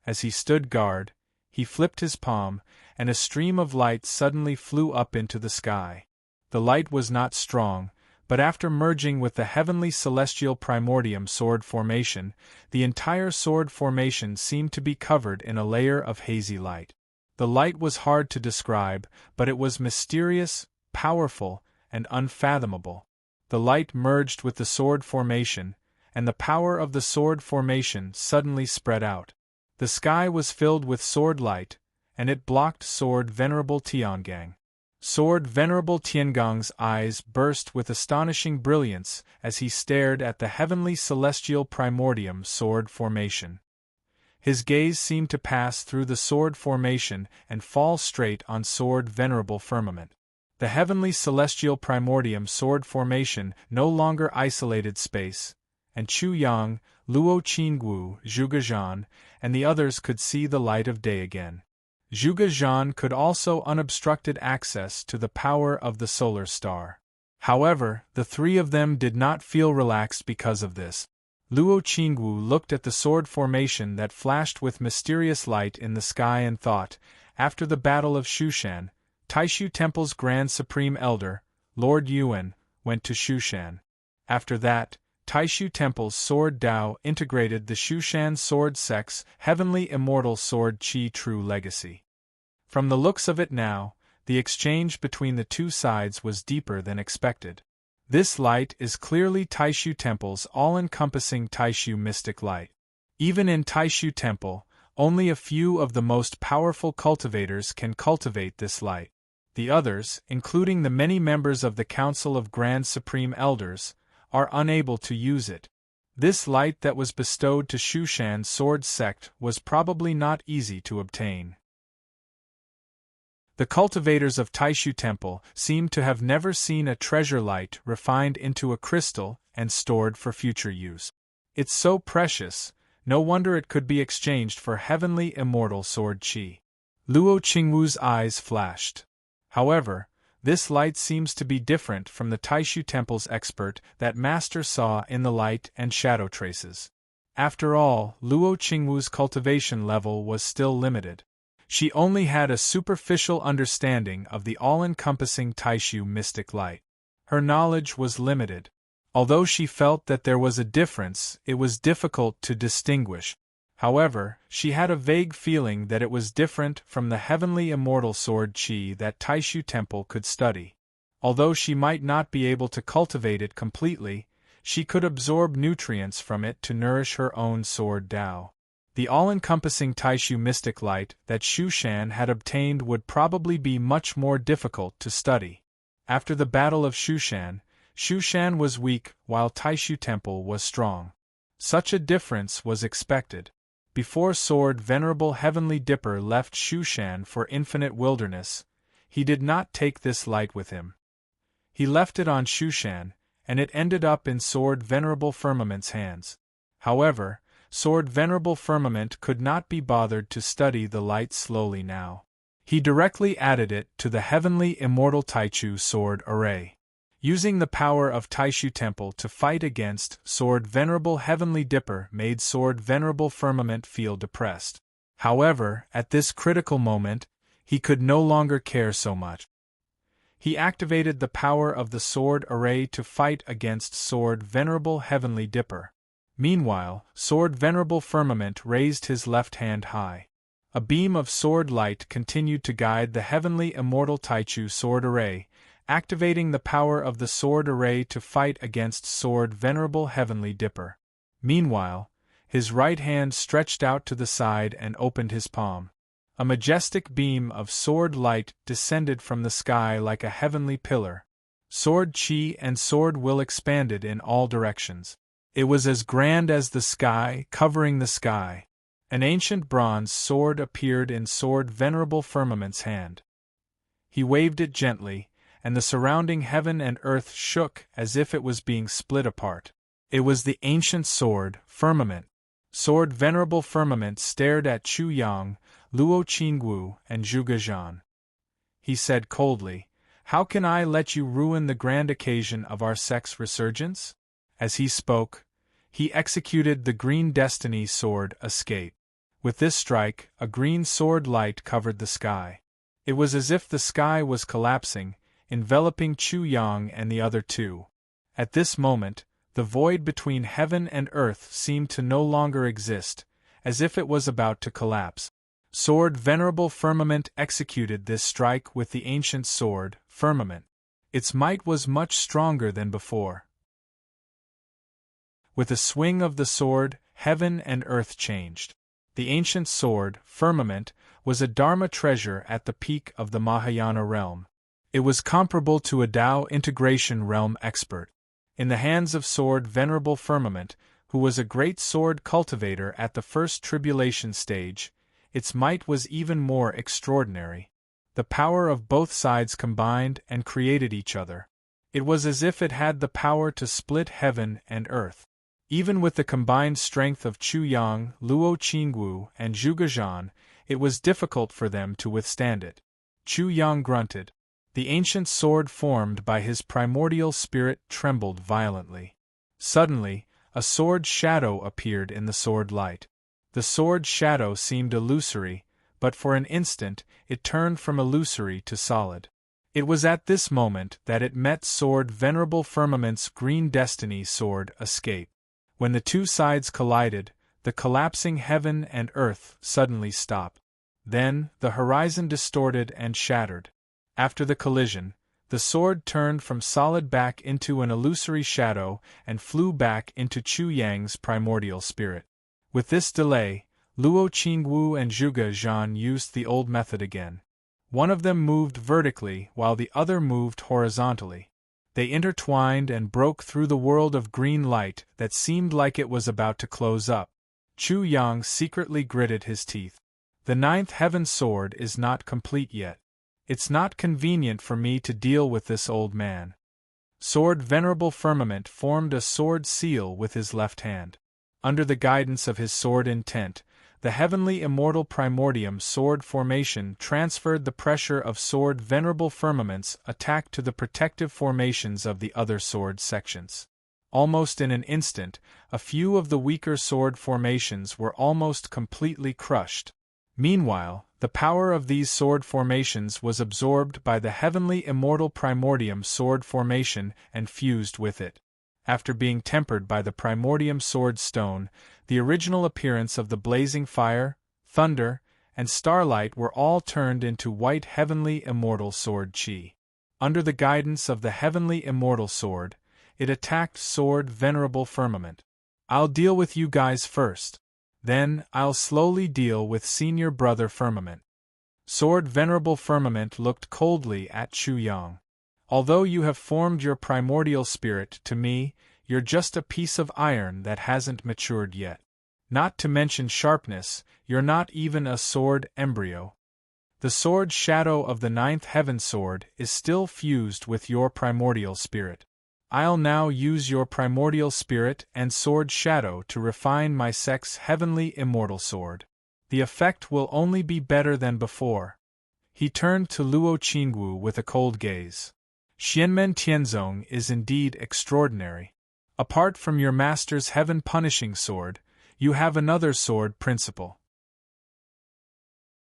As he stood guard, he flipped his palm, and a stream of light suddenly flew up into the sky. The light was not strong, but after merging with the heavenly celestial primordium sword formation, the entire sword formation seemed to be covered in a layer of hazy light. The light was hard to describe, but it was mysterious, powerful, and unfathomable. The light merged with the sword formation, and the power of the sword formation suddenly spread out. The sky was filled with sword light, and it blocked Sword Venerable Tiangang. Sword Venerable Tiangang's eyes burst with astonishing brilliance as he stared at the heavenly celestial primordium sword formation. His gaze seemed to pass through the sword formation and fall straight on Sword Venerable Firmament. The heavenly celestial primordium sword formation no longer isolated space, and Chu Yang, Luo Qingwu, Zhuge Zhan, and the others could see the light of day again. Zhuge Zhan could also unobstructed access to the power of the solar star. However, the 3 of them did not feel relaxed because of this. Luo Qingwu looked at the sword formation that flashed with mysterious light in the sky and thought, after the Battle of Shushan, Taishu Temple's Grand Supreme Elder, Lord Yuan, went to Shushan. After that, Taishu Temple's Sword Dao integrated the Shushan Sword Sect's Heavenly Immortal Sword Chi True Legacy. From the looks of it now, the exchange between the 2 sides was deeper than expected. This light is clearly Taishu Temple's all-encompassing Taishu mystic light. Even in Taishu Temple, only a few of the most powerful cultivators can cultivate this light. The others, including the many members of the Council of Grand Supreme Elders, are unable to use it. This light that was bestowed to Shushan's sword sect was probably not easy to obtain. The cultivators of Taishu Temple seem to have never seen a treasure light refined into a crystal and stored for future use. It's so precious, no wonder it could be exchanged for heavenly immortal sword qi. Luo Qingwu's eyes flashed. However, this light seems to be different from the Taishu Temple's expert that Master saw in the light and shadow traces. After all, Luo Qingwu's cultivation level was still limited. She only had a superficial understanding of the all-encompassing Taishu mystic light. Her knowledge was limited. Although she felt that there was a difference, it was difficult to distinguish. However, she had a vague feeling that it was different from the heavenly immortal sword qi that Taishu Temple could study. Although she might not be able to cultivate it completely, she could absorb nutrients from it to nourish her own sword Dao. The all-encompassing Taishu mystic light that Shushan had obtained would probably be much more difficult to study. After the Battle of Shushan, Shushan was weak while Taishu Temple was strong. Such a difference was expected. Before Sword Venerable Heavenly Dipper left Shushan for Infinite Wilderness, he did not take this light with him. He left it on Shushan, and it ended up in Sword Venerable Firmament's hands. However, Sword Venerable Firmament could not be bothered to study the light slowly now. He directly added it to the heavenly immortal Taichu sword array. Using the power of Taishu Temple to fight against Sword Venerable Heavenly Dipper made Sword Venerable Firmament feel depressed. However, at this critical moment, he could no longer care so much. He activated the power of the sword array to fight against Sword Venerable Heavenly Dipper. Meanwhile, Sword Venerable Firmament raised his left hand high. A beam of sword light continued to guide the heavenly immortal Taichu sword array, activating the power of the sword array to fight against Sword Venerable Heavenly Dipper. Meanwhile, his right hand stretched out to the side and opened his palm. A majestic beam of sword light descended from the sky like a heavenly pillar. Sword Qi and Sword Will expanded in all directions. It was as grand as the sky, covering the sky. An ancient bronze sword appeared in Sword Venerable Firmament's hand. He waved it gently, and the surrounding heaven and earth shook as if it was being split apart. It was the ancient sword, Firmament. Sword Venerable Firmament stared at Chu Yang, Luo Qingwu, and Zhuge Zhan. He said coldly, "How can I let you ruin the grand occasion of our sect's resurgence?" As he spoke, he executed the Green Destiny sword escape. With this strike, a green sword light covered the sky. It was as if the sky was collapsing, enveloping Chu Yang and the other two. At this moment, the void between heaven and earth seemed to no longer exist, as if it was about to collapse. Sword Venerable Firmament executed this strike with the ancient sword, Firmament. Its might was much stronger than before. With a swing of the sword, heaven and earth changed. The ancient sword, Firmament, was a Dharma treasure at the peak of the Mahayana realm. It was comparable to a Tao integration realm expert. In the hands of Sword Venerable Firmament, who was a great sword cultivator at the first tribulation stage, its might was even more extraordinary. The power of both sides combined and created each other. It was as if it had the power to split heaven and earth. Even with the combined strength of Chu Yang, Luo Qingwu, and Zhuge Zhan, it was difficult for them to withstand it. Chu Yang grunted. The ancient sword formed by his primordial spirit trembled violently. Suddenly, a sword shadow appeared in the sword light. The sword shadow seemed illusory, but for an instant it turned from illusory to solid. It was at this moment that it met Sword Venerable Firmament's Green Destiny sword escape. When the two sides collided, the collapsing heaven and earth suddenly stopped. Then, the horizon distorted and shattered. After the collision, the sword turned from solid back into an illusory shadow and flew back into Chu Yang's primordial spirit. With this delay, Luo Qingwu and Zhuge Zhan used the old method again. One of them moved vertically while the other moved horizontally. They intertwined and broke through the world of green light that seemed like it was about to close up. Chu Yang secretly gritted his teeth. The ninth heaven sword is not complete yet. It's not convenient for me to deal with this old man. Sword Venerable Firmament formed a sword seal with his left hand. Under the guidance of his sword intent, the heavenly immortal primordium sword formation transferred the pressure of Sword Venerable Firmament's attack to the protective formations of the other sword sections. Almost in an instant, a few of the weaker sword formations were almost completely crushed. Meanwhile, the power of these sword formations was absorbed by the heavenly immortal primordium sword formation and fused with it. After being tempered by the primordium sword stone, the original appearance of the blazing fire, thunder, and starlight were all turned into white heavenly immortal sword chi. Under the guidance of the heavenly immortal sword, it attacked Sword Venerable Firmament. I'll deal with you guys first. Then, I'll slowly deal with Senior Brother Firmament. Sword Venerable Firmament looked coldly at Chu Yang. Although you have formed your primordial spirit to me, you're just a piece of iron that hasn't matured yet. Not to mention sharpness, you're not even a sword embryo. The sword shadow of the ninth heaven sword is still fused with your primordial spirit. I'll now use your primordial spirit and sword shadow to refine my sex heavenly immortal sword. The effect will only be better than before. He turned to Luo Qingwu with a cold gaze. Xianmen Tianzong is indeed extraordinary. Apart from your master's heaven-punishing sword, you have another sword principle.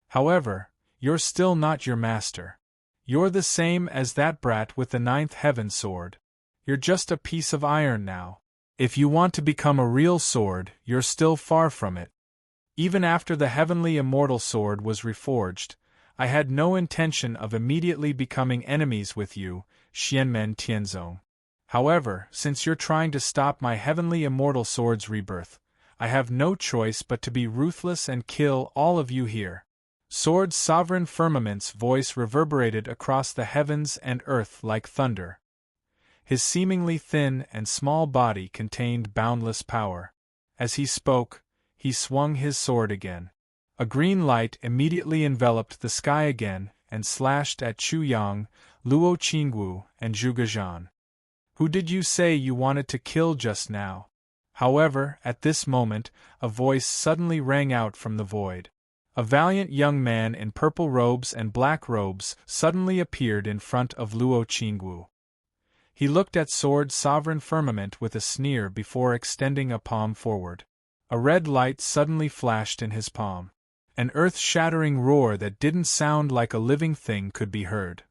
However, you're still not your master. You're the same as that brat with the ninth heaven sword. You're just a piece of iron now. If you want to become a real sword, you're still far from it. Even after the heavenly immortal sword was reforged, I had no intention of immediately becoming enemies with you, Xianmen Tianzong. However, since you're trying to stop my heavenly immortal sword's rebirth, I have no choice but to be ruthless and kill all of you here. Sword Sovereign Firmament's voice reverberated across the heavens and earth like thunder. His seemingly thin and small body contained boundless power. As he spoke, he swung his sword again. A green light immediately enveloped the sky again and slashed at Chu Yang, Luo Qingwu, and Zhuge Zhan. Who did you say you wanted to kill just now? However, at this moment, a voice suddenly rang out from the void. A valiant young man in purple robes and black robes suddenly appeared in front of Luo Qingwu. He looked at Sword Sovereign Firmament with a sneer before extending a palm forward. A red light suddenly flashed in his palm. An earth-shattering roar that didn't sound like a living thing could be heard.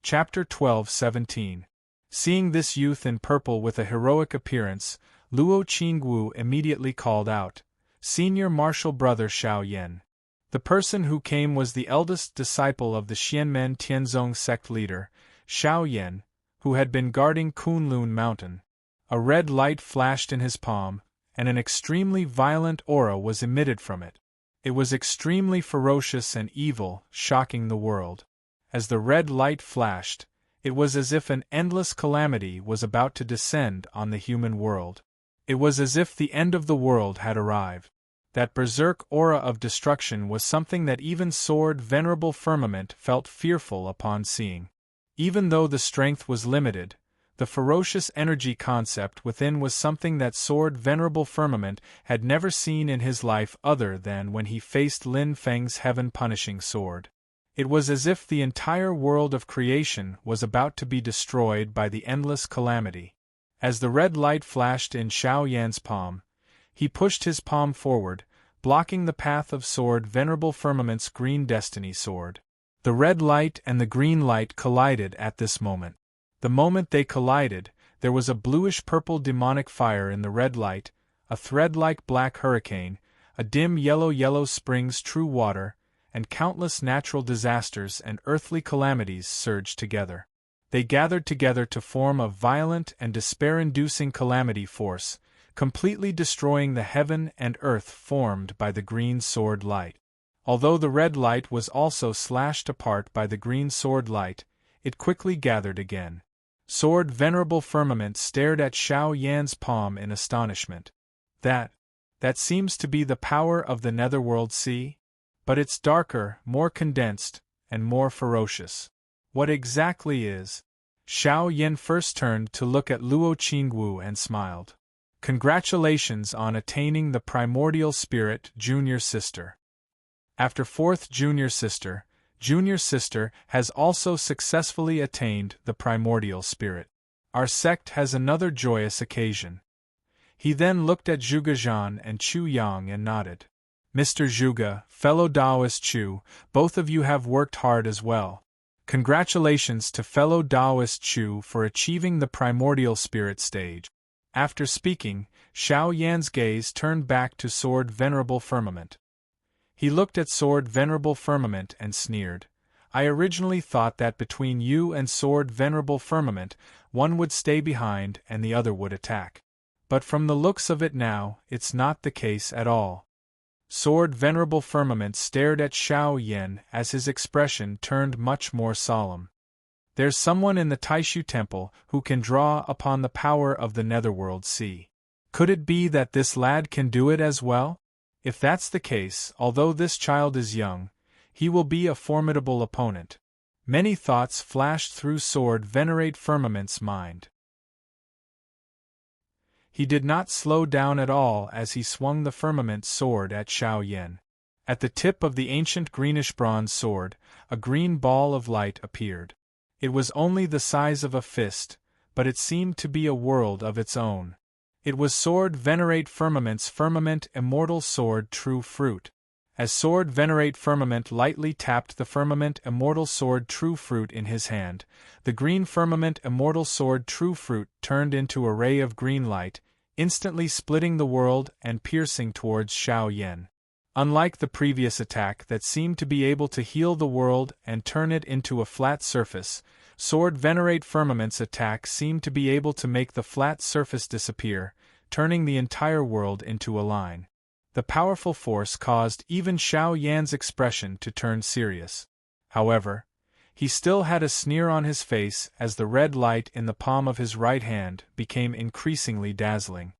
Chapter 12:17. Seeing this youth in purple with a heroic appearance, Luo Qingwu immediately called out, "Senior Martial Brother Xiao Yan." The person who came was the eldest disciple of the Xianmen Tianzong sect leader, Xiao Yan, who had been guarding Kunlun Mountain. A red light flashed in his palm, and an extremely violent aura was emitted from it. It was extremely ferocious and evil, shocking the world. As the red light flashed, it was as if an endless calamity was about to descend on the human world. It was as if the end of the world had arrived. That berserk aura of destruction was something that even Sword Venerable Firmament felt fearful upon seeing. Even though the strength was limited, the ferocious energy concept within was something that Sword Venerable Firmament had never seen in his life other than when he faced Lin Feng's heaven-punishing sword. It was as if the entire world of creation was about to be destroyed by the endless calamity. As the red light flashed in Xiao Yan's palm, he pushed his palm forward, blocking the path of Sword Venerable Firmament's green destiny sword. The red light and the green light collided at this moment. The moment they collided, there was a bluish-purple demonic fire in the red light, a thread-like black hurricane, a dim yellow springs true water, and countless natural disasters and earthly calamities surged together. They gathered together to form a violent and despair-inducing calamity force, completely destroying the heaven and earth formed by the green sword light. Although the red light was also slashed apart by the green sword light, it quickly gathered again. Sword Venerable Firmament stared at Xiao Yan's palm in astonishment. That seems to be the power of the Netherworld Sea? But it's darker, more condensed, and more ferocious. What exactly is? Xiao Yan first turned to look at Luo Qingwu and smiled. Congratulations on attaining the primordial spirit, junior sister. After fourth junior sister has also successfully attained the primordial spirit. Our sect has another joyous occasion. He then looked at Zhuge Zhan and Chu Yang and nodded. Mr. Zhuge, fellow Taoist Chu, both of you have worked hard as well. Congratulations to fellow Taoist Chu for achieving the primordial spirit stage. After speaking, Xiao Yan's gaze turned back to Sword Venerable Firmament. He looked at Sword Venerable Firmament and sneered. I originally thought that between you and Sword Venerable Firmament, one would stay behind and the other would attack. But from the looks of it now, it's not the case at all. Sword Venerable Firmament stared at Xiao Yan as his expression turned much more solemn. There's someone in the Taishu Temple who can draw upon the power of the Netherworld Sea. Could it be that this lad can do it as well? If that's the case, although this child is young, he will be a formidable opponent. Many thoughts flashed through Sword Venerate Firmament's mind. He did not slow down at all as he swung the firmament sword at Xiao Yan. At the tip of the ancient greenish bronze sword, a green ball of light appeared. It was only the size of a fist, but it seemed to be a world of its own. It was Sword Venerate Firmament's Firmament Immortal Sword True Fruit. As Sword Venerate Firmament lightly tapped the Firmament Immortal Sword True Fruit in his hand, the green Firmament Immortal Sword True Fruit turned into a ray of green light, instantly splitting the world and piercing towards Xiao Yan. Unlike the previous attack that seemed to be able to heal the world and turn it into a flat surface, Sword Venerate Firmament's attack seemed to be able to make the flat surface disappear, turning the entire world into a line. The powerful force caused even Xiao Yan's expression to turn serious. However, he still had a sneer on his face as the red light in the palm of his right hand became increasingly dazzling.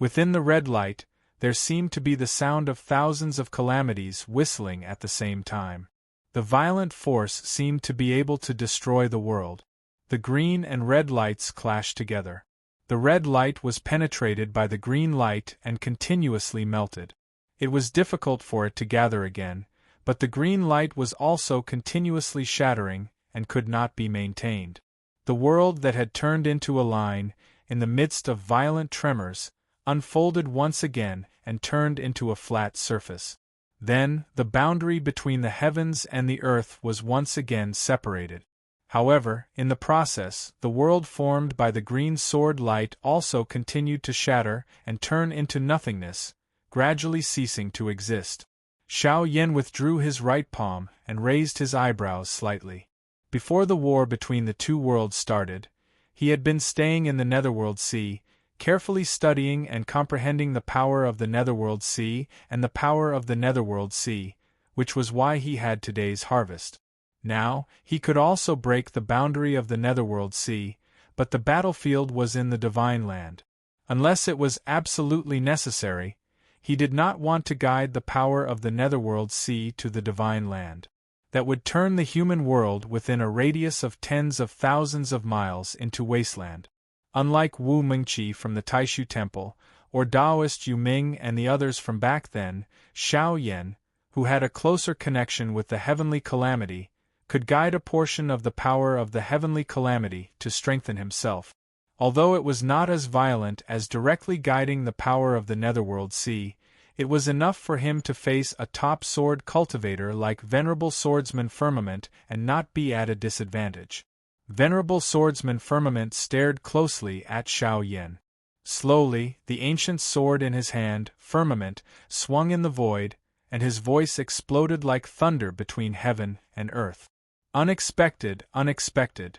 Within the red light, there seemed to be the sound of thousands of calamities whistling at the same time. The violent force seemed to be able to destroy the world. The green and red lights clashed together. The red light was penetrated by the green light and continuously melted. It was difficult for it to gather again, but the green light was also continuously shattering and could not be maintained. The world that had turned into a line, in the midst of violent tremors, unfolded once again and turned into a flat surface. Then, the boundary between the heavens and the earth was once again separated. However, in the process, the world formed by the green sword light also continued to shatter and turn into nothingness, gradually ceasing to exist. Xiao Yan withdrew his right palm and raised his eyebrows slightly. Before the war between the two worlds started, he had been staying in the Netherworld Sea, carefully studying and comprehending the power of the Netherworld Sea and the power of the Netherworld Sea, which was why he had today's harvest. Now, he could also break the boundary of the Netherworld Sea, but the battlefield was in the Divine Land. Unless it was absolutely necessary, he did not want to guide the power of the Netherworld Sea to the Divine Land. That would turn the human world within a radius of tens of thousands of miles into wasteland. Unlike Wu Mingqi from the Taishu Temple, or Taoist Yu Ming and the others from back then, Xiao Yan, who had a closer connection with the heavenly calamity, could guide a portion of the power of the heavenly calamity to strengthen himself. Although it was not as violent as directly guiding the power of the Netherworld Sea, it was enough for him to face a top sword cultivator like Venerable Swordsman Firmament and not be at a disadvantage. Venerable Swordsman Firmament stared closely at Xiao Yan. Slowly, the ancient sword in his hand, Firmament, swung in the void, and his voice exploded like thunder between heaven and earth. Unexpected, unexpected.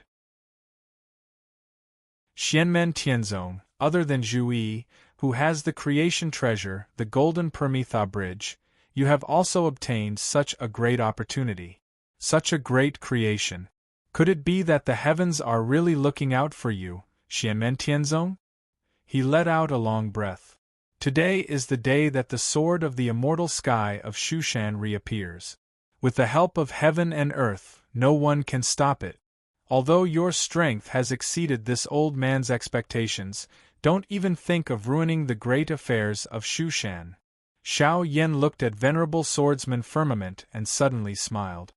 Xianmen Tianzong, other than Zhu Yi, who has the creation treasure, the golden Permetha bridge, you have also obtained such a great opportunity. Such a great creation. Could it be that the heavens are really looking out for you, Xianmentianzong? He let out a long breath. Today is the day that the sword of the immortal sky of Shushan reappears. With the help of heaven and earth, no one can stop it. Although your strength has exceeded this old man's expectations, don't even think of ruining the great affairs of Shushan. Xiao Yan looked at Venerable Swordsman Firmament and suddenly smiled.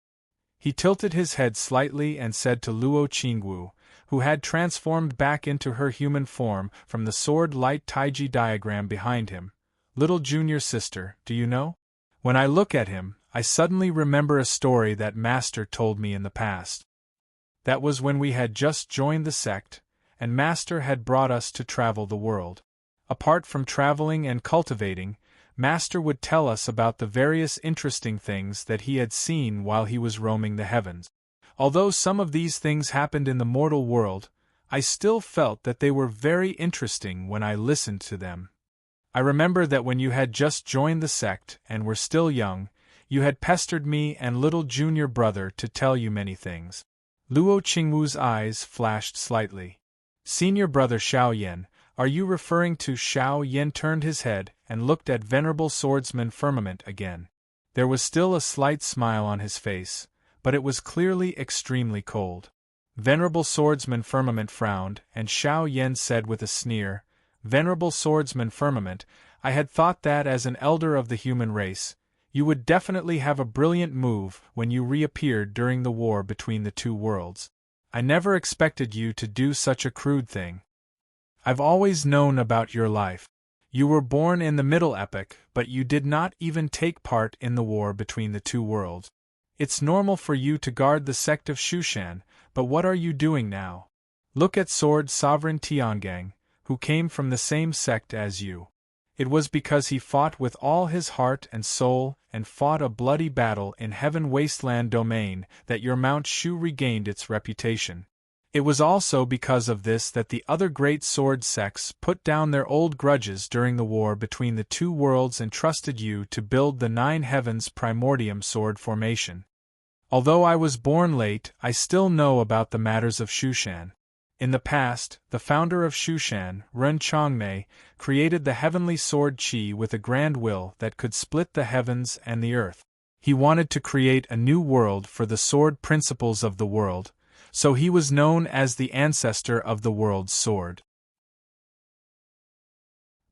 He tilted his head slightly and said to Luo Qingwu, who had transformed back into her human form from the sword light Taiji diagram behind him, "Little junior sister, do you know? When I look at him, I suddenly remember a story that Master told me in the past. That was when we had just joined the sect, and Master had brought us to travel the world. Apart from traveling and cultivating, Master would tell us about the various interesting things that he had seen while he was roaming the heavens. Although some of these things happened in the mortal world, I still felt that they were very interesting when I listened to them. I remember that when you had just joined the sect and were still young, you had pestered me and little junior brother to tell you many things." Luo Qingwu's eyes flashed slightly. "Senior brother Xiao Yan, are you referring to?" Xiao Yan turned his head and looked at Venerable Swordsman Firmament again. There was still a slight smile on his face, but it was clearly extremely cold. Venerable Swordsman Firmament frowned, and Xiao Yan said with a sneer, "Venerable Swordsman Firmament, I had thought that as an elder of the human race, you would definitely have a brilliant move when you reappeared during the war between the two worlds. I never expected you to do such a crude thing. I've always known about your life. You were born in the Middle Epoch, but you did not even take part in the war between the two worlds. It's normal for you to guard the sect of Shushan, but what are you doing now? Look at Sword Sovereign Tiangang, who came from the same sect as you. It was because he fought with all his heart and soul and fought a bloody battle in Heaven Wasteland domain that your Mount Shu regained its reputation. It was also because of this that the other great sword sects put down their old grudges during the war between the two worlds and trusted you to build the Nine Heavens Primordium sword formation. Although I was born late, I still know about the matters of Shushan. In the past, the founder of Shushan, Ren Chongmei, created the heavenly sword Qi with a grand will that could split the heavens and the earth. He wanted to create a new world for the sword principles of the world, so he was known as the ancestor of the world's sword.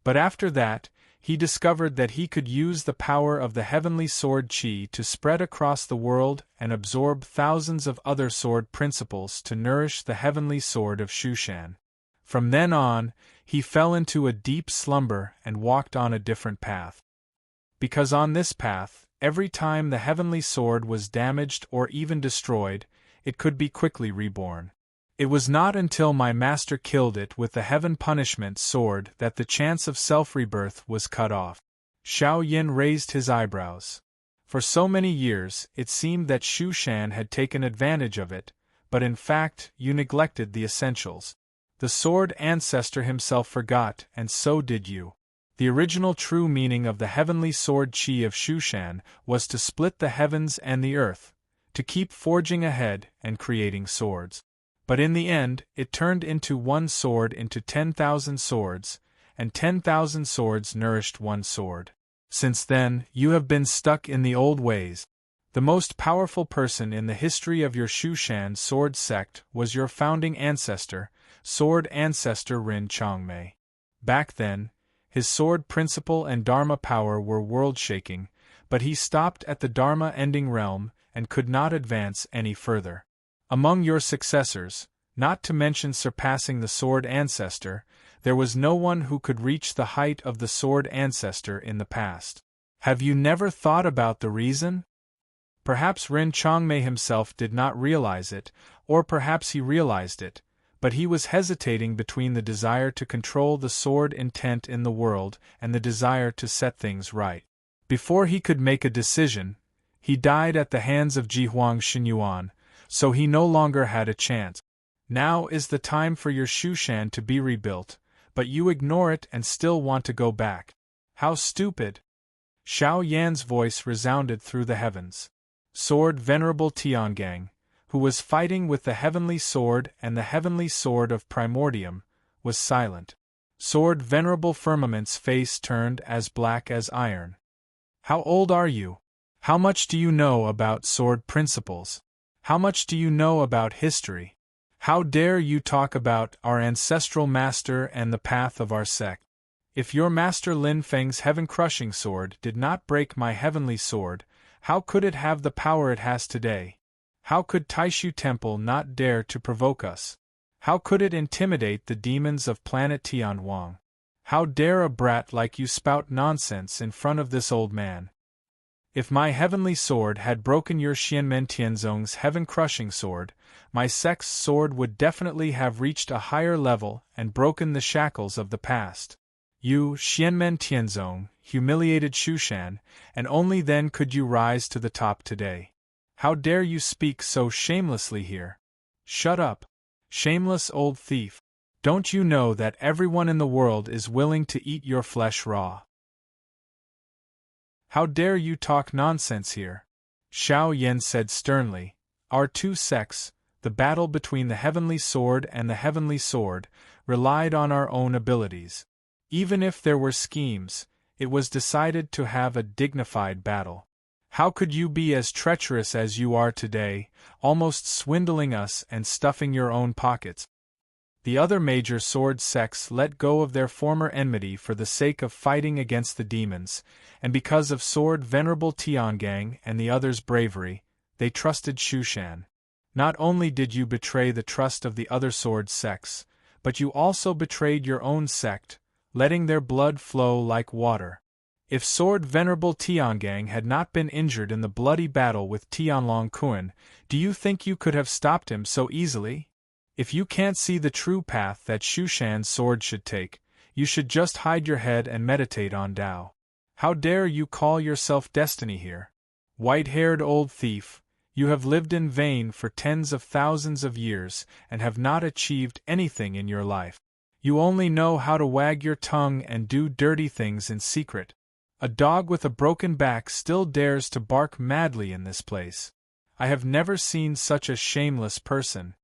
But after that, he discovered that he could use the power of the heavenly sword Qi to spread across the world and absorb thousands of other sword principles to nourish the heavenly sword of Shushan. From then on, he fell into a deep slumber and walked on a different path. Because on this path, every time the heavenly sword was damaged or even destroyed, it could be quickly reborn. It was not until my master killed it with the heaven punishment sword that the chance of self-rebirth was cut off. Xiao Yin raised his eyebrows. For so many years, it seemed that Shushan had taken advantage of it, but in fact, you neglected the essentials. The sword ancestor himself forgot, and so did you. The original true meaning of the heavenly sword Qi of Shushan was to split the heavens and the earth, to keep forging ahead and creating swords. But in the end, it turned into one sword into 10,000 swords, and 10,000 swords nourished one sword. Since then, you have been stuck in the old ways. The most powerful person in the history of your Shushan sword sect was your founding ancestor, Sword Ancestor Rin Chongmei. Back then, his sword principle and Dharma power were world-shaking, but he stopped at the Dharma-ending realm and could not advance any further. Among your successors, not to mention surpassing the Sword Ancestor, there was no one who could reach the height of the Sword Ancestor in the past. Have you never thought about the reason? Perhaps Rin Chongmei himself did not realize it, or perhaps he realized it, but he was hesitating between the desire to control the sword intent in the world and the desire to set things right. Before he could make a decision, he died at the hands of Jihuang Xinyuan, so he no longer had a chance. Now is the time for your Shushan to be rebuilt, But you ignore it and still want to go back. How stupid! Xiao Yan's voice resounded through the heavens. Sword Venerable Tiangang, who was fighting with the heavenly sword and the heavenly sword of Primordium, was silent. Sword Venerable Firmament's face turned as black as iron. How old are you? How much do you know about sword principles? How much do you know about history? How dare you talk about our ancestral master and the path of our sect? If your master Lin Feng's heaven-crushing sword did not break my heavenly sword, how could it have the power it has today? How could Taishu Temple not dare to provoke us? How could it intimidate the demons of planet Tianhuang? How dare a brat like you spout nonsense in front of this old man? If my heavenly sword had broken your Xianmen Tianzong's heaven-crushing sword, my sect's sword would definitely have reached a higher level and broken the shackles of the past. You, Xianmen Tianzong, humiliated Shushan, and only then could you rise to the top today. How dare you speak so shamelessly here? Shut up, shameless old thief. Don't you know that everyone in the world is willing to eat your flesh raw? How dare you talk nonsense here? Xiao Yan said sternly. Our two sects, the battle between the heavenly sword and the heavenly sword, relied on our own abilities. Even if there were schemes, it was decided to have a dignified battle. How could you be as treacherous as you are today, almost swindling us and stuffing your own pockets? The other major sword sects let go of their former enmity for the sake of fighting against the demons, and because of Sword Venerable Tiangang and the others' bravery, they trusted Shushan. Not only did you betray the trust of the other sword sects, but you also betrayed your own sect, letting their blood flow like water. If Sword Venerable Tiangang had not been injured in the bloody battle with Tianlong Kun, do you think you could have stopped him so easily? If you can't see the true path that Shushan's sword should take, you should just hide your head and meditate on Tao. How dare you call yourself destiny here? White-haired old thief, you have lived in vain for tens of thousands of years and have not achieved anything in your life. You only know how to wag your tongue and do dirty things in secret. A dog with a broken back still dares to bark madly in this place. I have never seen such a shameless person.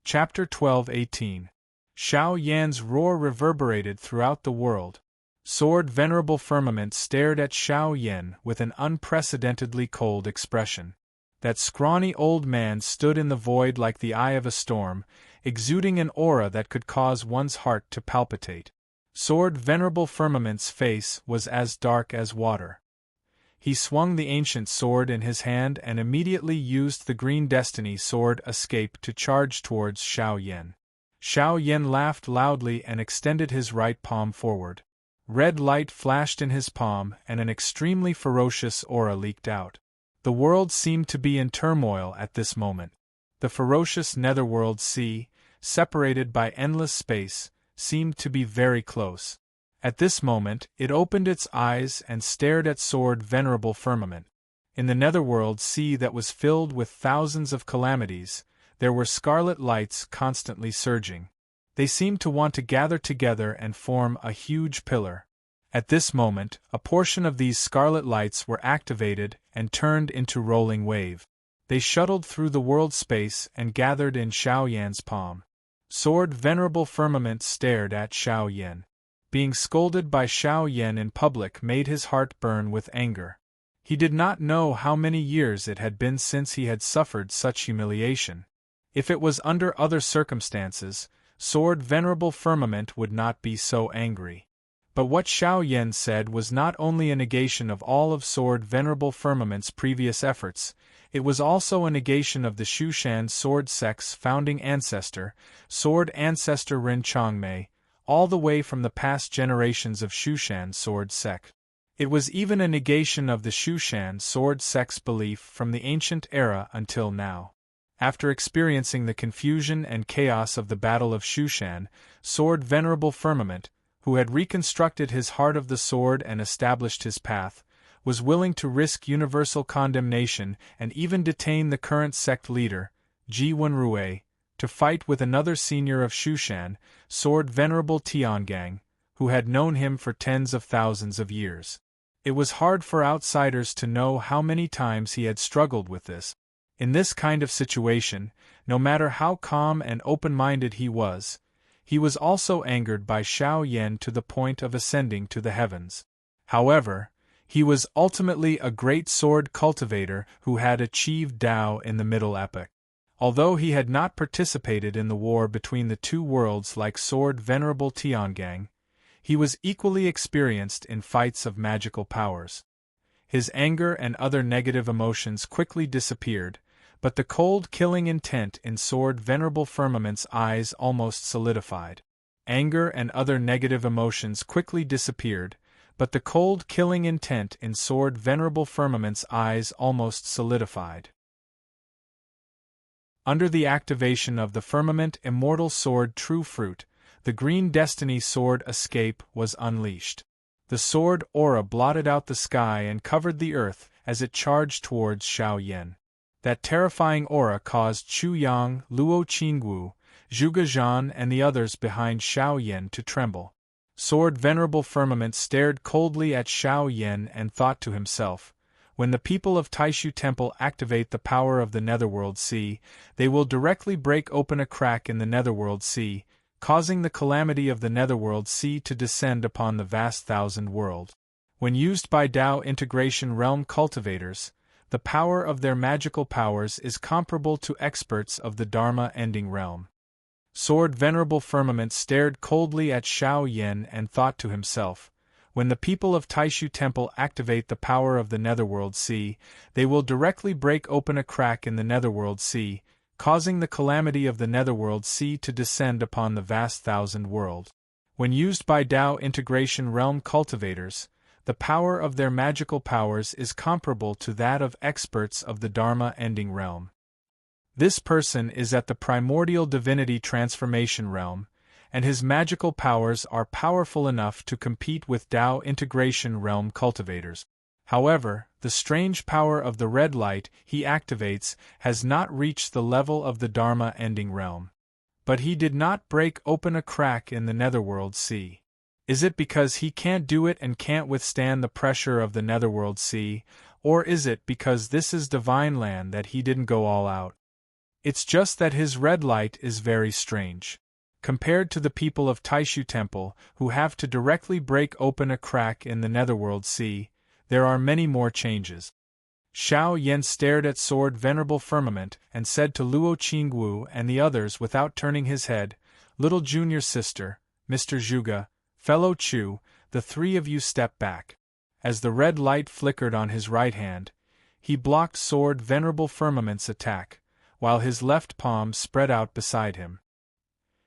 Chapter 12-18. Xiao Yan's roar reverberated throughout the world. Sword Venerable Firmament stared at Xiao Yan with an unprecedentedly cold expression. That scrawny old man stood in the void like the eye of a storm, exuding an aura that could cause one's heart to palpitate. Sword Venerable Firmament's face was as dark as water. He swung the ancient sword in his hand and immediately used the Green Destiny sword escape to charge towards Xiao Yan. Xiao Yan laughed loudly and extended his right palm forward. Red light flashed in his palm and an extremely ferocious aura leaked out. The world seemed to be in turmoil at this moment. The ferocious netherworld sea, separated by endless space, seemed to be very close. At this moment, it opened its eyes and stared at Sword Venerable Firmament. In the netherworld sea that was filled with thousands of calamities, there were scarlet lights constantly surging. They seemed to want to gather together and form a huge pillar. At this moment, a portion of these scarlet lights were activated and turned into rolling wave. They shuttled through the world space and gathered in Xiao Yan's palm. Sword Venerable Firmament stared at Xiao Yan. Being scolded by Xiao Yan in public made his heart burn with anger. He did not know how many years it had been since he had suffered such humiliation. If it was under other circumstances, Sword Venerable Firmament would not be so angry. But what Xiao Yan said was not only a negation of all of Sword Venerable Firmament's previous efforts, it was also a negation of the Shushan Sword Sect's founding ancestor, Sword Ancestor Ren Changmei, all the way from the past generations of Shushan Sword Sect. It was even a negation of the Shushan Sword Sect's belief from the ancient era until now. After experiencing the confusion and chaos of the Battle of Shushan, Sword Venerable Firmament, who had reconstructed his heart of the sword and established his path, was willing to risk universal condemnation and even detain the current sect leader, Ji Wenrui, to fight with another senior of Shushan, Sword Venerable Tiangang, who had known him for tens of thousands of years. It was hard for outsiders to know how many times he had struggled with this. In this kind of situation, no matter how calm and open-minded he was also angered by Xiao Yan to the point of ascending to the heavens. However, he was ultimately a great sword cultivator who had achieved Tao in the Middle Epoch. Although he had not participated in the war between the two worlds like Sword Venerable Tiangang, he was equally experienced in fights of magical powers. His anger and other negative emotions quickly disappeared, but the cold killing intent in Sword Venerable Firmament's eyes almost solidified. Anger and other negative emotions quickly disappeared, but the cold killing intent in Sword Venerable Firmament's eyes almost solidified. Under the activation of the Firmament Immortal Sword True Fruit, the Green Destiny Sword Escape was unleashed. The sword aura blotted out the sky and covered the earth as it charged towards Xiao Yan. That terrifying aura caused Chu Yang, Luo Qingwu, Zhuge Zhan and the others behind Xiao Yan to tremble. Sword Venerable Firmament stared coldly at Xiao Yan and thought to himself, when the people of Taishu Temple activate the power of the Netherworld Sea, they will directly break open a crack in the Netherworld Sea, causing the calamity of the Netherworld Sea to descend upon the vast thousand world. When used by Tao Integration Realm cultivators, the power of their magical powers is comparable to experts of the Dharma Ending Realm. Sword Venerable Firmament stared coldly at Xiao Yan and thought to himself, when the people of Taishu Temple activate the power of the Netherworld Sea, they will directly break open a crack in the Netherworld Sea, causing the calamity of the Netherworld Sea to descend upon the vast thousand world. When used by Tao Integration Realm cultivators, the power of their magical powers is comparable to that of experts of the Dharma Ending Realm. This person is at the Primordial Divinity Transformation Realm, and his magical powers are powerful enough to compete with Tao Integration Realm cultivators. However, the strange power of the red light he activates has not reached the level of the Dharma Ending Realm. But he did not break open a crack in the Netherworld Sea. Is it because he can't do it and can't withstand the pressure of the Netherworld Sea, or is it because this is divine land that he didn't go all out? It's just that his red light is very strange. Compared to the people of Taishu Temple, who have to directly break open a crack in the Netherworld Sea, there are many more changes. Xiao Yan stared at Sword Venerable Firmament and said to Luo Qingwu and the others without turning his head, "Little junior sister, Mr. Zhuge, fellow Chu, the three of you step back." As the red light flickered on his right hand, he blocked Sword Venerable Firmament's attack, while his left palm spread out beside him.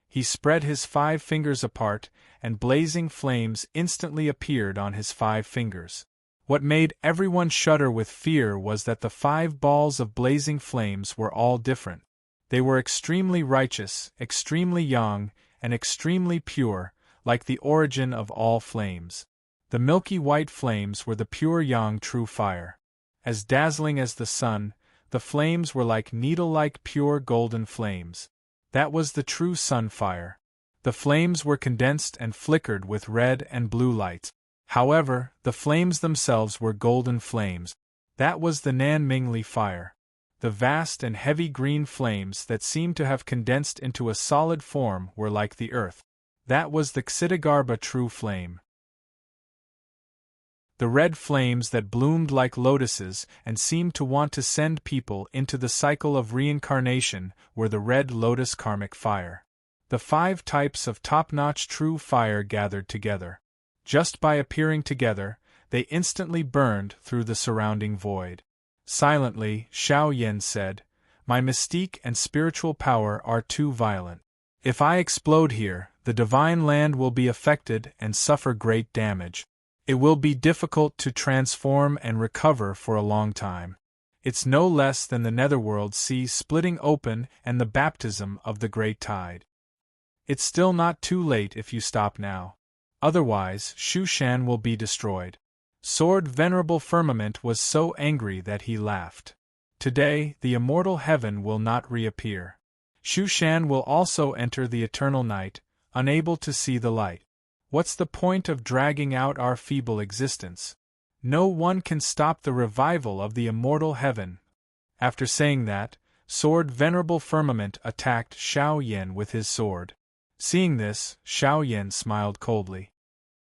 He spread his 5 fingers apart, and blazing flames instantly appeared on his 5 fingers. What made everyone shudder with fear was that the 5 balls of blazing flames were all different. They were extremely righteous, extremely young, and extremely pure, like the origin of all flames. The milky white flames were the pure yang true fire. As dazzling as the sun, the flames were like needle-like pure golden flames. That was the true sun fire. The flames were condensed and flickered with red and blue light. However, the flames themselves were golden flames. That was the Nanmingli fire. The vast and heavy green flames that seemed to have condensed into a solid form were like the earth. That was the Ksitigarbha true flame. The red flames that bloomed like lotuses and seemed to want to send people into the cycle of reincarnation were the red lotus karmic fire. The 5 types of top-notch true fire gathered together. Just by appearing together, they instantly burned through the surrounding void. Silently, Xiao Yan said, "My mystique and spiritual power are too violent. If I explode here, the divine land will be affected and suffer great damage. It will be difficult to transform and recover for a long time. It's no less than the Netherworld Sea splitting open and the baptism of the Great Tide. It's still not too late if you stop now. Otherwise, Shushan will be destroyed." Sword Venerable Firmament was so angry that he laughed. "Today, the immortal heaven will not reappear." Shu Shan will also enter the eternal night, unable to see the light. What's the point of dragging out our feeble existence? No one can stop the revival of the immortal heaven. After saying that, Sword Venerable Firmament attacked Xiao Yan with his sword. Seeing this, Xiao Yan smiled coldly.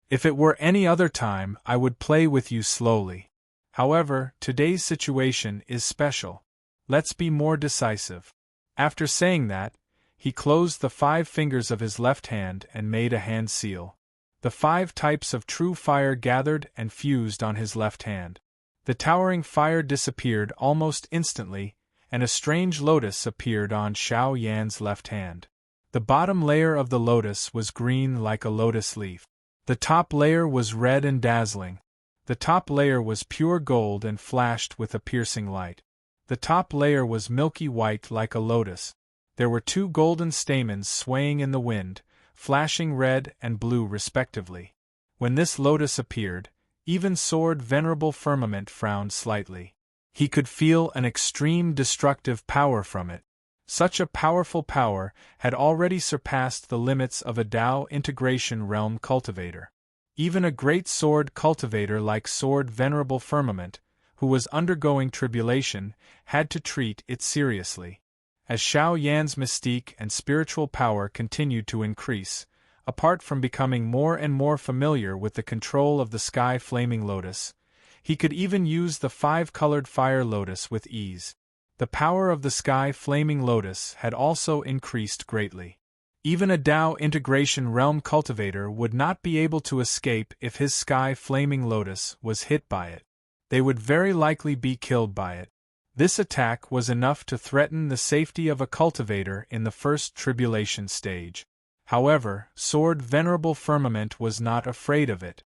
If it were any other time, I would play with you slowly. However, today's situation is special. Let's be more decisive. After saying that, he closed the 5 fingers of his left hand and made a hand seal. The 5 types of true fire gathered and fused on his left hand. The towering fire disappeared almost instantly, and a strange lotus appeared on Xiao Yan's left hand. The bottom layer of the lotus was green like a lotus leaf. The top layer was red and dazzling. The top layer was pure gold and flashed with a piercing light. The top layer was milky white like a lotus. There were 2 golden stamens swaying in the wind, flashing red and blue respectively. When this lotus appeared, even Sword Venerable Firmament frowned slightly. He could feel an extreme destructive power from it. Such a powerful power had already surpassed the limits of a Tao integration realm cultivator. Even a great sword cultivator like Sword Venerable Firmament, who was undergoing tribulation, had to treat it seriously. As Xiao Yan's mystique and spiritual power continued to increase, apart from becoming more and more familiar with the control of the Sky Flaming Lotus, he could even use the 5-colored Fire Lotus with ease. The power of the Sky Flaming Lotus had also increased greatly. Even a Tao integration realm cultivator would not be able to escape if his Sky Flaming Lotus was hit by it. They would very likely be killed by it. This attack was enough to threaten the safety of a cultivator in the first tribulation stage. However, Sword Venerable Firmament was not afraid of it.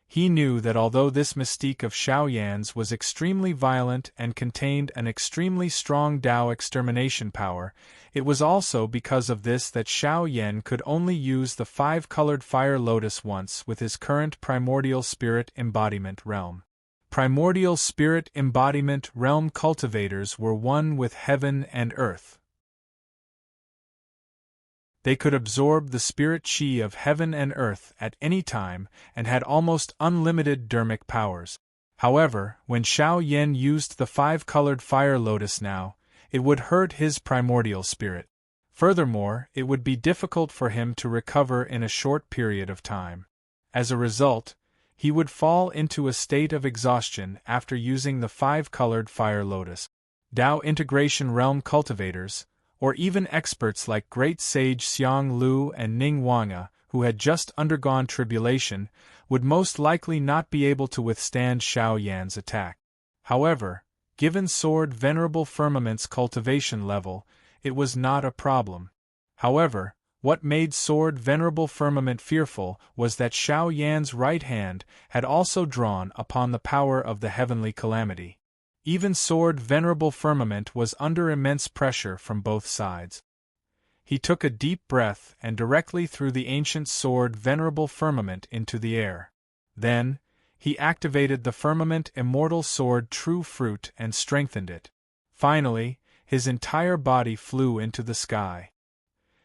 He knew that although this mystique of Xiao Yan's was extremely violent and contained an extremely strong Tao extermination power, it was also because of this that Xiao Yan could only use the 5-colored Fire Lotus once with his current Primordial Spirit Embodiment realm. Primordial Spirit Embodiment realm cultivators were one with heaven and earth. They could absorb the spirit chi of heaven and earth at any time and had almost unlimited dermic powers. However, when Xiao Yan used the 5-colored Fire Lotus now, it would hurt his primordial spirit. Furthermore, it would be difficult for him to recover in a short period of time. As a result, he would fall into a state of exhaustion after using the 5-colored Fire Lotus. Tao integration realm cultivators, or even experts like Great Sage Xiang Lu and Ning Wanga, who had just undergone tribulation, would most likely not be able to withstand Xiao Yan's attack. However, given Sword Venerable Firmament's cultivation level, it was not a problem. However, what made Sword Venerable Firmament fearful was that Xiao Yan's right hand had also drawn upon the power of the heavenly calamity. Even Sword Venerable Firmament was under immense pressure from both sides. He took a deep breath and directly threw the ancient Sword Venerable Firmament into the air. Then, he activated the Firmament Immortal Sword True Fruit and strengthened it. Finally, his entire body flew into the sky.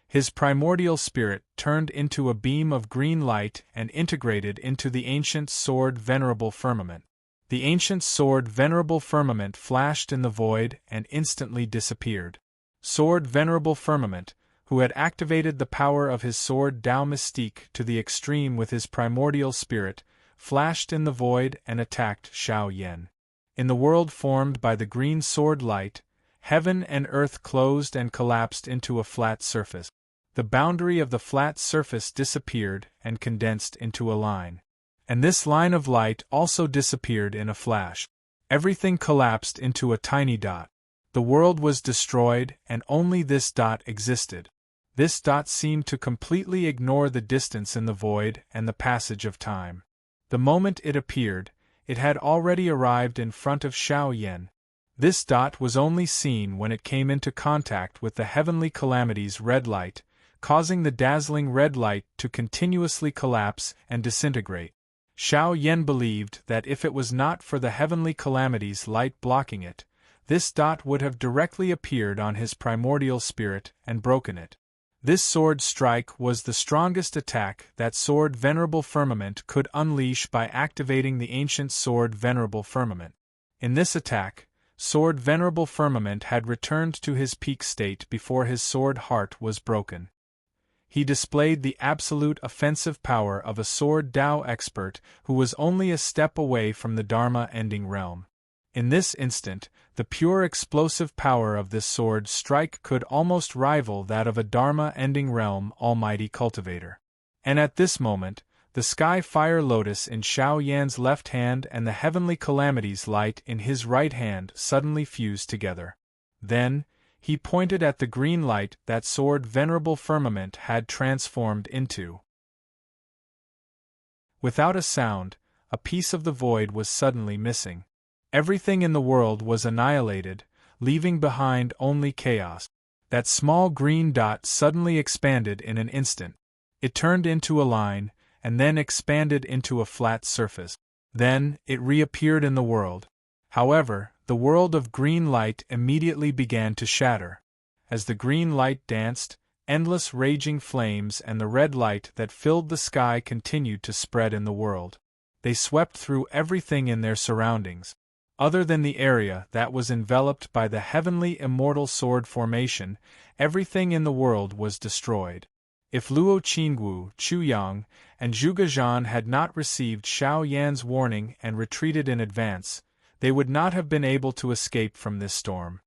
His primordial spirit turned into a beam of green light and integrated into the ancient Sword Venerable Firmament. The ancient Sword Venerable Firmament flashed in the void and instantly disappeared. Sword Venerable Firmament, who had activated the power of his sword Tao Mystique to the extreme with his primordial spirit, flashed in the void and attacked Xiao Yan. In the world formed by the green sword light, heaven and earth closed and collapsed into a flat surface. The boundary of the flat surface disappeared and condensed into a line. And this line of light also disappeared in a flash. Everything collapsed into a tiny dot. The world was destroyed and only this dot existed. This dot seemed to completely ignore the distance in the void and the passage of time. The moment it appeared, it had already arrived in front of Xiao Yan. This dot was only seen when it came into contact with the heavenly calamity's red light, causing the dazzling red light to continuously collapse and disintegrate. Xiao Yan believed that if it was not for the heavenly calamity's light blocking it, this dot would have directly appeared on his primordial spirit and broken it. This sword strike was the strongest attack that Sword Venerable Firmament could unleash by activating the ancient Sword Venerable Firmament. In this attack, Sword Venerable Firmament had returned to his peak state before his sword heart was broken. He displayed the absolute offensive power of a Sword Dao expert who was only a step away from the Dharma-ending realm. In this instant, the pure explosive power of this sword strike could almost rival that of a Dharma-ending realm almighty cultivator. And at this moment, the Sky Fire Lotus in Xiao Yan's left hand and the Heavenly Calamities light in his right hand suddenly fused together. Then, he pointed at the green light that Sword Venerable Firmament had transformed into. Without a sound, a piece of the void was suddenly missing. Everything in the world was annihilated, leaving behind only chaos. That small green dot suddenly expanded in an instant. It turned into a line, and then expanded into a flat surface. Then, it reappeared in the world. However, the world of green light immediately began to shatter. As the green light danced, endless raging flames and the red light that filled the sky continued to spread in the world. They swept through everything in their surroundings. Other than the area that was enveloped by the heavenly immortal sword formation, everything in the world was destroyed. If Luo Qingwu, Chu Yang, and Zhuge Zhan had not received Xiao Yan's warning and retreated in advance, they would not have been able to escape from this storm.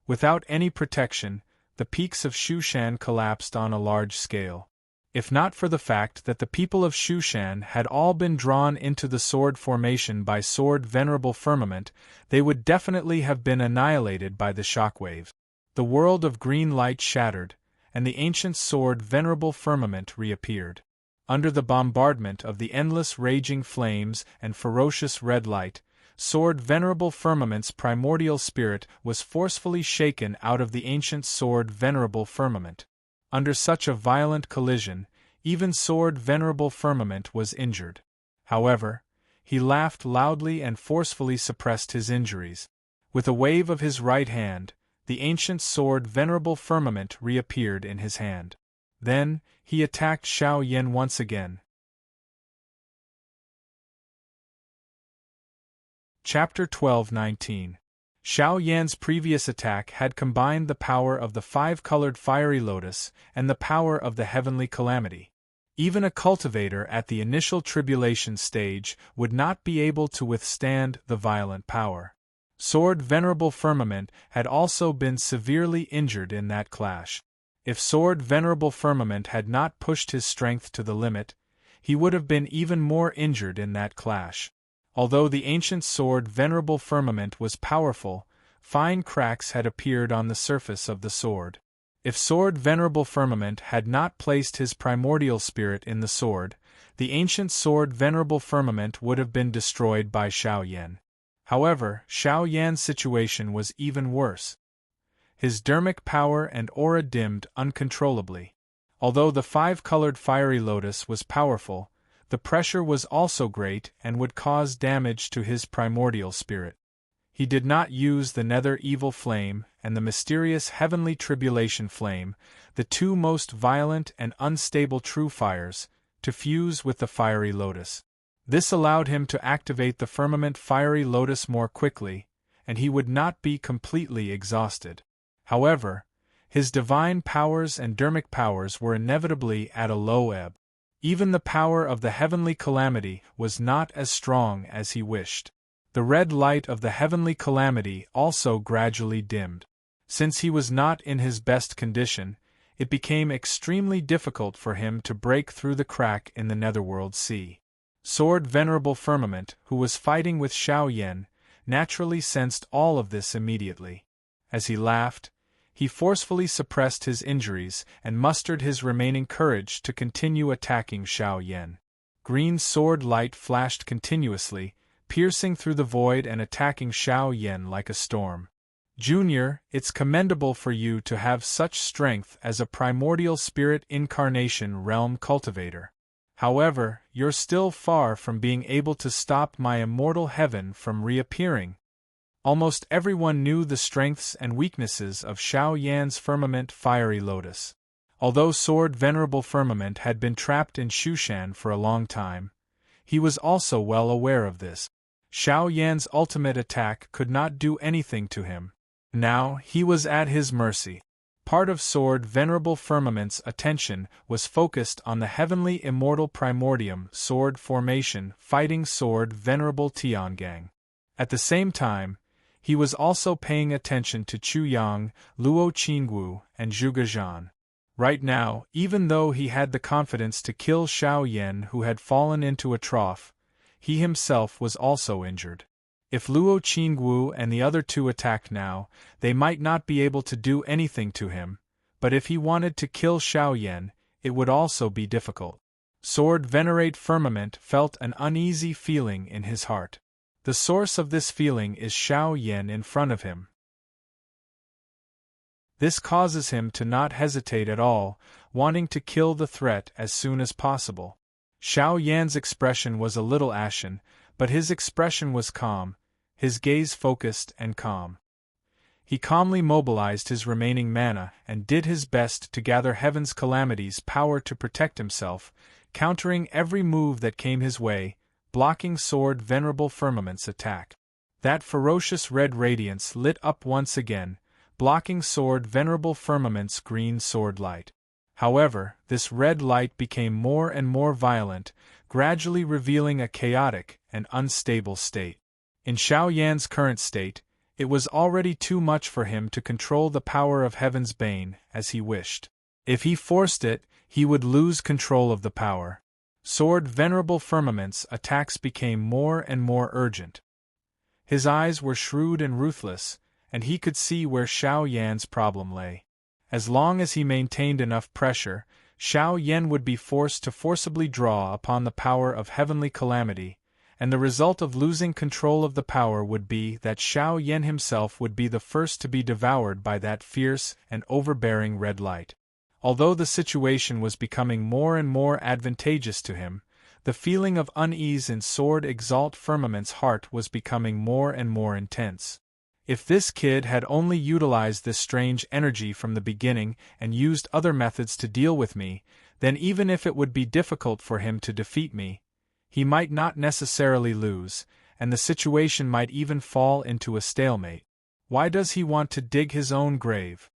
Without any protection, the peaks of Shushan collapsed on a large scale. If not for the fact that the people of Shushan had all been drawn into the sword formation by Sword Venerable Firmament, they would definitely have been annihilated by the shockwaves. The world of green light shattered, and the ancient Sword Venerable Firmament reappeared. Under the bombardment of the endless raging flames and ferocious red light, Sword Venerable Firmament's primordial spirit was forcefully shaken out of the ancient Sword Venerable Firmament. Under such a violent collision, even Sword Venerable Firmament was injured. However, he laughed loudly and forcefully suppressed his injuries. With a wave of his right hand, the ancient Sword Venerable Firmament reappeared in his hand. Then, he attacked Xiao Yan once again. Chapter 12:19. Xiao Yan's previous attack had combined the power of the five-colored fiery lotus and the power of the heavenly calamity. Even a cultivator at the initial tribulation stage would not be able to withstand the violent power. Sword Venerable Firmament had also been severely injured in that clash. If Sword Venerable Firmament had not pushed his strength to the limit, he would have been even more injured in that clash. Although the ancient Sword Venerable Firmament was powerful, fine cracks had appeared on the surface of the sword. If Sword Venerable Firmament had not placed his primordial spirit in the sword, the ancient Sword Venerable Firmament would have been destroyed by Xiao Yan. However, Xiao Yan's situation was even worse. His dermic power and aura dimmed uncontrollably. Although the five-colored fiery lotus was powerful, the pressure was also great and would cause damage to his primordial spirit. He did not use the nether evil flame and the mysterious heavenly tribulation flame, the two most violent and unstable true fires, to fuse with the fiery lotus. This allowed him to activate the firmament fiery lotus more quickly, and he would not be completely exhausted. However, his divine powers and dermic powers were inevitably at a low ebb. Even the power of the heavenly calamity was not as strong as he wished. The red light of the heavenly calamity also gradually dimmed. Since he was not in his best condition, it became extremely difficult for him to break through the crack in the netherworld sea. Sword Venerable Firmament, who was fighting with Xiao Yan, naturally sensed all of this immediately. As he laughed, he forcefully suppressed his injuries and mustered his remaining courage to continue attacking Xiao Yan. Green sword light flashed continuously, piercing through the void and attacking Xiao Yan like a storm. Junior, it's commendable for you to have such strength as a primordial spirit incarnation realm cultivator. However, you're still far from being able to stop my immortal heaven from reappearing. Almost everyone knew the strengths and weaknesses of Xiao Yan's firmament Fiery Lotus. Although Sword Venerable Firmament had been trapped in Shushan for a long time, he was also well aware of this. Xiao Yan's ultimate attack could not do anything to him. Now he was at his mercy. Part of Sword Venerable Firmament's attention was focused on the heavenly immortal primordium sword formation fighting Sword Venerable Tiangang. At the same time, he was also paying attention to Chu Yang, Luo Qingwu, and Zhuge Zhan. Right now, even though he had the confidence to kill Xiao Yan who had fallen into a trough, he himself was also injured. If Luo Qingwu and the other two attacked now, they might not be able to do anything to him, but if he wanted to kill Xiao Yan, it would also be difficult. Sword Venerate Firmament felt an uneasy feeling in his heart. The source of this feeling is Xiao Yan in front of him. This causes him to not hesitate at all, wanting to kill the threat as soon as possible. Xiao Yan's expression was a little ashen, but his expression was calm, his gaze focused and calm. He calmly mobilized his remaining mana and did his best to gather Heaven's Calamity's power to protect himself, countering every move that came his way, blocking Sword Venerable Firmament's attack. That ferocious red radiance lit up once again, blocking Sword Venerable Firmament's green sword light. However, this red light became more and more violent, gradually revealing a chaotic and unstable state. In Xiao Yan's current state, it was already too much for him to control the power of Heaven's Bane as he wished. If he forced it, he would lose control of the power. Sword Venerable Firmament's attacks became more and more urgent. His eyes were shrewd and ruthless, and he could see where Xiao Yan's problem lay. As long as he maintained enough pressure, Xiao Yan would be forced to forcibly draw upon the power of heavenly calamity, and the result of losing control of the power would be that Xiao Yan himself would be the first to be devoured by that fierce and overbearing red light. Although the situation was becoming more and more advantageous to him, the feeling of unease in Sword Exalt Firmament's heart was becoming more and more intense. If this kid had only utilized this strange energy from the beginning and used other methods to deal with me, then even if it would be difficult for him to defeat me, he might not necessarily lose, and the situation might even fall into a stalemate. Why does he want to dig his own grave?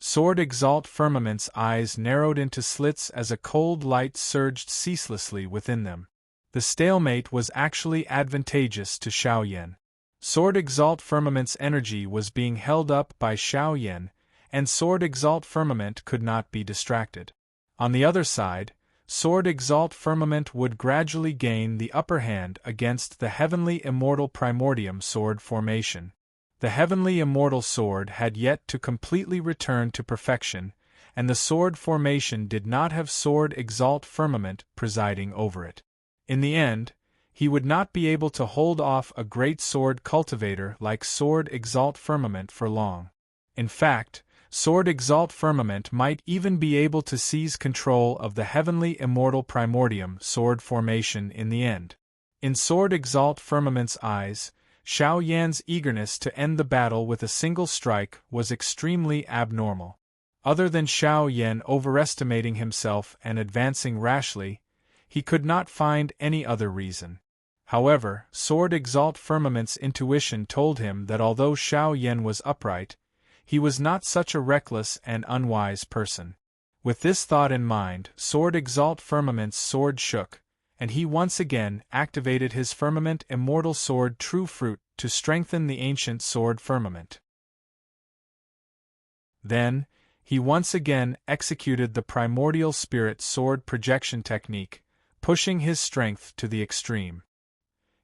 Sword Exalt Firmament's eyes narrowed into slits as a cold light surged ceaselessly within them. The stalemate was actually advantageous to Xiao Yan. Sword Exalt Firmament's energy was being held up by Xiao Yan, and Sword Exalt Firmament could not be distracted. On the other side, Sword Exalt Firmament would gradually gain the upper hand against the heavenly immortal primordium sword formation. The heavenly immortal sword had yet to completely return to perfection, and the sword formation did not have Sword Exalt Firmament presiding over it. In the end, he would not be able to hold off a great sword cultivator like Sword Exalt Firmament for long. In fact, Sword Exalt Firmament might even be able to seize control of the heavenly immortal primordium sword formation in the end. In Sword Exalt Firmament's eyes, Xiao Yan's eagerness to end the battle with a single strike was extremely abnormal. Other than Xiao Yan overestimating himself and advancing rashly, he could not find any other reason. However, Sword Exalt Firmament's intuition told him that although Xiao Yan was upright, he was not such a reckless and unwise person. With this thought in mind, Sword Exalt Firmament's sword shook, and he once again activated his Firmament Immortal Sword True Fruit to strengthen the ancient sword firmament. Then, he once again executed the Primordial Spirit Sword Projection technique, pushing his strength to the extreme.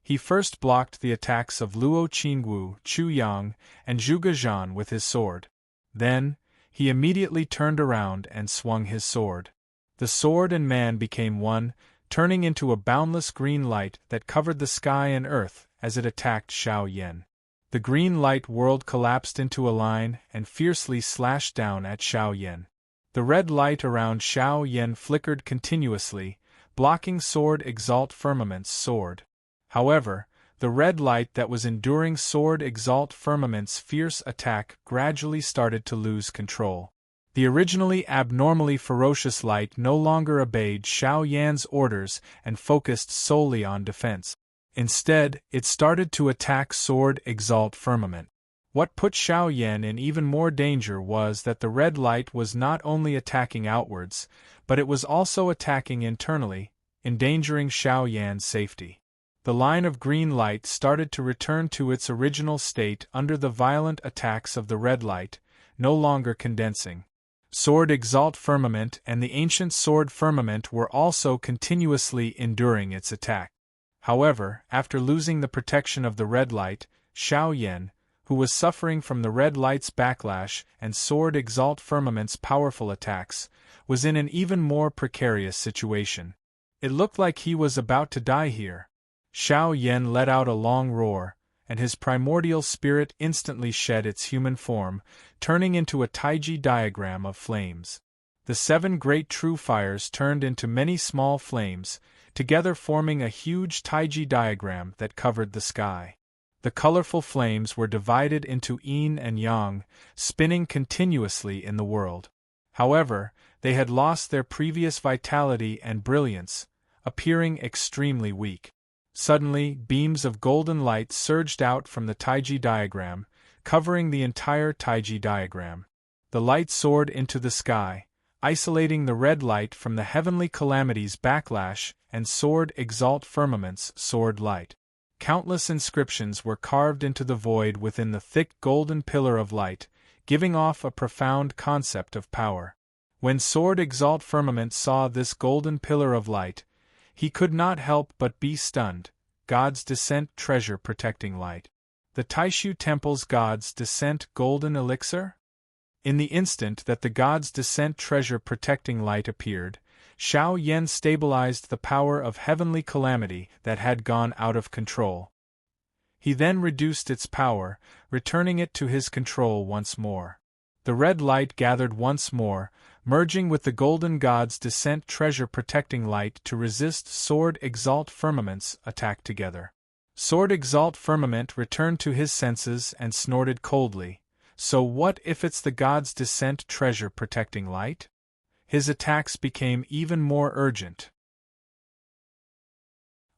He first blocked the attacks of Luo Qingwu, Chu Yang, and Zhuge Zhan with his sword. Then, he immediately turned around and swung his sword. The sword and man became one, turning into a boundless green light that covered the sky and earth as it attacked Xiao Yan. The green light world collapsed into a line and fiercely slashed down at Xiao Yan. The red light around Xiao Yan flickered continuously, blocking Sword Exalt Firmament's sword. However, the red light that was enduring Sword Exalt Firmament's fierce attack gradually started to lose control. The originally abnormally ferocious light no longer obeyed Xiao Yan's orders and focused solely on defense. Instead, it started to attack Sword Exalt Firmament. What put Xiao Yan in even more danger was that the red light was not only attacking outwards, but it was also attacking internally, endangering Xiao Yan's safety. The line of green light started to return to its original state under the violent attacks of the red light, no longer condensing. Sword Exalt Firmament and the ancient Sword Firmament were also continuously enduring its attack. However, after losing the protection of the red light, Xiao Yan, who was suffering from the red light's backlash and Sword Exalt Firmament's powerful attacks, was in an even more precarious situation. It looked like he was about to die here. Xiao Yan let out a long roar, and his primordial spirit instantly shed its human form, turning into a taiji diagram of flames. The 7 great true fires turned into many small flames, together forming a huge taiji diagram that covered the sky. The colorful flames were divided into yin and yang, spinning continuously in the world. However, they had lost their previous vitality and brilliance, appearing extremely weak. Suddenly, beams of golden light surged out from the taiji diagram, covering the entire taiji diagram. The light soared into the sky, isolating the red light from the heavenly calamity's backlash and Sword Exalt Firmament's sword light. Countless inscriptions were carved into the void within the thick golden pillar of light, giving off a profound concept of power. When Sword Exalt Firmament saw this golden pillar of light, he could not help but be stunned. God's Descent Treasure Protecting Light. The Taishu Temple's God's Descent Golden Elixir? In the instant that the God's Descent Treasure Protecting Light appeared, Xiao Yan stabilized the power of heavenly calamity that had gone out of control. He then reduced its power, returning it to his control once more. The red light gathered once more, merging with the golden God's Descent Treasure Protecting Light to resist Sword Exalt Firmament's attack together. Sword Exalt Firmament returned to his senses and snorted coldly. So what if it's the God's Descent Treasure Protecting Light? His attacks became even more urgent.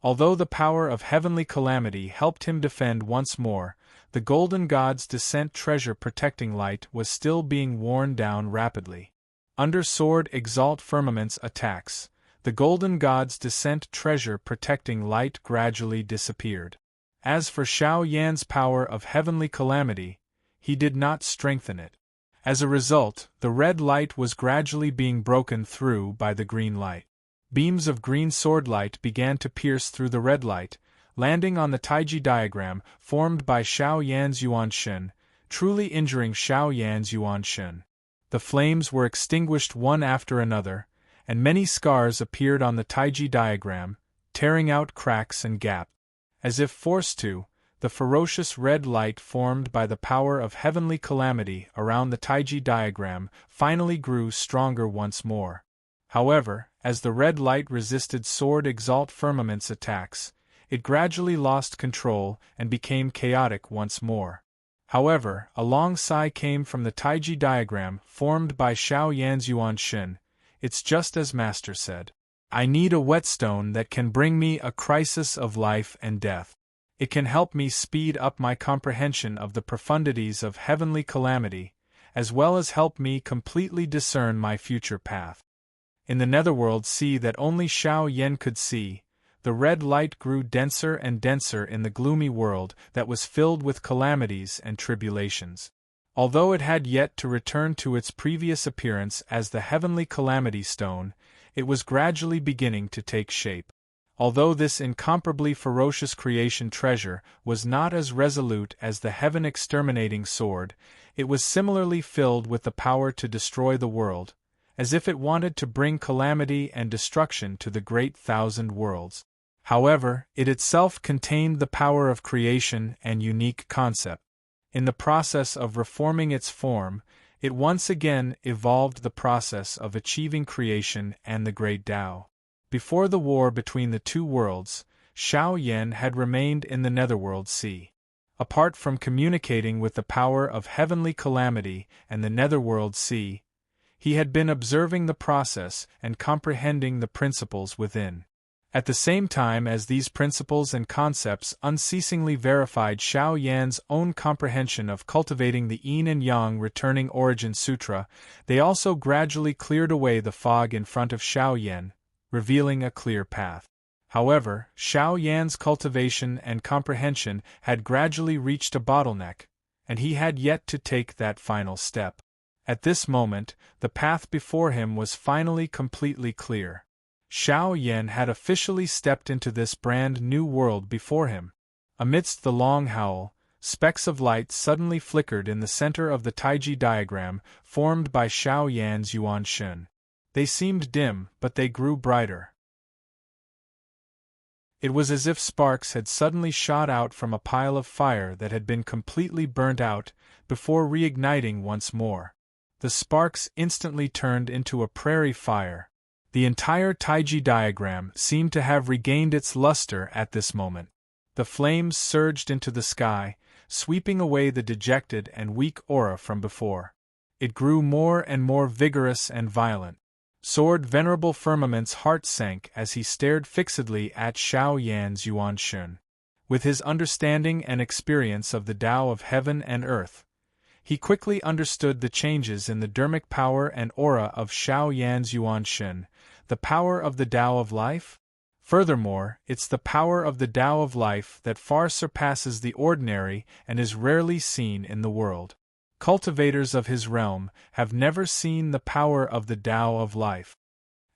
Although the power of heavenly calamity helped him defend once more, the golden God's Descent Treasure Protecting Light was still being worn down rapidly. Under Sword Exalt Firmament's attacks, the golden God's Descent Treasure Protecting Light gradually disappeared. As for Xiao Yan's power of heavenly calamity, he did not strengthen it. As a result, the red light was gradually being broken through by the green light. Beams of green sword light began to pierce through the red light, landing on the taiji diagram formed by Xiao Yan's Yuanshen, truly injuring Xiao Yan's Yuanshen. The flames were extinguished one after another, and many scars appeared on the taiji diagram, tearing out cracks and gaps. As if forced to, the ferocious red light formed by the power of heavenly calamity around the taiji diagram finally grew stronger once more. However, as the red light resisted Sword Exalt Firmament's attacks, it gradually lost control and became chaotic once more. However, a long sigh came from the taiji diagram formed by Xiao Yan's Yuanshen. It's just as Master said. I need a whetstone that can bring me a crisis of life and death. It can help me speed up my comprehension of the profundities of heavenly calamity, as well as help me completely discern my future path. In the netherworld sea that only Xiao Yan could see, the red light grew denser and denser in the gloomy world that was filled with calamities and tribulations. Although it had yet to return to its previous appearance as the heavenly calamity stone, it was gradually beginning to take shape. Although this incomparably ferocious creation treasure was not as resolute as the heaven-exterminating sword, it was similarly filled with the power to destroy the world, as if it wanted to bring calamity and destruction to the great thousand worlds. However, it itself contained the power of creation and unique concept. In the process of reforming its form, it once again evolved the process of achieving creation and the great Tao. Before the war between the two worlds, Xiao Yan had remained in the netherworld sea. Apart from communicating with the power of heavenly calamity and the netherworld sea, he had been observing the process and comprehending the principles within. At the same time as these principles and concepts unceasingly verified Xiao Yan's own comprehension of cultivating the Yin and Yang returning origin sutra, they also gradually cleared away the fog in front of Xiao Yan, revealing a clear path. However, Xiao Yan's cultivation and comprehension had gradually reached a bottleneck, and he had yet to take that final step. At this moment, the path before him was finally completely clear. Xiao Yan had officially stepped into this brand new world before him. Amidst the long howl, specks of light suddenly flickered in the center of the Taiji diagram formed by Xiao Yan's Yuan Shun. They seemed dim, but they grew brighter. It was as if sparks had suddenly shot out from a pile of fire that had been completely burnt out, before reigniting once more. The sparks instantly turned into a prairie fire. The entire Taiji diagram seemed to have regained its luster at this moment. The flames surged into the sky, sweeping away the dejected and weak aura from before. It grew more and more vigorous and violent. Sword Venerable Firmament's heart sank as he stared fixedly at Xiao Yan's Yuan Shun. With his understanding and experience of the Tao of heaven and earth, he quickly understood the changes in the dermic power and aura of Xiao Yan's Yuan Shun, the power of the Tao of life. Furthermore, it's the power of the Tao of life that far surpasses the ordinary and is rarely seen in the world. Cultivators of his realm have never seen the power of the Tao of life.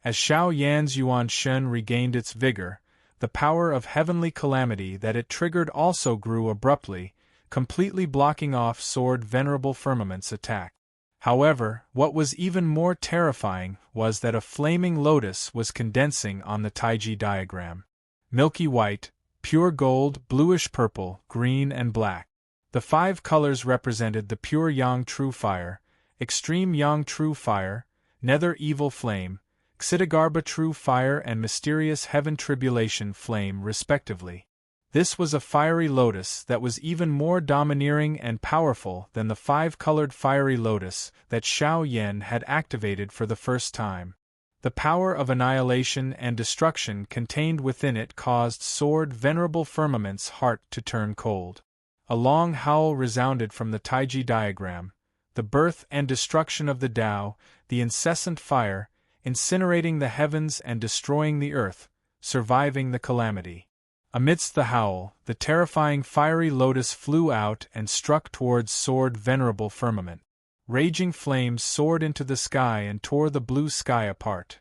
As Xiao Yan's Yuan Shun regained its vigor, the power of heavenly calamity that it triggered also grew abruptly, completely blocking off Sword Venerable Firmament's attack. However, what was even more terrifying was that a flaming lotus was condensing on the Taiji diagram. Milky white, pure gold, bluish purple, green and black. The 5 colors represented the pure Yang True Fire, extreme Yang True Fire, nether evil flame, Ksitigarbha True Fire and mysterious Heaven Tribulation Flame respectively. This was a fiery lotus that was even more domineering and powerful than the 5-colored fiery lotus that Xiao Yan had activated for the first time. The power of annihilation and destruction contained within it caused Sword Venerable Firmament's heart to turn cold. A long howl resounded from the Taiji diagram, the birth and destruction of the Tao, the incessant fire, incinerating the heavens and destroying the earth, surviving the calamity. Amidst the howl, the terrifying fiery lotus flew out and struck towards Sword Venerable Firmament. Raging flames soared into the sky and tore the blue sky apart.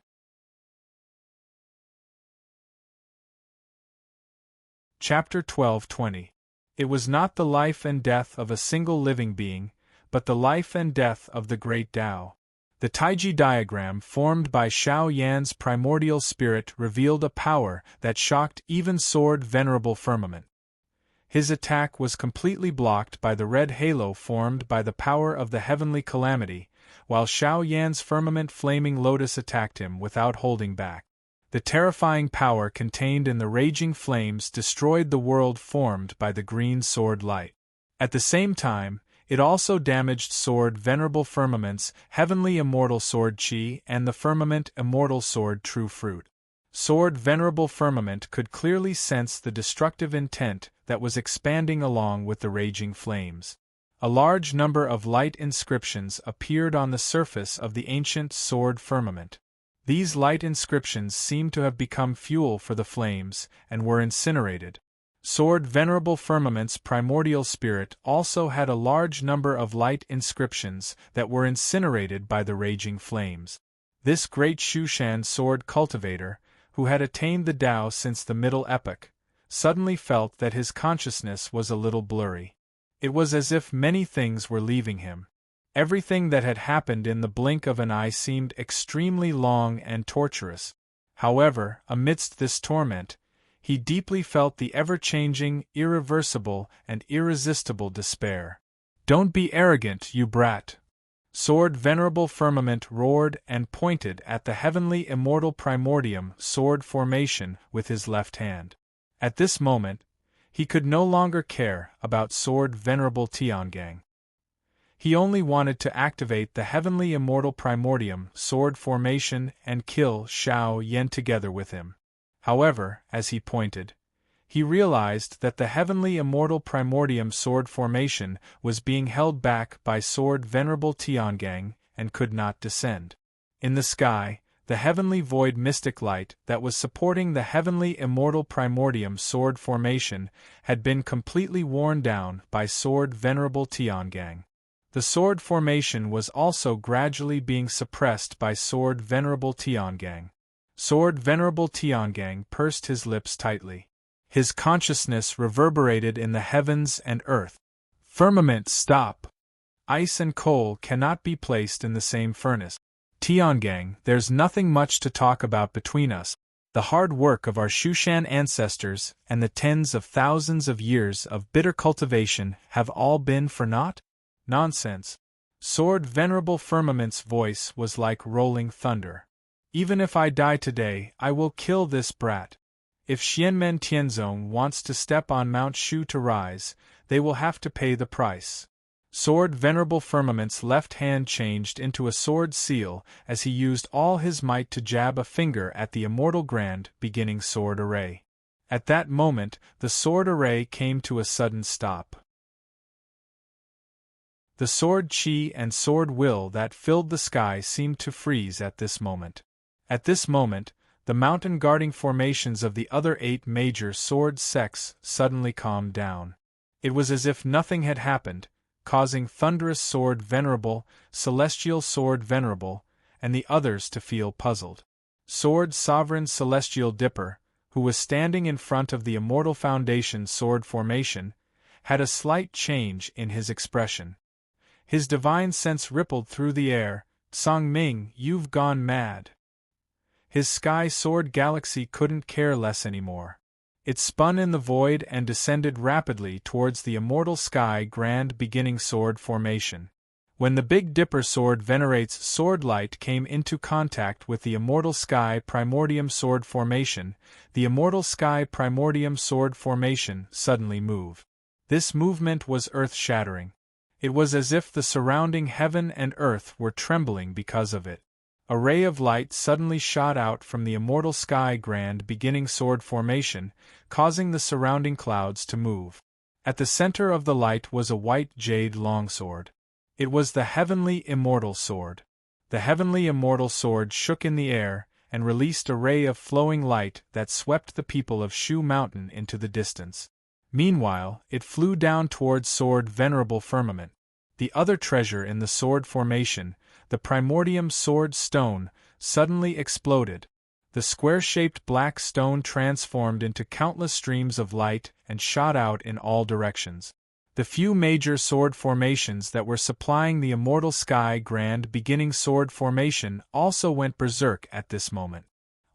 Chapter 12:20. It was not the life and death of a single living being, but the life and death of the great Tao. The Taiji diagram formed by Xiao Yan's primordial spirit revealed a power that shocked even Sword Venerable Firmament. His attack was completely blocked by the red halo formed by the power of the heavenly calamity, while Xiao Yan's firmament flaming lotus attacked him without holding back. The terrifying power contained in the raging flames destroyed the world formed by the green sword light. At the same time, it also damaged Sword Venerable Firmament's heavenly immortal sword Qi and the firmament immortal sword True Fruit. Sword Venerable Firmament could clearly sense the destructive intent that was expanding along with the raging flames. A large number of light inscriptions appeared on the surface of the ancient sword firmament. These light inscriptions seemed to have become fuel for the flames and were incinerated. Sword Venerable Firmament's primordial spirit also had a large number of light inscriptions that were incinerated by the raging flames. This great Shushan sword cultivator, who had attained the Tao since the Middle Epoch, suddenly felt that his consciousness was a little blurry. It was as if many things were leaving him. Everything that had happened in the blink of an eye seemed extremely long and torturous. However, amidst this torment, he deeply felt the ever-changing, irreversible, and irresistible despair. "Don't be arrogant, you brat!" Sword Venerable Firmament roared and pointed at the heavenly immortal primordium sword formation with his left hand. At this moment, he could no longer care about sword Venerable Tiangang. He only wanted to activate the heavenly immortal primordium sword formation and kill Xiao Yan together with him. However, as he pointed, he realized that the heavenly immortal primordium sword formation was being held back by sword Venerable Tiangang and could not descend. In the sky, the heavenly void mystic light that was supporting the heavenly immortal primordium sword formation had been completely worn down by sword Venerable Tiangang. The sword formation was also gradually being suppressed by sword Venerable Tiangang. Sword Venerable Tiangang pursed his lips tightly. His consciousness reverberated in the heavens and earth. Firmament, stop! Ice and coal cannot be placed in the same furnace. Tiangang, there's nothing much to talk about between us. The hard work of our Shushan ancestors and the tens of thousands of years of bitter cultivation have all been for naught? Nonsense. Sword Venerable Firmament's voice was like rolling thunder. Even if I die today, I will kill this brat. If Xianmen Tianzong wants to step on Mount Shu to rise, they will have to pay the price. Sword Venerable Firmament's left hand changed into a sword seal as he used all his might to jab a finger at the immortal grand beginning sword array. At that moment, the sword array came to a sudden stop. The sword chi and sword will that filled the sky seemed to freeze at this moment. At this moment, the mountain-guarding formations of the other 8 major sword sects suddenly calmed down. It was as if nothing had happened, causing Thunderous Sword Venerable, Celestial Sword Venerable, and the others to feel puzzled. Sword Sovereign Celestial Dipper, who was standing in front of the Immortal Foundation sword formation, had a slight change in his expression. His divine sense rippled through the air. Song Ming, you've gone mad. His sky sword galaxy couldn't care less anymore. It spun in the void and descended rapidly towards the immortal sky grand beginning sword formation. When the Big Dipper sword Venerate's sword light came into contact with the immortal sky primordium sword formation, the immortal sky primordium sword formation suddenly moved. This movement was earth-shattering. It was as if the surrounding heaven and earth were trembling because of it. A ray of light suddenly shot out from the immortal sky grand beginning sword formation, causing the surrounding clouds to move. At the center of the light was a white jade longsword. It was the heavenly immortal sword. The heavenly immortal sword shook in the air and released a ray of flowing light that swept the people of Shu Mountain into the distance. Meanwhile, it flew down towards sword Venerable Firmament. The other treasure in the sword formation, the primordium sword stone, suddenly exploded. The square-shaped black stone transformed into countless streams of light and shot out in all directions. The few major sword formations that were supplying the immortal sky grand beginning sword formation also went berserk at this moment.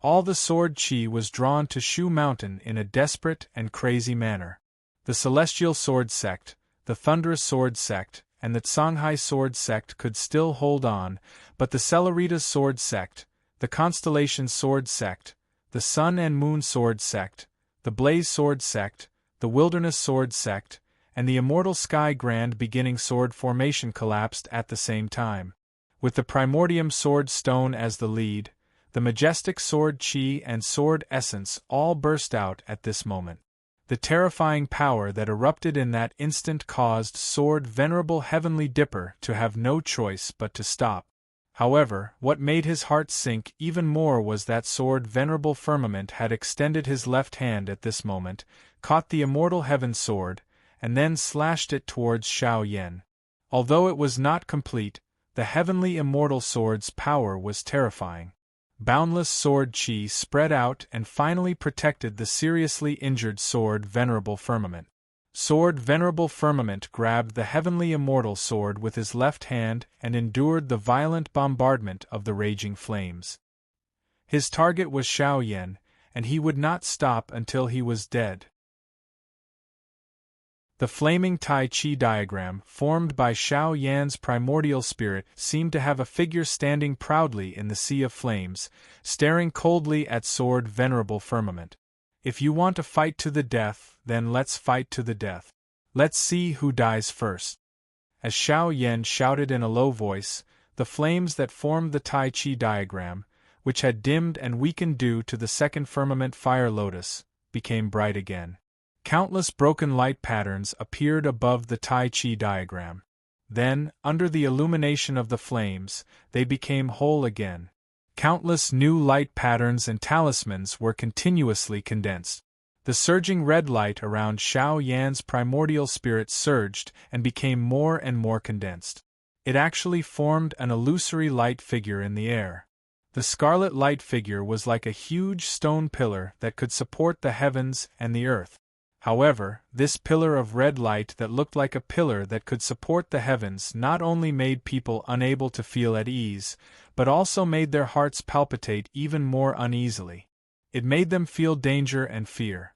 All the sword chi was drawn to Shu Mountain in a desperate and crazy manner. The Celestial Sword Sect, the Thunderous Sword Sect, and the Songhai Sword Sect could still hold on, but the Celerita Sword Sect, the Constellation Sword Sect, the Sun and Moon Sword Sect, the Blaze Sword Sect, the Wilderness Sword Sect, and the Immortal Sky Grand Beginning Sword Formation collapsed at the same time. With the Primordium Sword Stone as the lead, the Majestic Sword Chi and Sword Essence all burst out at this moment. The terrifying power that erupted in that instant caused Sword Venerable Heavenly Dipper to have no choice but to stop. However, what made his heart sink even more was that Sword Venerable Firmament had extended his left hand at this moment, caught the Immortal Heaven Sword, and then slashed it towards Xiao Yan. Although it was not complete, the Heavenly Immortal Sword's power was terrifying. Boundless sword chi spread out and finally protected the seriously injured Sword Venerable Firmament. Sword Venerable Firmament grabbed the heavenly immortal sword with his left hand and endured the violent bombardment of the raging flames. His target was Xiao Yan, and he would not stop until he was dead. The flaming Tai Chi diagram formed by Xiao Yan's primordial spirit seemed to have a figure standing proudly in the sea of flames, staring coldly at Sword Venerable Firmament. If you want to fight to the death, then let's fight to the death. Let's see who dies first. As Xiao Yan shouted in a low voice, the flames that formed the Tai Chi diagram, which had dimmed and weakened due to the second firmament fire lotus, became bright again. Countless broken light patterns appeared above the Tai Chi diagram. Then, under the illumination of the flames, they became whole again. Countless new light patterns and talismans were continuously condensed. The surging red light around Xiao Yan's primordial spirit surged and became more and more condensed. It actually formed an illusory light figure in the air. The scarlet light figure was like a huge stone pillar that could support the heavens and the earth. However, this pillar of red light that looked like a pillar that could support the heavens not only made people unable to feel at ease, but also made their hearts palpitate even more uneasily. It made them feel danger and fear.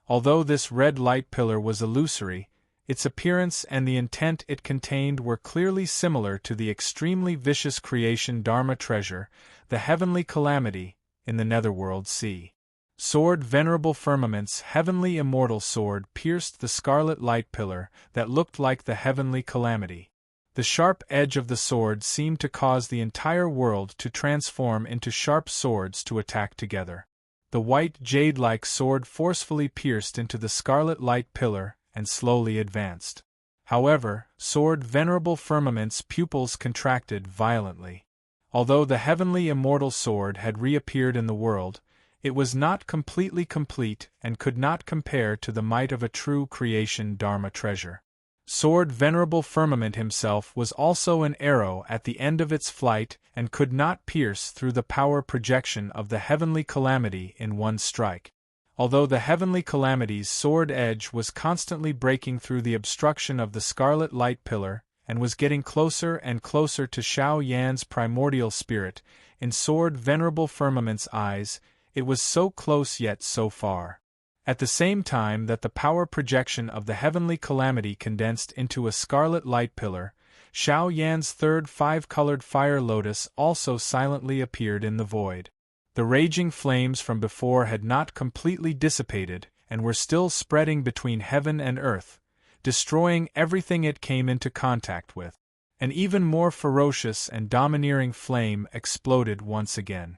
Although this red light pillar was illusory, its appearance and the intent it contained were clearly similar to the extremely vicious creation Dharma treasure, the heavenly calamity, in the netherworld sea. Sword Venerable Firmament's heavenly immortal sword pierced the scarlet light pillar that looked like the heavenly calamity. The sharp edge of the sword seemed to cause the entire world to transform into sharp swords to attack together. The white jade-like sword forcefully pierced into the scarlet light pillar and slowly advanced. However, Sword Venerable Firmament's pupils contracted violently. Although the heavenly immortal sword had reappeared in the world, it was not completely complete and could not compare to the might of a true creation Dharma treasure. Sword Venerable Firmament himself was also an arrow at the end of its flight and could not pierce through the power projection of the heavenly calamity in one strike. Although the heavenly calamity's sword edge was constantly breaking through the obstruction of the scarlet light pillar and was getting closer and closer to Xiao Yan's primordial spirit, in Sword Venerable Firmament's eyes, it was so close yet so far. At the same time that the power projection of the heavenly calamity condensed into a scarlet light pillar, Xiao Yan's third five-colored fire lotus also silently appeared in the void. The raging flames from before had not completely dissipated and were still spreading between heaven and earth, destroying everything it came into contact with. An even more ferocious and domineering flame exploded once again.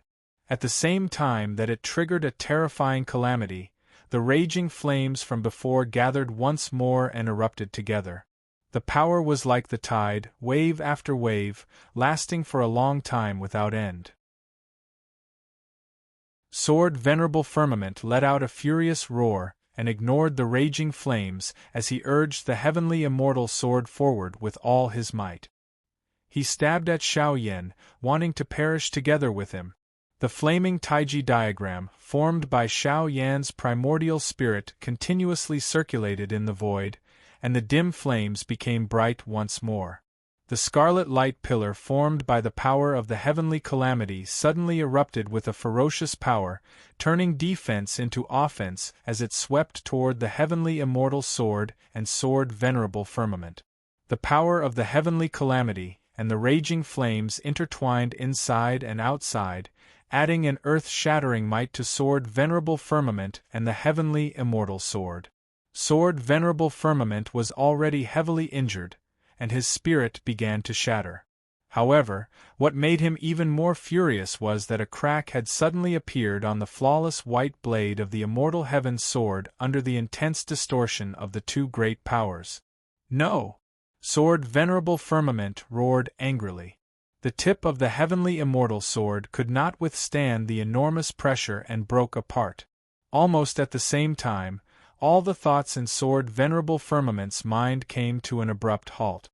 At the same time that it triggered a terrifying calamity, the raging flames from before gathered once more and erupted together. The power was like the tide, wave after wave, lasting for a long time without end. Sword Venerable Firmament let out a furious roar and ignored the raging flames as he urged the heavenly immortal sword forward with all his might. He stabbed at Xiao Yan, wanting to perish together with him. The flaming Taiji diagram, formed by Xiao Yan's primordial spirit, continuously circulated in the void, and the dim flames became bright once more. The scarlet light pillar formed by the power of the heavenly calamity suddenly erupted with a ferocious power, turning defense into offense as it swept toward the heavenly immortal sword and Sword Venerable Firmament. The power of the heavenly calamity and the raging flames intertwined inside and outside, adding an earth-shattering might to Sword Venerable Firmament and the heavenly immortal sword. Sword Venerable Firmament was already heavily injured, and his spirit began to shatter. However, what made him even more furious was that a crack had suddenly appeared on the flawless white blade of the immortal heaven's sword under the intense distortion of the two great powers. "No!" Sword Venerable Firmament roared angrily. The tip of the heavenly immortal sword could not withstand the enormous pressure and broke apart. Almost at the same time, all the thoughts in Sword Venerable Firmament's mind came to an abrupt halt.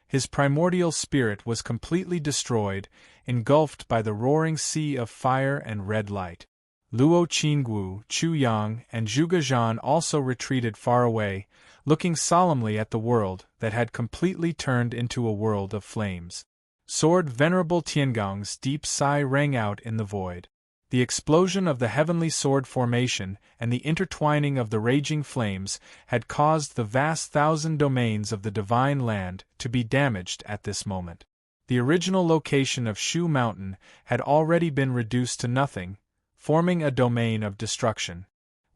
His primordial spirit was completely destroyed, engulfed by the roaring sea of fire and red light. Luo Qinggu, Chu Yang, and Zhuge Zhan also retreated far away, looking solemnly at the world that had completely turned into a world of flames. Sword Venerable Tiangong's deep sigh rang out in the void. The explosion of the heavenly sword formation and the intertwining of the raging flames had caused the vast 1,000 domains of the Divine Land to be damaged at this moment. The original location of Shu Mountain had already been reduced to nothing, forming a domain of destruction.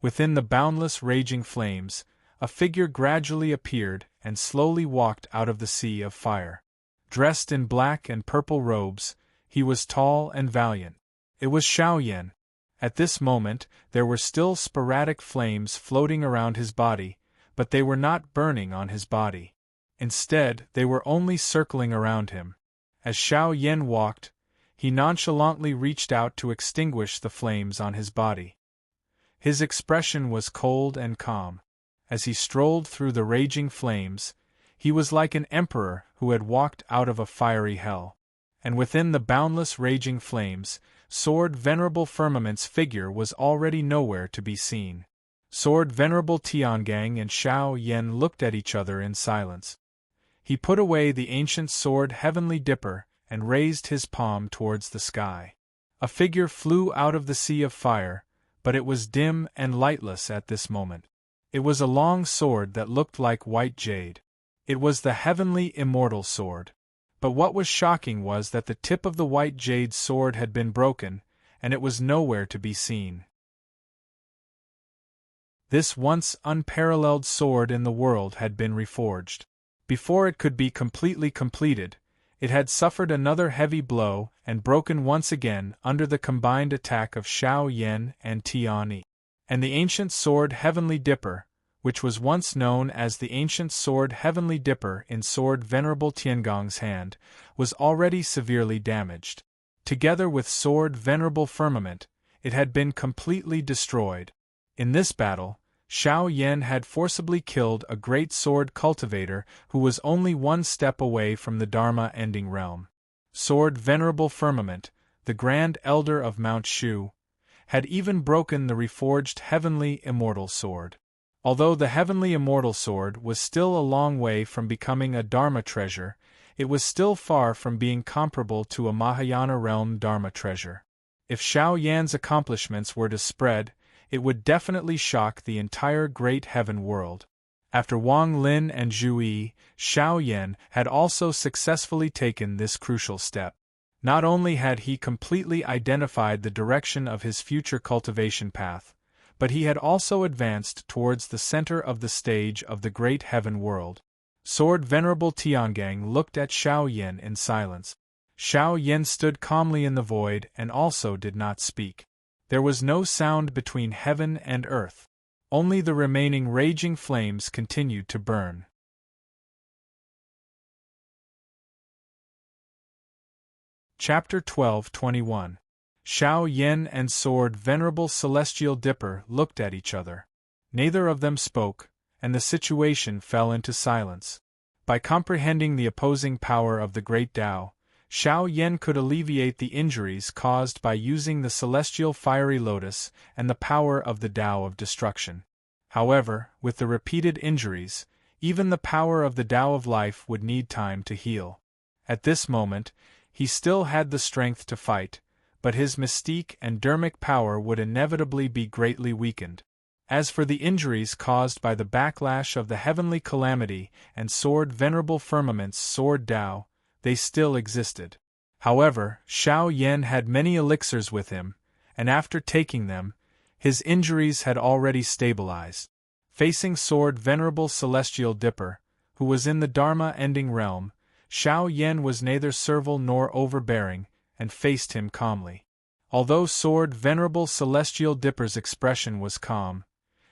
Within the boundless raging flames, a figure gradually appeared and slowly walked out of the sea of fire. Dressed in black and purple robes, he was tall and valiant. It was Xiao Yan. At this moment, there were still sporadic flames floating around his body, but they were not burning on his body. Instead, they were only circling around him. As Xiao Yan walked, he nonchalantly reached out to extinguish the flames on his body. His expression was cold and calm. As he strolled through the raging flames, he was like an emperor who had walked out of a fiery hell. And within the boundless raging flames, Sword Venerable Firmament's figure was already nowhere to be seen. Sword Venerable Tiangang and Xiao Yan looked at each other in silence. He put away the ancient sword Heavenly Dipper and raised his palm towards the sky. A figure flew out of the sea of fire, but it was dim and lightless at this moment. It was a long sword that looked like white jade. It was the Heavenly Immortal Sword. But what was shocking was that the tip of the white jade sword had been broken, and it was nowhere to be seen. This once unparalleled sword in the world had been reforged. Before it could be completely completed, it had suffered another heavy blow and broken once again under the combined attack of Xiao Yan and Tian Yi. And the ancient sword Heavenly Dipper, which was once known as the ancient sword Heavenly Dipper in Sword Venerable Tiangong's hand, was already severely damaged. Together with Sword Venerable Firmament, it had been completely destroyed. In this battle, Xiao Yan had forcibly killed a great sword cultivator who was only one step away from the Dharma-ending realm. Sword Venerable Firmament, the Grand Elder of Mount Shu, had even broken the reforged Heavenly Immortal Sword. Although the Heavenly Immortal Sword was still a long way from becoming a Dharma treasure, it was still far from being comparable to a Mahayana realm Dharma treasure. If Xiao Yan's accomplishments were to spread, it would definitely shock the entire great heaven world. After Wang Lin and Zhu Yi, Xiao Yan had also successfully taken this crucial step. Not only had he completely identified the direction of his future cultivation path, but he had also advanced towards the center of the stage of the great heaven world. Sword Venerable Tiangang looked at Xiao Yan in silence. Xiao Yan stood calmly in the void and also did not speak. There was no sound between heaven and earth. Only the remaining raging flames continued to burn. Chapter 12:21. Xiao Yan and Sword Venerable Celestial Dipper looked at each other. Neither of them spoke, and the situation fell into silence. By comprehending the opposing power of the Great Tao, Xiao Yan could alleviate the injuries caused by using the celestial fiery lotus and the power of the Tao of destruction. However, with the repeated injuries, even the power of the Tao of life would need time to heal. At this moment, he still had the strength to fight, but his mystique and dermic power would inevitably be greatly weakened. As for the injuries caused by the backlash of the heavenly calamity and Sword Venerable Firmament's Sword Tao, they still existed. However, Xiao Yan had many elixirs with him, and after taking them, his injuries had already stabilized. Facing Sword Venerable Celestial Dipper, who was in the Dharma-ending realm, Xiao Yan was neither servile nor overbearing, and faced him calmly. Although Sword Venerable Celestial Dipper's expression was calm,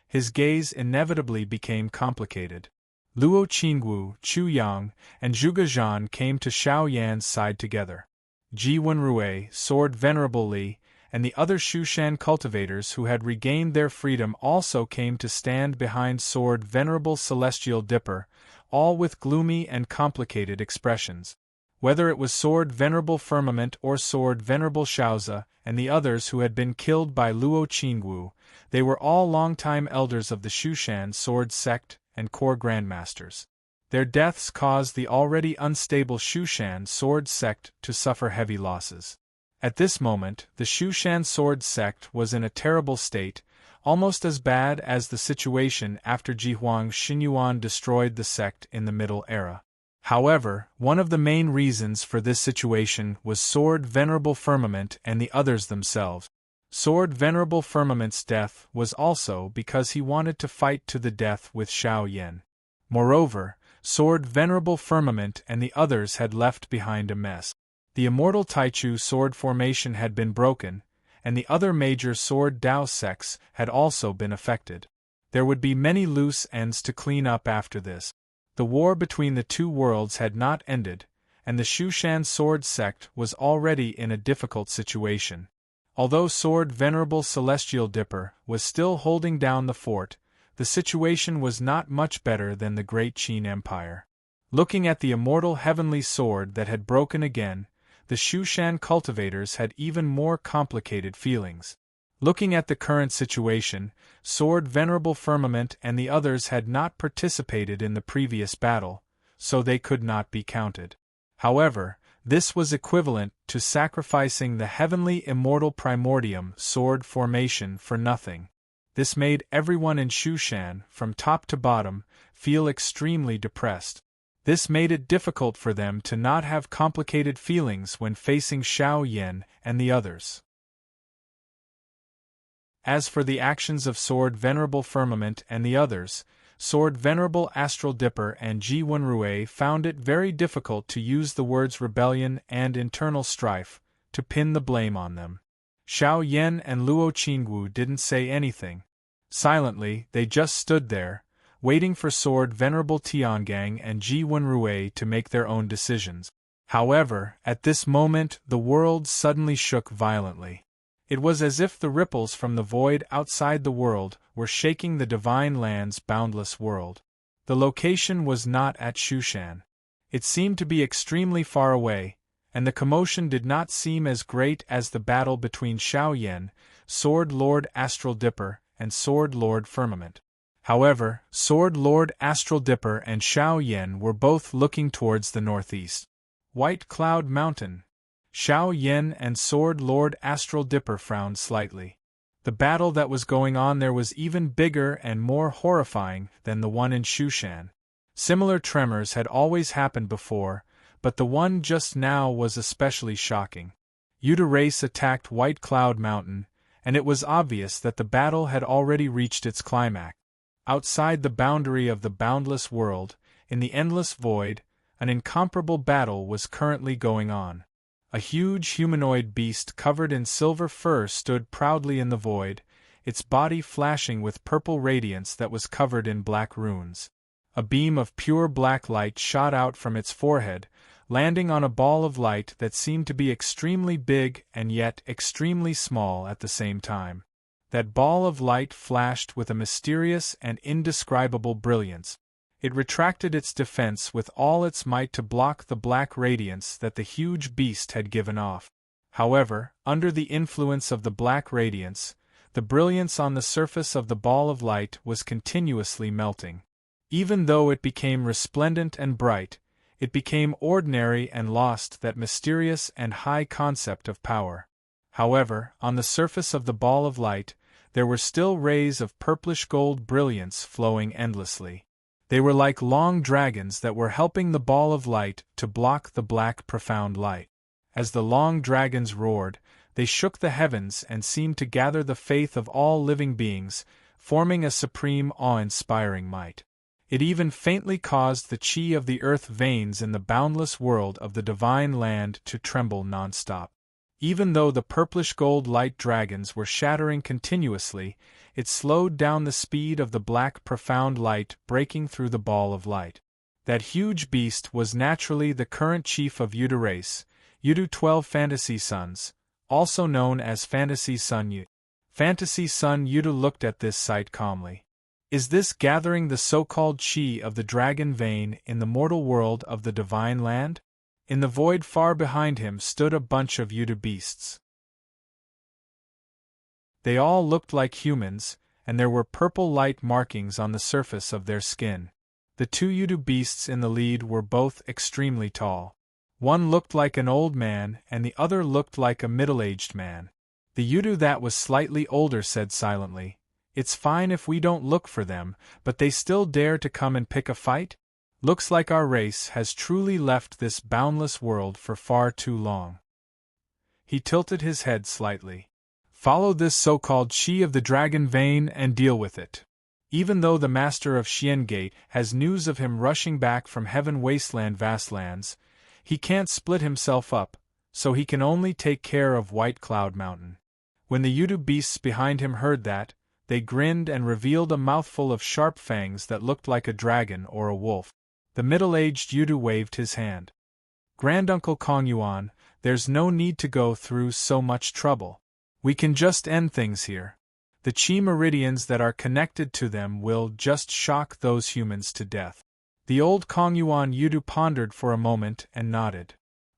his gaze inevitably became complicated. Luo Qingwu, Chu Yang, and Zhuge Zhan came to Xiao Yan's side together. Ji Wenrui, Sword Venerable Li, and the other Shushan cultivators who had regained their freedom also came to stand behind Sword Venerable Celestial Dipper, all with gloomy and complicated expressions. Whether it was Sword Venerable Firmament or Sword Venerable Xiaozi, and the others who had been killed by Luo Qingwu, they were all longtime elders of the Shushan Sword Sect and core grandmasters. Their deaths caused the already unstable Shushan Sword Sect to suffer heavy losses. At this moment, the Shushan Sword Sect was in a terrible state, almost as bad as the situation after Jihuang Xinyuan destroyed the sect in the Middle Era. However, one of the main reasons for this situation was Sword Venerable Firmament and the others themselves. Sword Venerable Firmament's death was also because he wanted to fight to the death with Xiao Yan. Moreover, Sword Venerable Firmament and the others had left behind a mess. The immortal Taichu sword formation had been broken, and the other major sword Dao sects had also been affected. There would be many loose ends to clean up after this. The war between the two worlds had not ended, and the Shushan sword sect was already in a difficult situation. Although Sword Venerable Celestial Dipper was still holding down the fort, the situation was not much better than the Great Qin Empire. Looking at the immortal heavenly sword that had broken again, the Shushan cultivators had even more complicated feelings. Looking at the current situation, Sword Venerable Firmament and the others had not participated in the previous battle, so they could not be counted. However, this was equivalent to sacrificing the heavenly immortal primordium sword formation for nothing. This made everyone in Shushan, from top to bottom, feel extremely depressed. This made it difficult for them to not have complicated feelings when facing Xiao Yan and the others. As for the actions of Sword Venerable Firmament and the others, Sword Venerable Astral Dipper and Ji Wenrui found it very difficult to use the words rebellion and internal strife to pin the blame on them. Xiao Yan and Luo Qingwu didn't say anything. Silently, they just stood there, waiting for Sword Venerable Tiangang and Ji Wenrui to make their own decisions. However, at this moment the world suddenly shook violently. It was as if the ripples from the void outside the world were shaking the Divine Land's boundless world. The location was not at Shushan. It seemed to be extremely far away, and the commotion did not seem as great as the battle between Xiao Yan, Sword Lord Astral Dipper, and Sword Lord Firmament. However, Sword Lord Astral Dipper and Xiao Yan were both looking towards the northeast. White Cloud Mountain. Xiao Yan and Sword Lord Astral Dipper frowned slightly. The battle that was going on there was even bigger and more horrifying than the one in Shushan. Similar tremors had always happened before, but the one just now was especially shocking. Yuta race attacked White Cloud Mountain, and it was obvious that the battle had already reached its climax. Outside the boundary of the boundless world, in the endless void, an incomparable battle was currently going on. A huge humanoid beast covered in silver fur stood proudly in the void, its body flashing with purple radiance that was covered in black runes. A beam of pure black light shot out from its forehead, landing on a ball of light that seemed to be extremely big and yet extremely small at the same time. That ball of light flashed with a mysterious and indescribable brilliance. It retracted its defense with all its might to block the black radiance that the huge beast had given off. However, under the influence of the black radiance, the brilliance on the surface of the ball of light was continuously melting. Even though it became resplendent and bright, it became ordinary and lost that mysterious and high concept of power. However, on the surface of the ball of light, there were still rays of purplish gold brilliance flowing endlessly. They were like long dragons that were helping the ball of light to block the black profound light. As the long dragons roared, they shook the heavens and seemed to gather the faith of all living beings, forming a supreme awe-inspiring might. It even faintly caused the chi of the earth veins in the boundless world of the Divine Land to tremble non-stop. Even though the purplish gold light dragons were shattering continuously, it slowed down the speed of the black profound light breaking through the ball of light. That huge beast was naturally the current chief of Yuta race, Yuta 12 Fantasy Sons, also known as Fantasy Sun Yuta. Fantasy Sun Yuta looked at this sight calmly. Is this gathering the so-called chi of the dragon vein in the mortal world of the Divine Land? In the void far behind him stood a bunch of Yuta beasts. They all looked like humans, and there were purple light markings on the surface of their skin. The two Yuta beasts in the lead were both extremely tall. One looked like an old man and the other looked like a middle-aged man. The Yuta that was slightly older said silently, "It's fine if we don't look for them, but they still dare to come and pick a fight? Looks like our race has truly left this boundless world for far too long." He tilted his head slightly. Follow this so-called chi of the dragon vein and deal with it. Even though the master of Xian Gate has news of him rushing back from heaven wasteland vastlands, he can't split himself up, so he can only take care of White Cloud Mountain. When the Yudu beasts behind him heard that, they grinned and revealed a mouthful of sharp fangs that looked like a dragon or a wolf. The middle-aged Yudu waved his hand. Granduncle Kongyuan, there's no need to go through so much trouble. We can just end things here. The chi meridians that are connected to them will just shock those humans to death. The old Kongyuan Yudu pondered for a moment and nodded.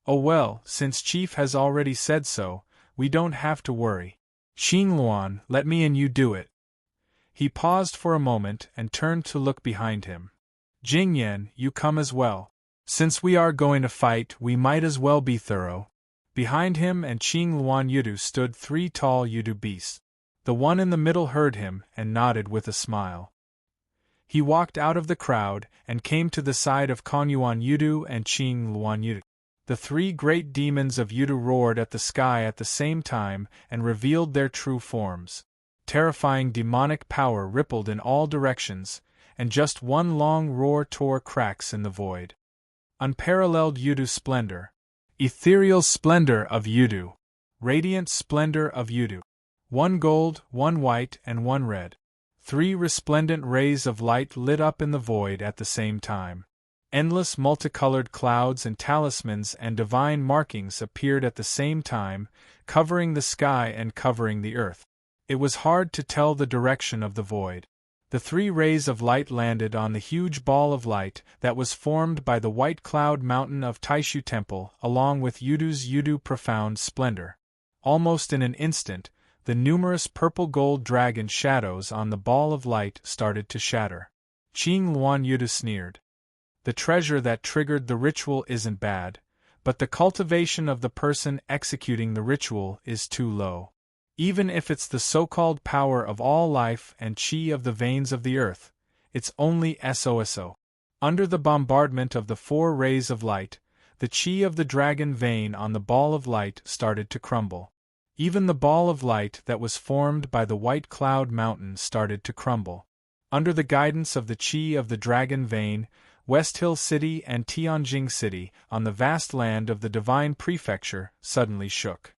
Oh well, since Chief has already said so, we don't have to worry. Xingluan, let me and you do it. He paused for a moment and turned to look behind him. Jingyan, you come as well. Since we are going to fight, we might as well be thorough. Behind him and Xingluan Yudu stood 3 tall Yudu beasts. The one in the middle heard him and nodded with a smile. He walked out of the crowd and came to the side of Kongyuan Yudu and Xingluan Yudu. The 3 great demons of Yudu roared at the sky at the same time and revealed their true forms. Terrifying demonic power rippled in all directions, and just one long roar tore cracks in the void. Unparalleled Yudu splendor. Ethereal splendor of Yudu. Radiant splendor of Yudu. 1 gold, 1 white, and 1 red. 3 resplendent rays of light lit up in the void at the same time. Endless multicolored clouds and talismans and divine markings appeared at the same time, covering the sky and covering the earth. It was hard to tell the direction of the void. The 3 rays of light landed on the huge ball of light that was formed by the White Cloud Mountain of Taishu Temple, along with Yudu's Yudu profound splendor. Almost in an instant, the numerous purple-gold dragon shadows on the ball of light started to shatter. Xingluan Yudu sneered. The treasure that triggered the ritual isn't bad, but the cultivation of the person executing the ritual is too low. Even if it's the so-called power of all life and chi of the veins of the earth, it's only SOSO. Under the bombardment of the 4 rays of light, the chi of the dragon vein on the ball of light started to crumble. Even the ball of light that was formed by the White Cloud Mountain started to crumble. Under the guidance of the chi of the dragon vein, West Hill City and Tianjing City, on the vast land of the Divine Prefecture, suddenly shook.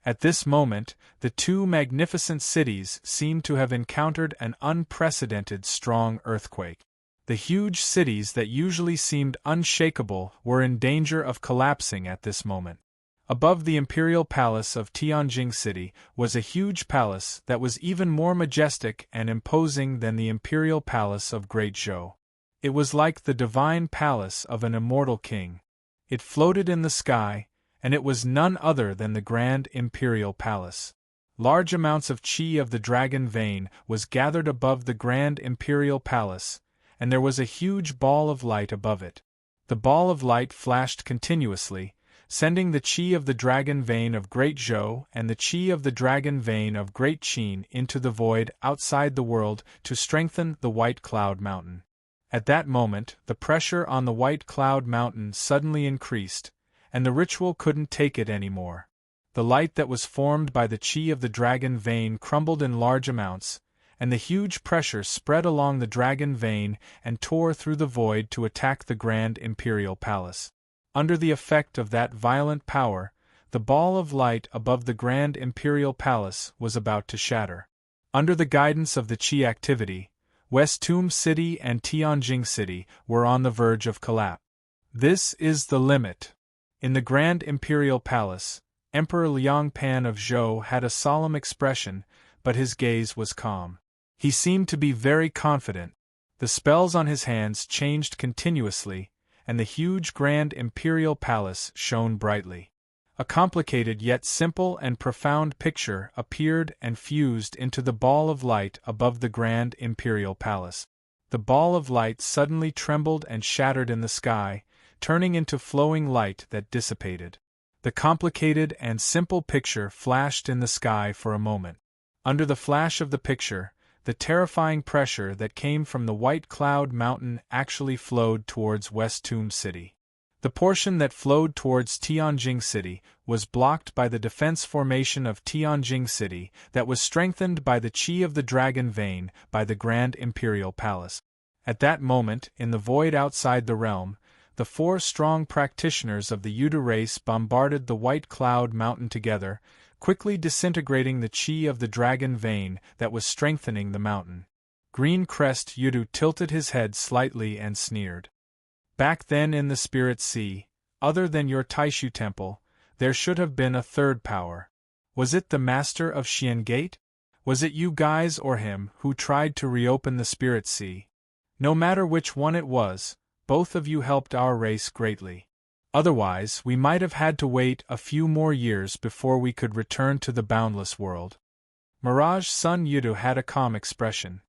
At this moment, the 2 magnificent cities seemed to have encountered an unprecedented strong earthquake. The huge cities that usually seemed unshakable were in danger of collapsing at this moment. Above the imperial palace of Tianjing City was a huge palace that was even more majestic and imposing than the imperial palace of Great Zhou. It was like the divine palace of an immortal king. It floated in the sky, and it was none other than the Grand Imperial Palace. Large amounts of chi of the dragon vein was gathered above the Grand Imperial Palace, and there was a huge ball of light above it. The ball of light flashed continuously, sending the chi of the dragon vein of Great Zhou and the chi of the dragon vein of Great Qin into the void outside the world to strengthen the White Cloud Mountain. At that moment, the pressure on the White Cloud Mountain suddenly increased, and the ritual couldn't take it anymore. The light that was formed by the chi of the dragon vein crumbled in large amounts, and the huge pressure spread along the dragon vein and tore through the void to attack the Grand Imperial Palace. Under the effect of that violent power, the ball of light above the Grand Imperial Palace was about to shatter. Under the guidance of the chi activity, West Tomb City and Tianjing City were on the verge of collapse. This is the limit. In the Grand Imperial Palace, Emperor Liang Pan of Zhou had a solemn expression, but his gaze was calm. He seemed to be very confident. The spells on his hands changed continuously, and the huge Grand Imperial Palace shone brightly. A complicated yet simple and profound picture appeared and fused into the ball of light above the Grand Imperial Palace. The ball of light suddenly trembled and shattered in the sky, turning into flowing light that dissipated. The complicated and simple picture flashed in the sky for a moment. Under the flash of the picture, the terrifying pressure that came from the White Cloud Mountain actually flowed towards West Tomb City. The portion that flowed towards Tianjing City was blocked by the defense formation of Tianjing City that was strengthened by the Qi of the Dragon Vein by the Grand Imperial Palace. At that moment, in the void outside the realm, the 4 strong practitioners of the Yudu race bombarded the White Cloud Mountain together, quickly disintegrating the Qi of the Dragon Vein that was strengthening the mountain. Green Crest Yudu tilted his head slightly and sneered. Back then in the Spirit Sea, other than your Taishu Temple, there should have been a third power. Was it the Master of Xian Gate? Was it you guys or him who tried to reopen the Spirit Sea? No matter which one it was, both of you helped our race greatly. Otherwise, we might have had to wait a few more years before we could return to the boundless world. Mirage Sun Yudu had a calm expression.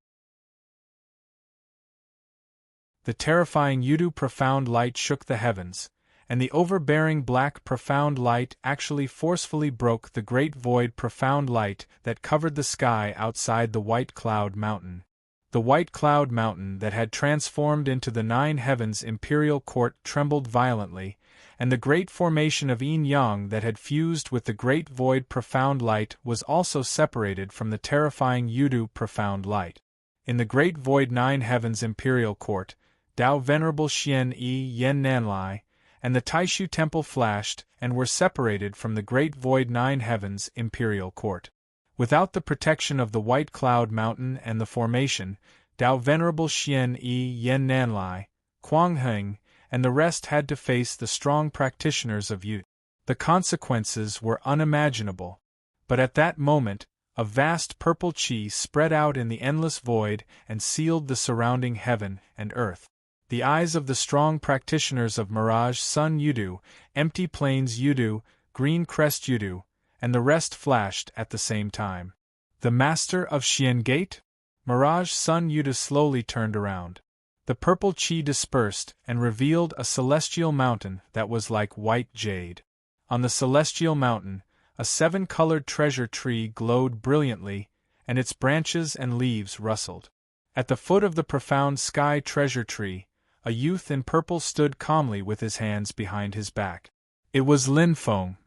The terrifying Yudu profound light shook the heavens, and the overbearing black profound light actually forcefully broke the great void profound light that covered the sky outside the White Cloud Mountain. The White Cloud Mountain that had transformed into the 9 Heavens Imperial Court trembled violently, and the great formation of Yin-Yang that had fused with the great void profound light was also separated from the terrifying Yudu profound light. In the great void 9 Heavens Imperial Court, Tao Venerable Xian Yi Yen Nanlai, and the Taishu Temple flashed and were separated from the great void 9 Heavens Imperial Court. Without the protection of the White Cloud Mountain and the formation, Tao Venerable Xian Yi Yen Nanlai, Kuang Heng, and the rest had to face the strong practitioners of Yu. The consequences were unimaginable, but at that moment, a vast purple qi spread out in the endless void and sealed the surrounding heaven and earth. The eyes of the strong practitioners of Mirage Sun Yudu, Empty Plains Yudu, Green Crest Yudu, and the rest flashed at the same time. The Master of Xian Gate? Mirage Sun Yudu slowly turned around. The purple qi dispersed and revealed a celestial mountain that was like white jade. On the celestial mountain, a 7-colored treasure tree glowed brilliantly, and its branches and leaves rustled. At the foot of the profound sky treasure tree, a youth in purple stood calmly with his hands behind his back. It was Lin Feng.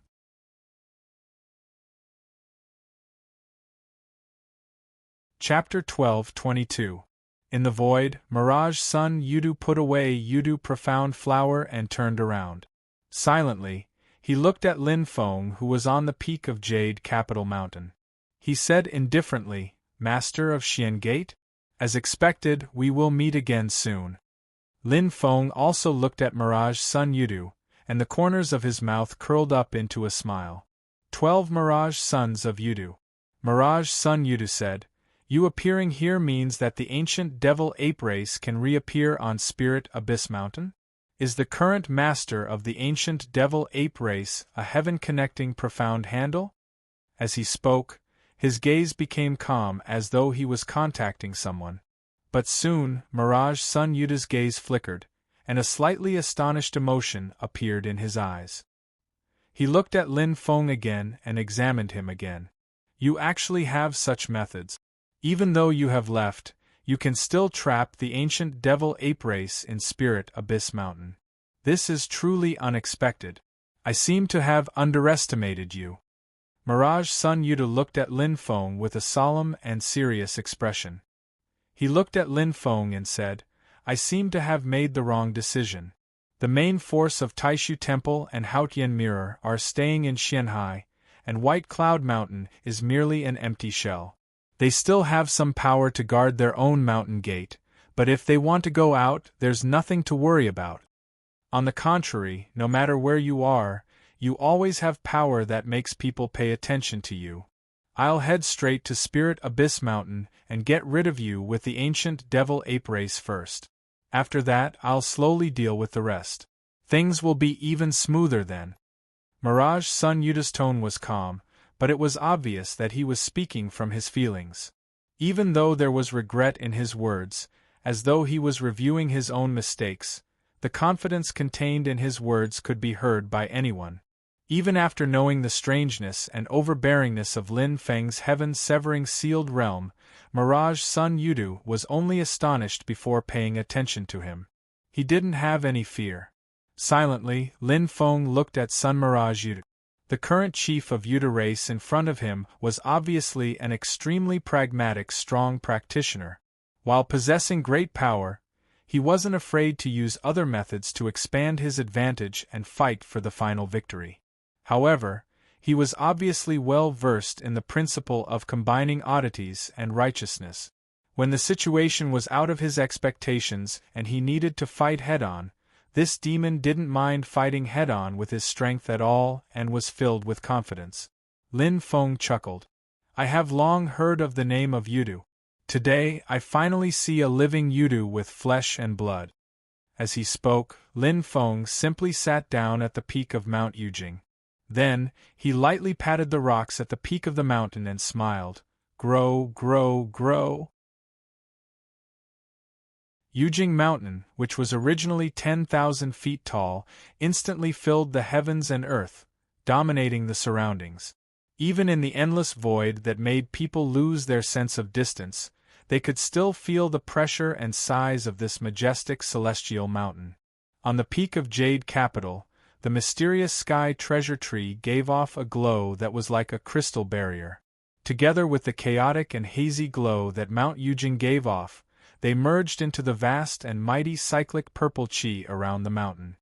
Chapter 12:22. In the void, Mirage Sun Yudu put away Yudu profound flower and turned around. Silently, he looked at Lin Feng, who was on the peak of Jade Capital Mountain. He said indifferently, "Master of Xian Gate? As expected, we will meet again soon." Lin Feng also looked at Mirage Sun Yudu, and the corners of his mouth curled up into a smile. 12 Mirage Sons of Yudu. Mirage Sun Yudu said, "You appearing here means that the ancient devil ape race can reappear on Spirit Abyss Mountain? Is the current master of the ancient devil ape race a heaven-connecting profound handle?" As he spoke, his gaze became calm as though he was contacting someone. But soon, Mirage Sun Yuda's gaze flickered, and a slightly astonished emotion appeared in his eyes. He looked at Lin Feng again and examined him again. "You actually have such methods. Even though you have left, you can still trap the ancient devil ape race in Spirit Abyss Mountain. This is truly unexpected. I seem to have underestimated you." Mirage Sun Yudu looked at Lin Feng with a solemn and serious expression. He looked at Lin Feng and said, "I seem to have made the wrong decision. The main force of Taishu Temple and Haotian Mirror are staying in Xianhai, and White Cloud Mountain is merely an empty shell. They still have some power to guard their own mountain gate, but if they want to go out, there's nothing to worry about. On the contrary, no matter where you are, you always have power that makes people pay attention to you. I'll head straight to Spirit Abyss Mountain and get rid of you with the ancient devil ape race first. After that, I'll slowly deal with the rest. Things will be even smoother then." Mirage Sun Yuda's tone was calm, but it was obvious that he was speaking from his feelings. Even though there was regret in his words, as though he was reviewing his own mistakes, the confidence contained in his words could be heard by anyone. Even after knowing the strangeness and overbearingness of Lin Feng's heaven-severing sealed realm, Mirage Sun Yudu was only astonished before paying attention to him. He didn't have any fear. Silently, Lin Feng looked at Sun Mirage Yudu. The current chief of Yudu race in front of him was obviously an extremely pragmatic, strong practitioner. While possessing great power, he wasn't afraid to use other methods to expand his advantage and fight for the final victory. However, he was obviously well versed in the principle of combining oddities and righteousness. When the situation was out of his expectations and he needed to fight head-on, this demon didn't mind fighting head-on with his strength at all and was filled with confidence. Lin Feng chuckled. I have long heard of the name of Yudu. Today I finally see a living Yudu with flesh and blood. As he spoke, Lin Feng simply sat down at the peak of Mount Yujing. Then, he lightly patted the rocks at the peak of the mountain and smiled. Grow, grow, grow. Yujing Mountain, which was originally 10,000 feet tall, instantly filled the heavens and earth, dominating the surroundings. Even in the endless void that made people lose their sense of distance, they could still feel the pressure and size of this majestic celestial mountain. On the peak of Jade Capital, the mysterious sky treasure tree gave off a glow that was like a crystal barrier. Together with the chaotic and hazy glow that Mount Yujing gave off, they merged into the vast and mighty cyclic purple chi around the mountain.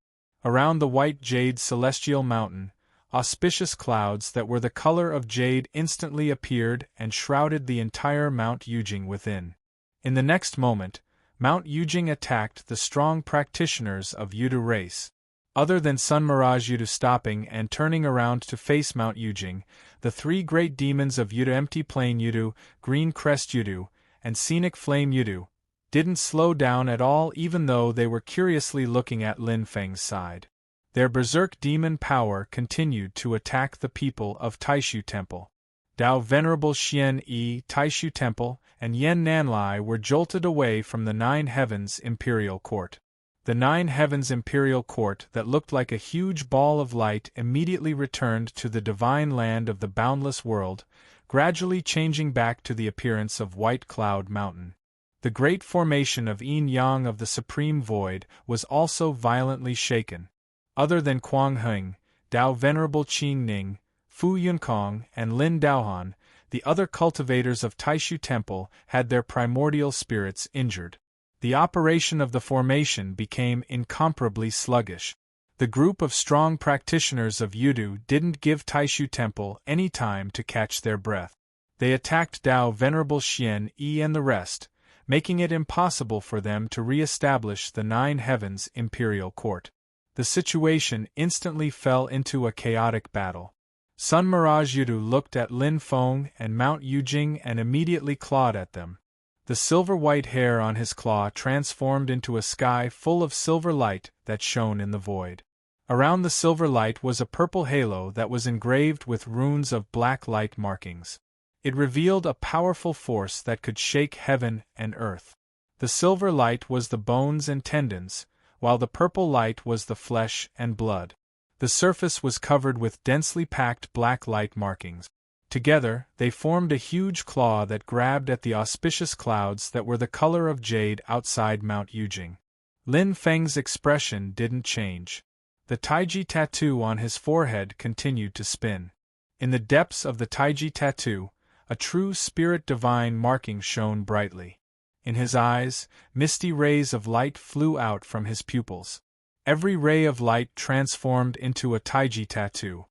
Around the white jade celestial mountain, auspicious clouds that were the color of jade instantly appeared and shrouded the entire Mount Yujing within. In the next moment, Mount Yujing attacked the strong practitioners of Yudu race. Other than Sun Mirage Yudu stopping and turning around to face Mount Yujing, the three great demons of Yudu Empty Plain Yudu, Green Crest Yudu, and Scenic Flame Yudu, didn't slow down at all even though they were curiously looking at Lin Feng's side. Their berserk demon power continued to attack the people of Taishu Temple. Dao Venerable Xian Yi Taishu Temple and Yen Nanlai were jolted away from the Nine Heavens Imperial Court. The Nine Heavens Imperial Court that looked like a huge ball of light immediately returned to the divine land of the boundless world, gradually changing back to the appearance of White Cloud Mountain. The great formation of Yin-Yang of the Supreme Void was also violently shaken. Other than Quang Heng, Dao Venerable Qing Ning, Fu Yunkong, and Lin Daohan, the other cultivators of Taishu Temple had their primordial spirits injured. The operation of the formation became incomparably sluggish. The group of strong practitioners of Yudu didn't give Taishu Temple any time to catch their breath. They attacked Dao Venerable Xian Yi and the rest, making it impossible for them to re-establish the Nine Heavens Imperial Court. The situation instantly fell into a chaotic battle. Sun Mirage Yudu looked at Lin Feng and Mount Yujing and immediately clawed at them. The silver-white hair on his claw transformed into a sky full of silver light that shone in the void. Around the silver light was a purple halo that was engraved with runes of black light markings. It revealed a powerful force that could shake heaven and earth. The silver light was the bones and tendons, while the purple light was the flesh and blood. The surface was covered with densely packed black light markings. Together, they formed a huge claw that grabbed at the auspicious clouds that were the color of jade outside Mount Yujing. Lin Feng's expression didn't change. The Taiji tattoo on his forehead continued to spin. In the depths of the Taiji tattoo, a true spirit divine marking shone brightly. In his eyes, misty rays of light flew out from his pupils. Every ray of light transformed into a Taiji tattoo.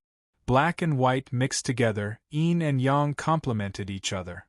Black and white mixed together, yin and yang complemented each other.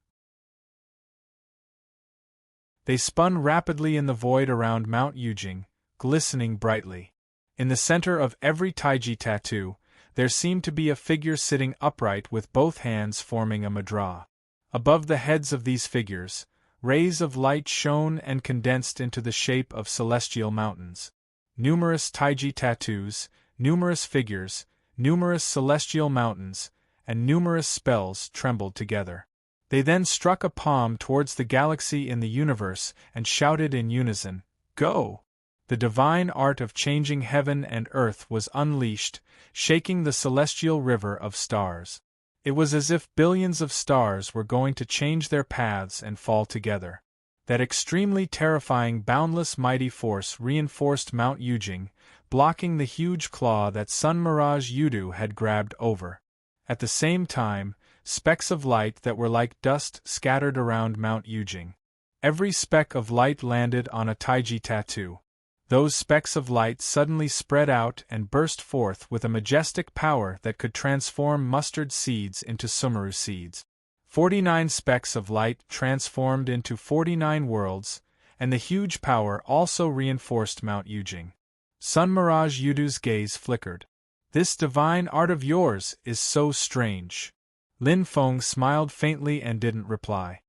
They spun rapidly in the void around Mount Yujing, glistening brightly. In the center of every Taiji tattoo, there seemed to be a figure sitting upright with both hands forming a mudra. Above the heads of these figures, rays of light shone and condensed into the shape of celestial mountains. Numerous Taiji tattoos, numerous figures, numerous celestial mountains, and numerous spells trembled together. They then struck a palm towards the galaxy in the universe and shouted in unison, "Go!" The divine art of changing heaven and earth was unleashed, shaking the celestial river of stars. It was as if billions of stars were going to change their paths and fall together. That extremely terrifying boundless mighty force reinforced Mount Yujing, blocking the huge claw that Sun Mirage Yudu had grabbed over. At the same time, specks of light that were like dust scattered around Mount Yujing. Every speck of light landed on a taiji tattoo. Those specks of light suddenly spread out and burst forth with a majestic power that could transform mustard seeds into sumaru seeds. 49 specks of light transformed into 49 worlds, and the huge power also reinforced Mount Yujing. Sun Mirage Yudu's gaze flickered. "This divine art of yours is so strange." Lin Feng smiled faintly and didn't reply.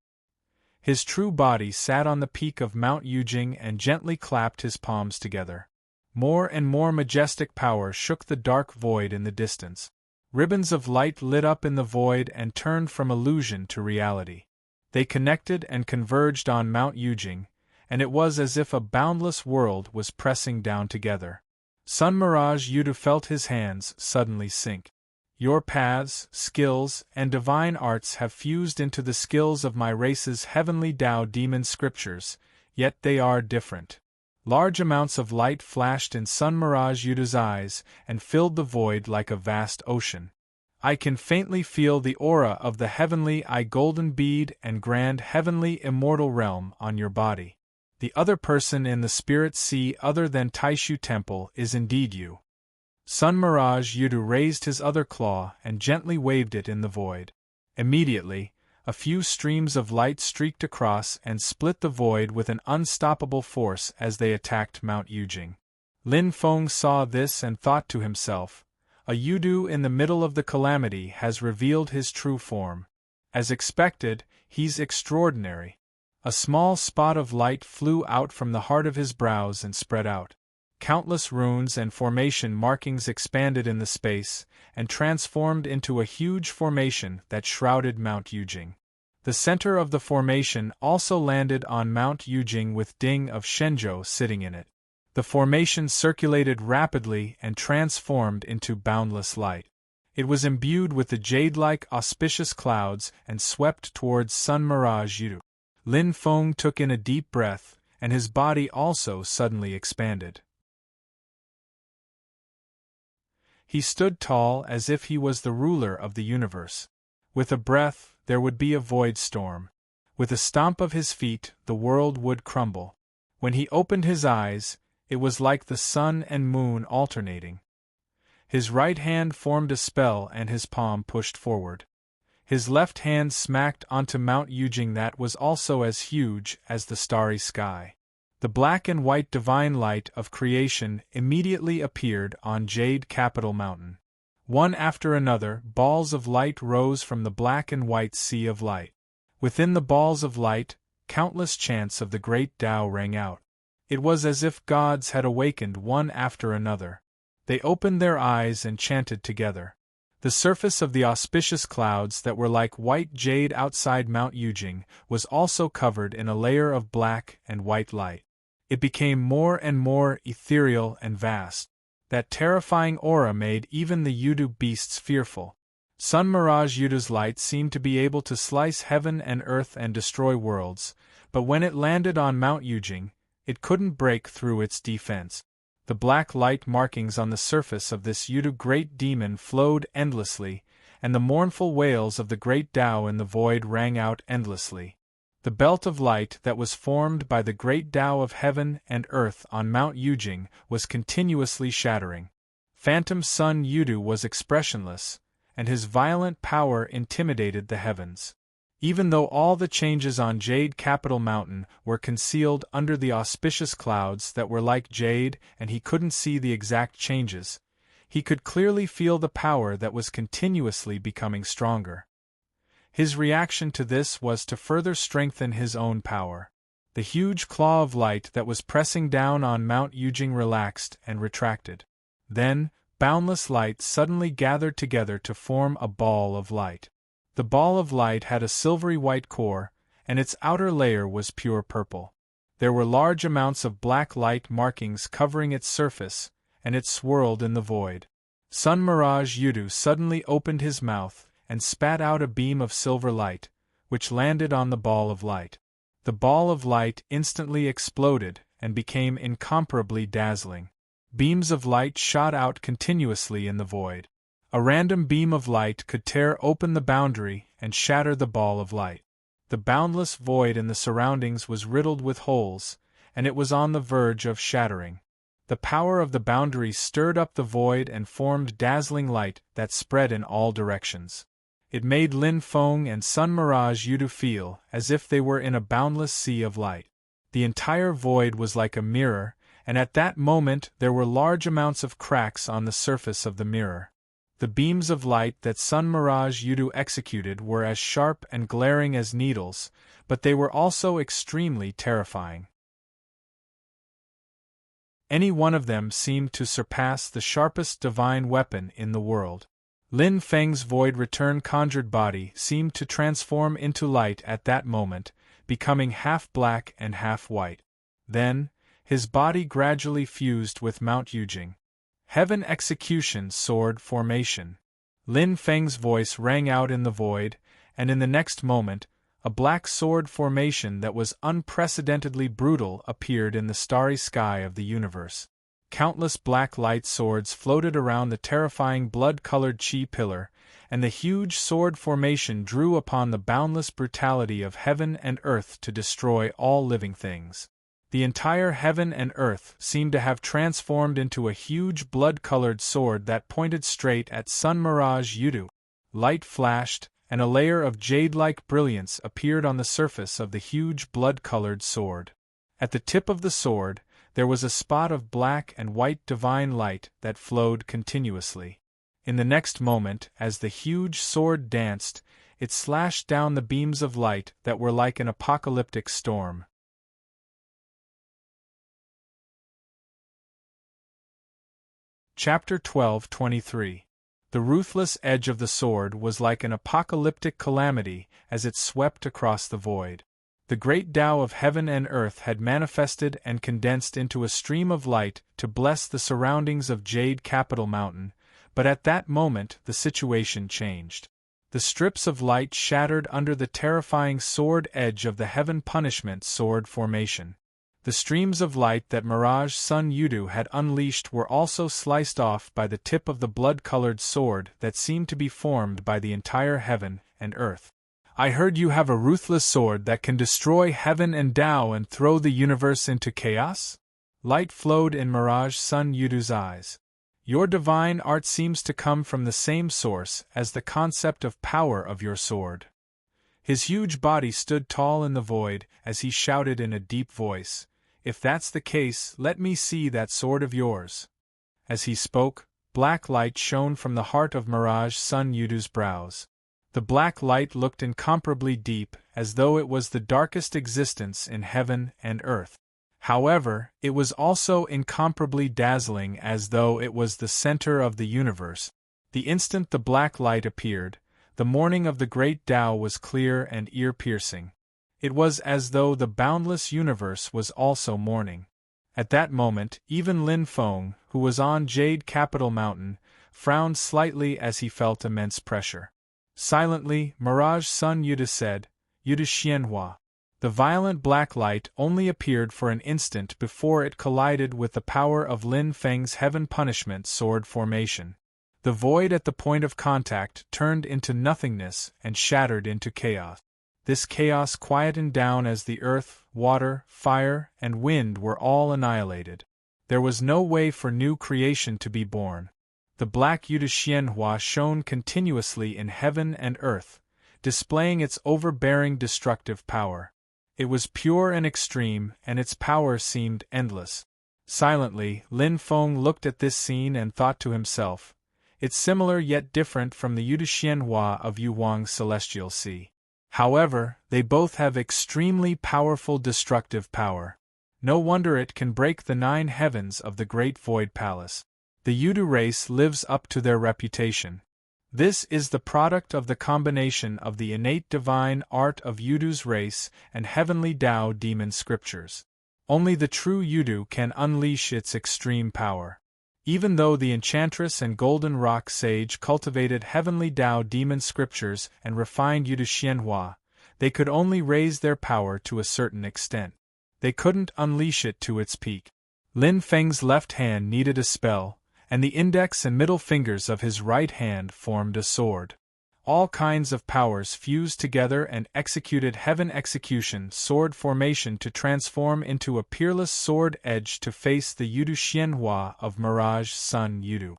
His true body sat on the peak of Mount Yujing and gently clapped his palms together. More and more majestic power shook the dark void in the distance. Ribbons of light lit up in the void and turned from illusion to reality. They connected and converged on Mount Yujing, and it was as if a boundless world was pressing down together. Sun Mirage Yudu felt his hands suddenly sink. "Your paths, skills, and divine arts have fused into the skills of my race's heavenly Tao demon scriptures, yet they are different." Large amounts of light flashed in Sun Mirage Yudu's eyes and filled the void like a vast ocean. "I can faintly feel the aura of the heavenly golden bead and grand heavenly immortal realm on your body. The other person in the spirit sea other than Taishu Temple is indeed you." Sun Mirage Yudu raised his other claw and gently waved it in the void. Immediately, a few streams of light streaked across and split the void with an unstoppable force as they attacked Mount Yujing. Lin Feng saw this and thought to himself, "A Yudu in the middle of the calamity has revealed his true form. As expected, he's extraordinary." A small spot of light flew out from the heart of his brows and spread out. Countless runes and formation markings expanded in the space, and transformed into a huge formation that shrouded Mount Yujing. The center of the formation also landed on Mount Yujing with Ding of Shenzhou sitting in it. The formation circulated rapidly and transformed into boundless light. It was imbued with the jade-like auspicious clouds and swept towards Sun Mirage Yudu. Lin Feng took in a deep breath, and his body also suddenly expanded. He stood tall as if he was the ruler of the universe. With a breath, there would be a void storm. With a stomp of his feet, the world would crumble. When he opened his eyes, it was like the sun and moon alternating. His right hand formed a spell and his palm pushed forward. His left hand smacked onto Mount Yujing that was also as huge as the starry sky. The black and white divine light of creation immediately appeared on Jade Capital Mountain. One after another, balls of light rose from the black and white sea of light. Within the balls of light, countless chants of the great Tao rang out. It was as if gods had awakened one after another. They opened their eyes and chanted together. The surface of the auspicious clouds that were like white jade outside Mount Yujing was also covered in a layer of black and white light. It became more and more ethereal and vast. That terrifying aura made even the Yudu beasts fearful. Sun Mirage Yudu's light seemed to be able to slice heaven and earth and destroy worlds, but when it landed on Mount Yujing, it couldn't break through its defense. The black light markings on the surface of this Yudu great demon flowed endlessly, and the mournful wails of the great Tao in the void rang out endlessly. The belt of light that was formed by the great Tao of heaven and earth on Mount Yujing was continuously shattering. Phantom Sun Yudu was expressionless, and his violent power intimidated the heavens. Even though all the changes on Jade Capital Mountain were concealed under the auspicious clouds that were like jade and he couldn't see the exact changes, he could clearly feel the power that was continuously becoming stronger. His reaction to this was to further strengthen his own power. The huge claw of light that was pressing down on Mount Yujing relaxed and retracted. Then, boundless light suddenly gathered together to form a ball of light. The ball of light had a silvery white core, and its outer layer was pure purple. There were large amounts of black light markings covering its surface, and it swirled in the void. Sun Mirage Yudu suddenly opened his mouth and spat out a beam of silver light, which landed on the ball of light. The ball of light instantly exploded and became incomparably dazzling. Beams of light shot out continuously in the void. A random beam of light could tear open the boundary and shatter the ball of light. The boundless void in the surroundings was riddled with holes, and it was on the verge of shattering. The power of the boundary stirred up the void and formed dazzling light that spread in all directions. It made Lin Feng and Sun Mirage Yudu feel as if they were in a boundless sea of light. The entire void was like a mirror, and at that moment there were large amounts of cracks on the surface of the mirror. The beams of light that Sun Mirage Yudu executed were as sharp and glaring as needles, but they were also extremely terrifying. Any one of them seemed to surpass the sharpest divine weapon in the world. Lin Feng's void return conjured body seemed to transform into light at that moment, becoming half black and half white. Then, his body gradually fused with Mount Yujing. Heaven Execution Sword Formation. Lin Feng's voice rang out in the void, and in the next moment, a black sword formation that was unprecedentedly brutal appeared in the starry sky of the universe. Countless black light swords floated around the terrifying blood-colored Qi pillar, and the huge sword formation drew upon the boundless brutality of heaven and earth to destroy all living things. The entire heaven and earth seemed to have transformed into a huge blood-colored sword that pointed straight at Sun Mirage Yudu. Light flashed, and a layer of jade-like brilliance appeared on the surface of the huge blood-colored sword. At the tip of the sword, there was a spot of black and white divine light that flowed continuously. In the next moment, as the huge sword danced, it slashed down the beams of light that were like an apocalyptic storm. Chapter 12:23. The ruthless edge of the sword was like an apocalyptic calamity as it swept across the void. The great Tao of heaven and earth had manifested and condensed into a stream of light to bless the surroundings of Jade Capital Mountain, but at that moment the situation changed. The strips of light shattered under the terrifying sword edge of the Heaven Punishment Sword Formation. The streams of light that Mirage Sun Yudu had unleashed were also sliced off by the tip of the blood-colored sword that seemed to be formed by the entire heaven and earth. I heard you have a ruthless sword that can destroy heaven and Tao and throw the universe into chaos? Light flowed in Mirage Sun Yudu's eyes. Your divine art seems to come from the same source as the concept of power of your sword. His huge body stood tall in the void as he shouted in a deep voice, "If that's the case, let me see that sword of yours." As he spoke, black light shone from the heart of Mirage Sun Yudu's brows. The black light looked incomparably deep, as though it was the darkest existence in heaven and earth. However, it was also incomparably dazzling, as though it was the center of the universe. The instant the black light appeared, the morning of the great Tao was clear and ear-piercing. It was as though the boundless universe was also mourning. At that moment, even Lin Feng, who was on Jade Capital Mountain, frowned slightly as he felt immense pressure. Silently, Mirage Sun Yudu said, "Yudu Xianhua." The violent black light only appeared for an instant before it collided with the power of Lin Feng's Heaven Punishment Sword Formation. The void at the point of contact turned into nothingness and shattered into chaos. This chaos quietened down as the earth, water, fire, and wind were all annihilated. There was no way for new creation to be born. The black Yudu Xianhua shone continuously in heaven and earth, displaying its overbearing destructive power. It was pure and extreme, and its power seemed endless. Silently, Lin Feng looked at this scene and thought to himself, "It's similar yet different from the Yudu Xianhua of Yuwang's Celestial Sea. However, they both have extremely powerful destructive power. No wonder it can break the 9 heavens of the Great Void Palace. The Yudu race lives up to their reputation. This is the product of the combination of the innate divine art of Yudu's race and heavenly Tao demon scriptures. Only the true Yudu can unleash its extreme power. Even though the Enchantress and Golden Rock Sage cultivated heavenly Tao demon scriptures and refined Yudu Xianhua, they could only raise their power to a certain extent. They couldn't unleash it to its peak. Lin Feng's left hand needed a spell, and the index and middle fingers of his right hand formed a sword. All kinds of powers fused together and executed heaven execution sword formation to transform into a peerless sword edge to face the Yudu Xianhua of Mirage Sun Yudu.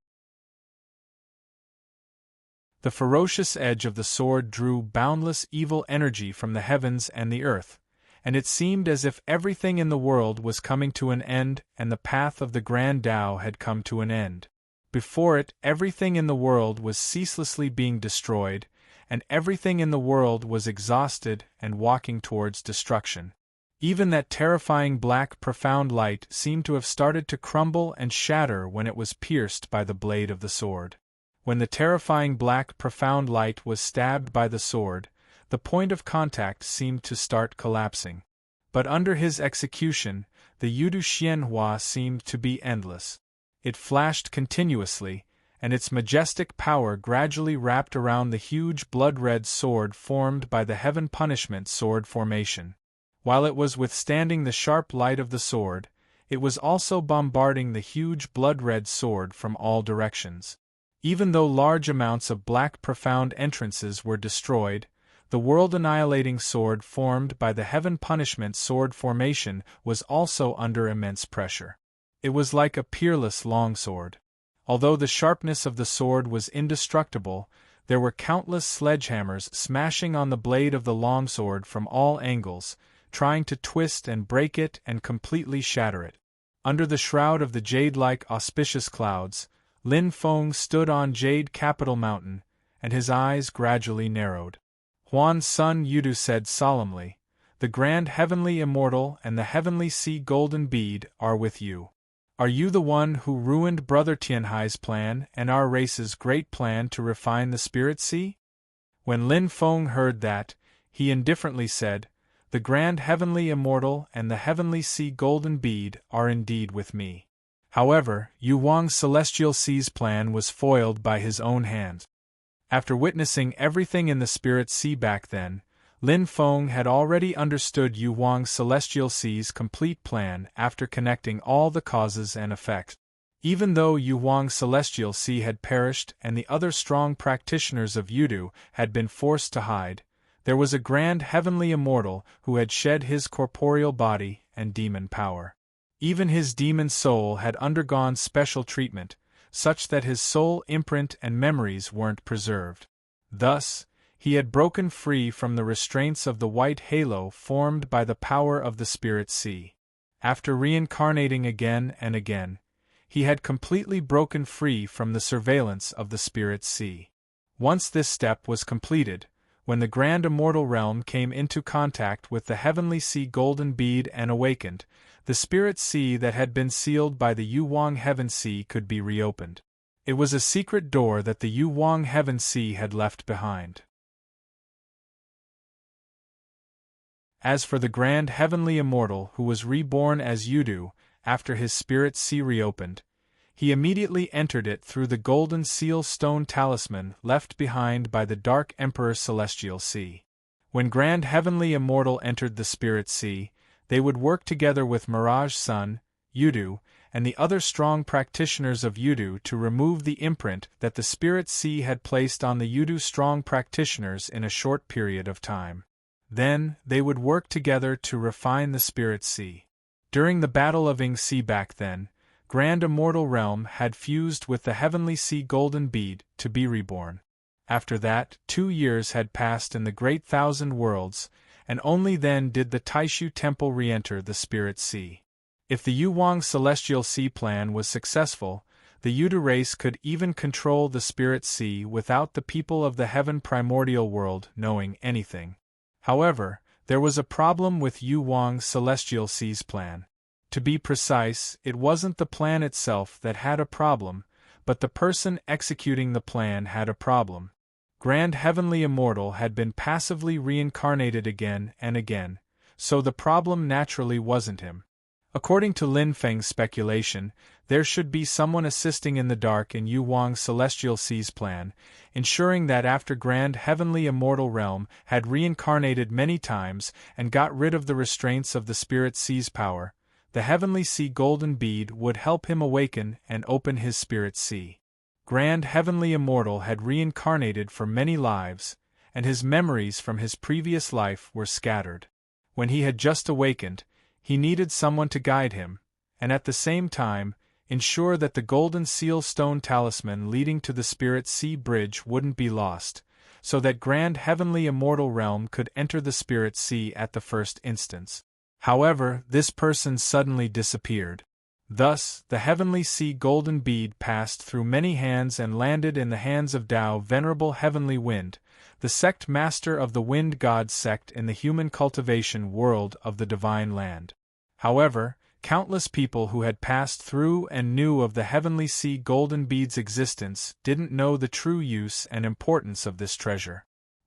The ferocious edge of the sword drew boundless evil energy from the heavens and the earth, and it seemed as if everything in the world was coming to an end and the path of the Grand Tao had come to an end. Before it, everything in the world was ceaselessly being destroyed, and everything in the world was exhausted and walking towards destruction. Even that terrifying black profound light seemed to have started to crumble and shatter when it was pierced by the blade of the sword. When the terrifying black profound light was stabbed by the sword, the point of contact seemed to start collapsing. But under his execution, the Yudu Xianhua seemed to be endless. It flashed continuously, and its majestic power gradually wrapped around the huge blood-red sword formed by the Heaven Punishment sword formation. While it was withstanding the sharp light of the sword, it was also bombarding the huge blood-red sword from all directions. Even though large amounts of black profound entrances were destroyed, the world-annihilating sword formed by the Heaven Punishment sword formation was also under immense pressure. It was like a peerless longsword. Although the sharpness of the sword was indestructible, there were countless sledgehammers smashing on the blade of the longsword from all angles, trying to twist and break it and completely shatter it. Under the shroud of the jade-like auspicious clouds, Lin Feng stood on Jade Capital Mountain, and his eyes gradually narrowed. Huan Sun Yudu said solemnly, "The Grand Heavenly Immortal and the Heavenly Sea Golden Bead are with you. Are you the one who ruined Brother Tianhai's plan and our race's great plan to refine the Spirit Sea?" When Lin Feng heard that, he indifferently said, "The Grand Heavenly Immortal and the Heavenly Sea Golden Bead are indeed with me." However, Yu Wang's Celestial Sea's plan was foiled by his own hand. After witnessing everything in the Spirit Sea back then, Lin Feng had already understood Yu Wang's Celestial Sea's complete plan after connecting all the causes and effects. Even though Yu Wang's Celestial Sea had perished and the other strong practitioners of Yudu had been forced to hide, there was a Grand Heavenly Immortal who had shed his corporeal body and demon power. Even his demon soul had undergone special treatment, such that his soul imprint and memories weren't preserved. Thus, he had broken free from the restraints of the white halo formed by the power of the Spirit Sea. After reincarnating again and again, he had completely broken free from the surveillance of the Spirit Sea. Once this step was completed, when the Grand Immortal Realm came into contact with the Heavenly Sea Golden Bead and awakened, the Spirit Sea that had been sealed by the Yu Wang Heaven Sea could be reopened. It was a secret door that the Yu Wang Heaven Sea had left behind. As for the Grand Heavenly Immortal who was reborn as Yudu, after his Spirit Sea reopened, he immediately entered it through the golden seal stone talisman left behind by the Dark Emperor Celestial Sea. When Grand Heavenly Immortal entered the Spirit Sea, they would work together with Mirage Sun, Yudu, and the other strong practitioners of Yudu to remove the imprint that the Spirit Sea had placed on the Yudu strong practitioners in a short period of time. Then, they would work together to refine the Spirit Sea. During the Battle of Ing Sea back then, Grand Immortal Realm had fused with the Heavenly Sea Golden Bead to be reborn. After that, 2 years had passed in the Great Thousand Worlds, and only then did the Taishu Temple re-enter the Spirit Sea. If the Yu Wang Celestial Sea plan was successful, the Yudu race could even control the Spirit Sea without the people of the Heaven Primordial World knowing anything. However, there was a problem with Yu Wang's Celestial Sea's plan. To be precise, it wasn't the plan itself that had a problem, but the person executing the plan had a problem. Grand Heavenly Immortal had been passively reincarnated again and again, so the problem naturally wasn't him. According to Lin Feng's speculation, there should be someone assisting in the dark in Yu Wang's Celestial Sea's plan, ensuring that after Grand Heavenly Immortal Realm had reincarnated many times and got rid of the restraints of the Spirit Sea's power, The heavenly sea golden bead would help him awaken and open his spirit sea. Grand Heavenly Immortal had reincarnated for many lives, and his memories from his previous life were scattered. When he had just awakened, he needed someone to guide him, and at the same time, ensure that the golden seal stone talisman leading to the spirit sea bridge wouldn't be lost, so that Grand Heavenly Immortal Realm could enter the spirit sea at the first instance. However, this person suddenly disappeared. Thus, the heavenly sea golden bead passed through many hands and landed in the hands of Tao Venerable Heavenly Wind, the sect master of the Wind God sect in the human cultivation world of the Divine Land. However, countless people who had passed through and knew of the heavenly sea golden bead's existence didn't know the true use and importance of this treasure.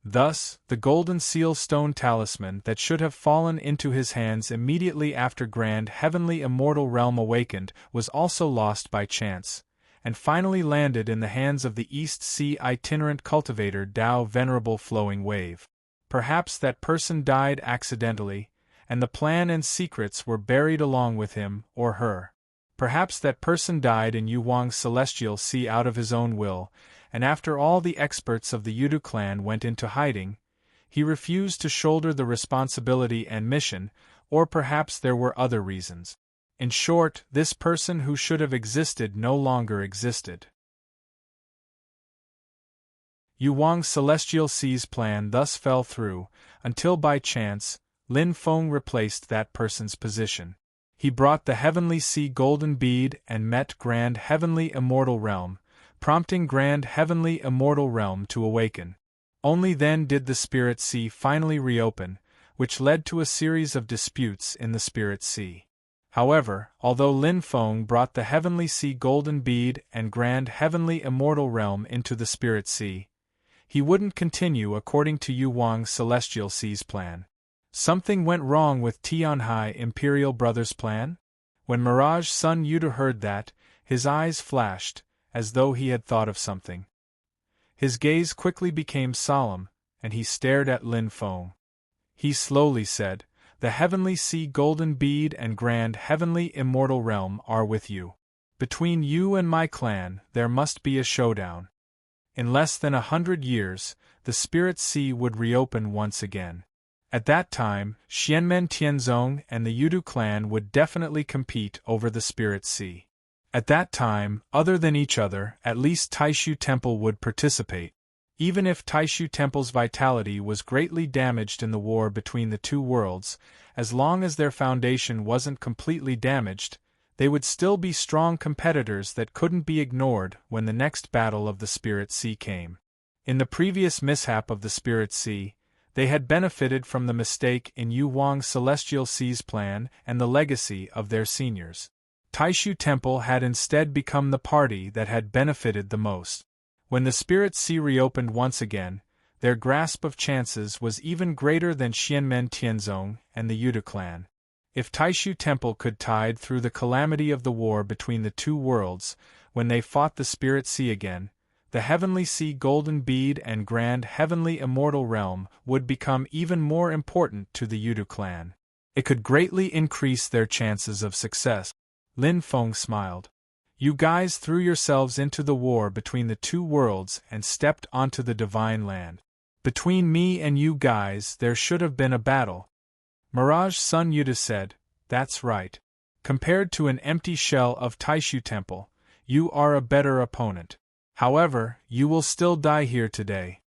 Thus, the golden seal stone talisman that should have fallen into his hands immediately after Grand Heavenly Immortal Realm awakened was also lost by chance, and finally landed in the hands of the East Sea itinerant cultivator Tao Venerable Flowing Wave. Perhaps that person died accidentally, and the plan and secrets were buried along with him or her. Perhaps that person died in Yuwang's celestial sea out of his own will, and after all the experts of the Yudu clan went into hiding, he refused to shoulder the responsibility and mission, or perhaps there were other reasons. In short, this person who should have existed no longer existed. Yuwang's celestial sea's plan thus fell through, until by chance, Lin Feng replaced that person's position. He brought the heavenly sea golden bead and met Grand Heavenly Immortal Realm, prompting Grand Heavenly Immortal Realm to awaken. Only then did the spirit sea finally reopen, which led to a series of disputes in the spirit sea. However, although Lin Feng brought the heavenly sea golden bead and Grand Heavenly Immortal Realm into the spirit sea, he wouldn't continue according to Yu Wang's celestial sea's plan. Something went wrong with Tianhai Imperial Brothers' plan? When Mirage Sun Yudu heard that, his eyes flashed, as though he had thought of something. His gaze quickly became solemn, and he stared at Lin Feng. He slowly said, "The heavenly sea golden bead and Grand Heavenly Immortal Realm are with you. Between you and my clan, there must be a showdown. In less than 100 years, the spirit sea would reopen once again. At that time, Xianmen Tianzong and the Yudu clan would definitely compete over the spirit sea. At that time, other than each other, at least Taishu Temple would participate. Even if Taishu Temple's vitality was greatly damaged in the war between the two worlds, as long as their foundation wasn't completely damaged, they would still be strong competitors that couldn't be ignored when the next battle of the Spirit Sea came. In the previous mishap of the Spirit Sea, they had benefited from the mistake in Yu Wang's Celestial Sea's plan and the legacy of their seniors. Taishu Temple had instead become the party that had benefited the most. When the Spirit Sea reopened once again, their grasp of chances was even greater than Xianmen Tianzong and the Yudu clan. If Taishu Temple could tide through the calamity of the war between the two worlds, when they fought the Spirit Sea again, the Heavenly Sea Golden Bead and Grand Heavenly Immortal Realm would become even more important to the Yudu clan. It could greatly increase their chances of success. Lin Feng smiled. You guys threw yourselves into the war between the two worlds and stepped onto the Divine Land. Between me and you guys there should have been a battle. Mirage Sun Yuda said, "That's right. Compared to an empty shell of Taishu Temple, you are a better opponent. However, you will still die here today."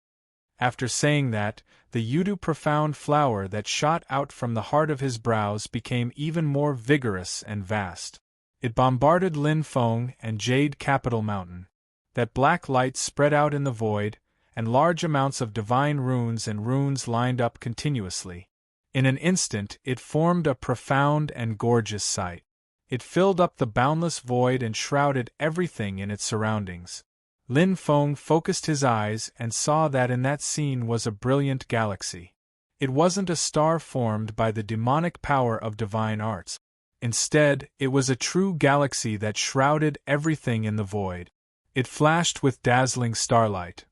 After saying that, the Yudu profound flower that shot out from the heart of his brows became even more vigorous and vast. It bombarded Lin Feng and Jade Capital Mountain. That black light spread out in the void, and large amounts of divine runes and runes lined up continuously. In an instant it formed a profound and gorgeous sight. It filled up the boundless void and shrouded everything in its surroundings. Lin Feng focused his eyes and saw that in that scene was a brilliant galaxy. It wasn't a star formed by the demonic power of divine arts. Instead, it was a true galaxy that shrouded everything in the void. It flashed with dazzling starlight.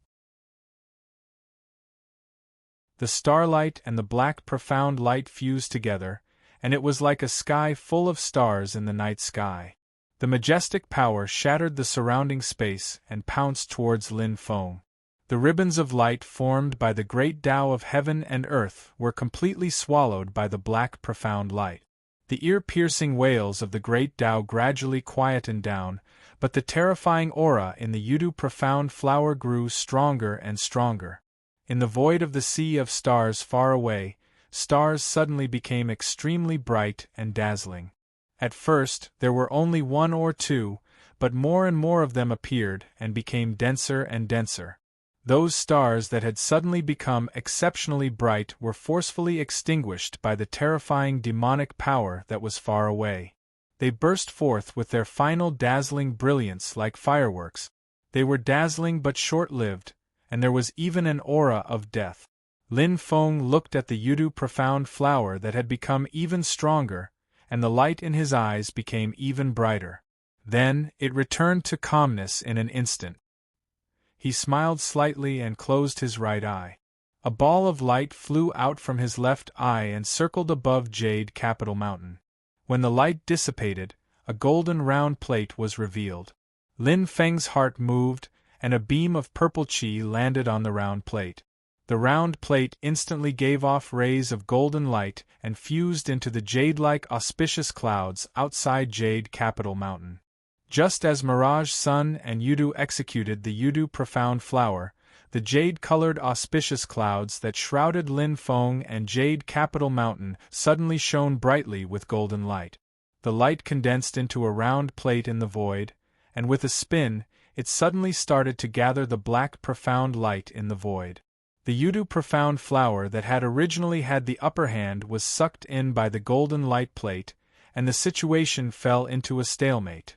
The starlight and the black profound light fused together, and it was like a sky full of stars in the night sky. The majestic power shattered the surrounding space and pounced towards Lin Feng. The ribbons of light formed by the great Tao of heaven and earth were completely swallowed by the black profound light. The ear-piercing wails of the great Tao gradually quietened down, but the terrifying aura in the Yudu profound flower grew stronger and stronger. In the void of the sea of stars far away, stars suddenly became extremely bright and dazzling. At first, there were only one or two, but more and more of them appeared and became denser and denser. Those stars that had suddenly become exceptionally bright were forcefully extinguished by the terrifying demonic power that was far away. They burst forth with their final dazzling brilliance like fireworks. They were dazzling but short-lived, and there was even an aura of death. Lin Feng looked at the Yudu profound flower that had become even stronger, and the light in his eyes became even brighter. Then, it returned to calmness in an instant. He smiled slightly and closed his right eye. A ball of light flew out from his left eye and circled above Jade Capital Mountain. When the light dissipated, a golden round plate was revealed. Lin Feng's heart moved, and a beam of purple qi landed on the round plate. The round plate instantly gave off rays of golden light and fused into the jade-like auspicious clouds outside Jade Capital Mountain. Just as Mirage Sun and Yudu executed the Yudu profound flower, the jade-colored auspicious clouds that shrouded Lin Feng and Jade Capital Mountain suddenly shone brightly with golden light. The light condensed into a round plate in the void, and with a spin, it suddenly started to gather the black profound light in the void. The Yudu profound flower that had originally had the upper hand was sucked in by the golden light plate, and the situation fell into a stalemate.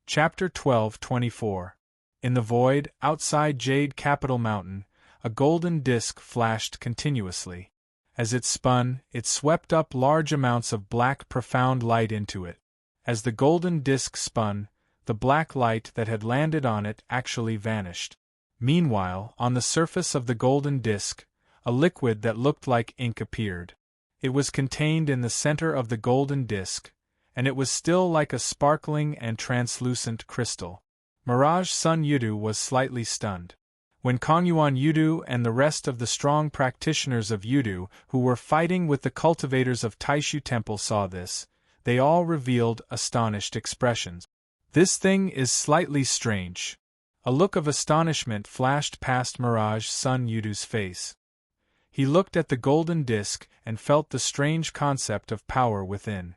Chapter 12:24. In the void, outside Jade Capital Mountain, a golden disk flashed continuously. As it spun, it swept up large amounts of black profound light into it. As the golden disk spun, the black light that had landed on it actually vanished. Meanwhile, on the surface of the golden disk, a liquid that looked like ink appeared. It was contained in the center of the golden disk, and it was still like a sparkling and translucent crystal. Mirage Sun Yudu was slightly stunned. When Kongyuan Yudu and the rest of the strong practitioners of Yudu who were fighting with the cultivators of Taishu Temple saw this, they all revealed astonished expressions. "This thing is slightly strange." A look of astonishment flashed past Mirage Sun Yudu's face. He looked at the golden disk and felt the strange concept of power within.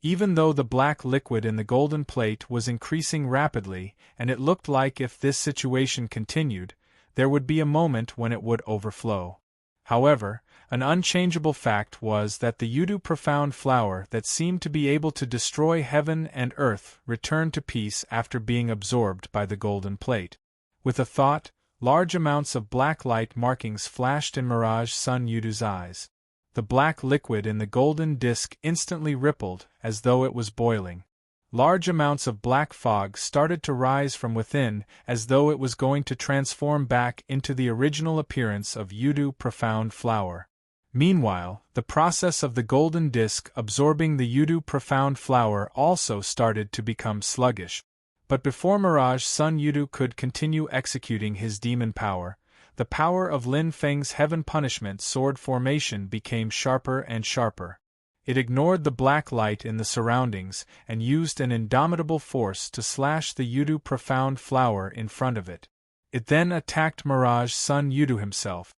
Even though the black liquid in the golden plate was increasing rapidly, and it looked like if this situation continued, there would be a moment when it would overflow. However, an unchangeable fact was that the Yudu profound flower that seemed to be able to destroy heaven and earth returned to peace after being absorbed by the golden plate. With a thought, large amounts of black light markings flashed in Mirage Sun Yudu's eyes. The black liquid in the golden disk instantly rippled as though it was boiling. Large amounts of black fog started to rise from within as though it was going to transform back into the original appearance of Yudu profound flower. Meanwhile, the process of the golden disk absorbing the Yudu profound flower also started to become sluggish. But before Mirage Sun Yudu could continue executing his demon power, the power of Lin Feng's heaven punishment sword formation became sharper and sharper. It ignored the black light in the surroundings and used an indomitable force to slash the Yudu profound flower in front of it. It then attacked Mirage Sun Yudu himself.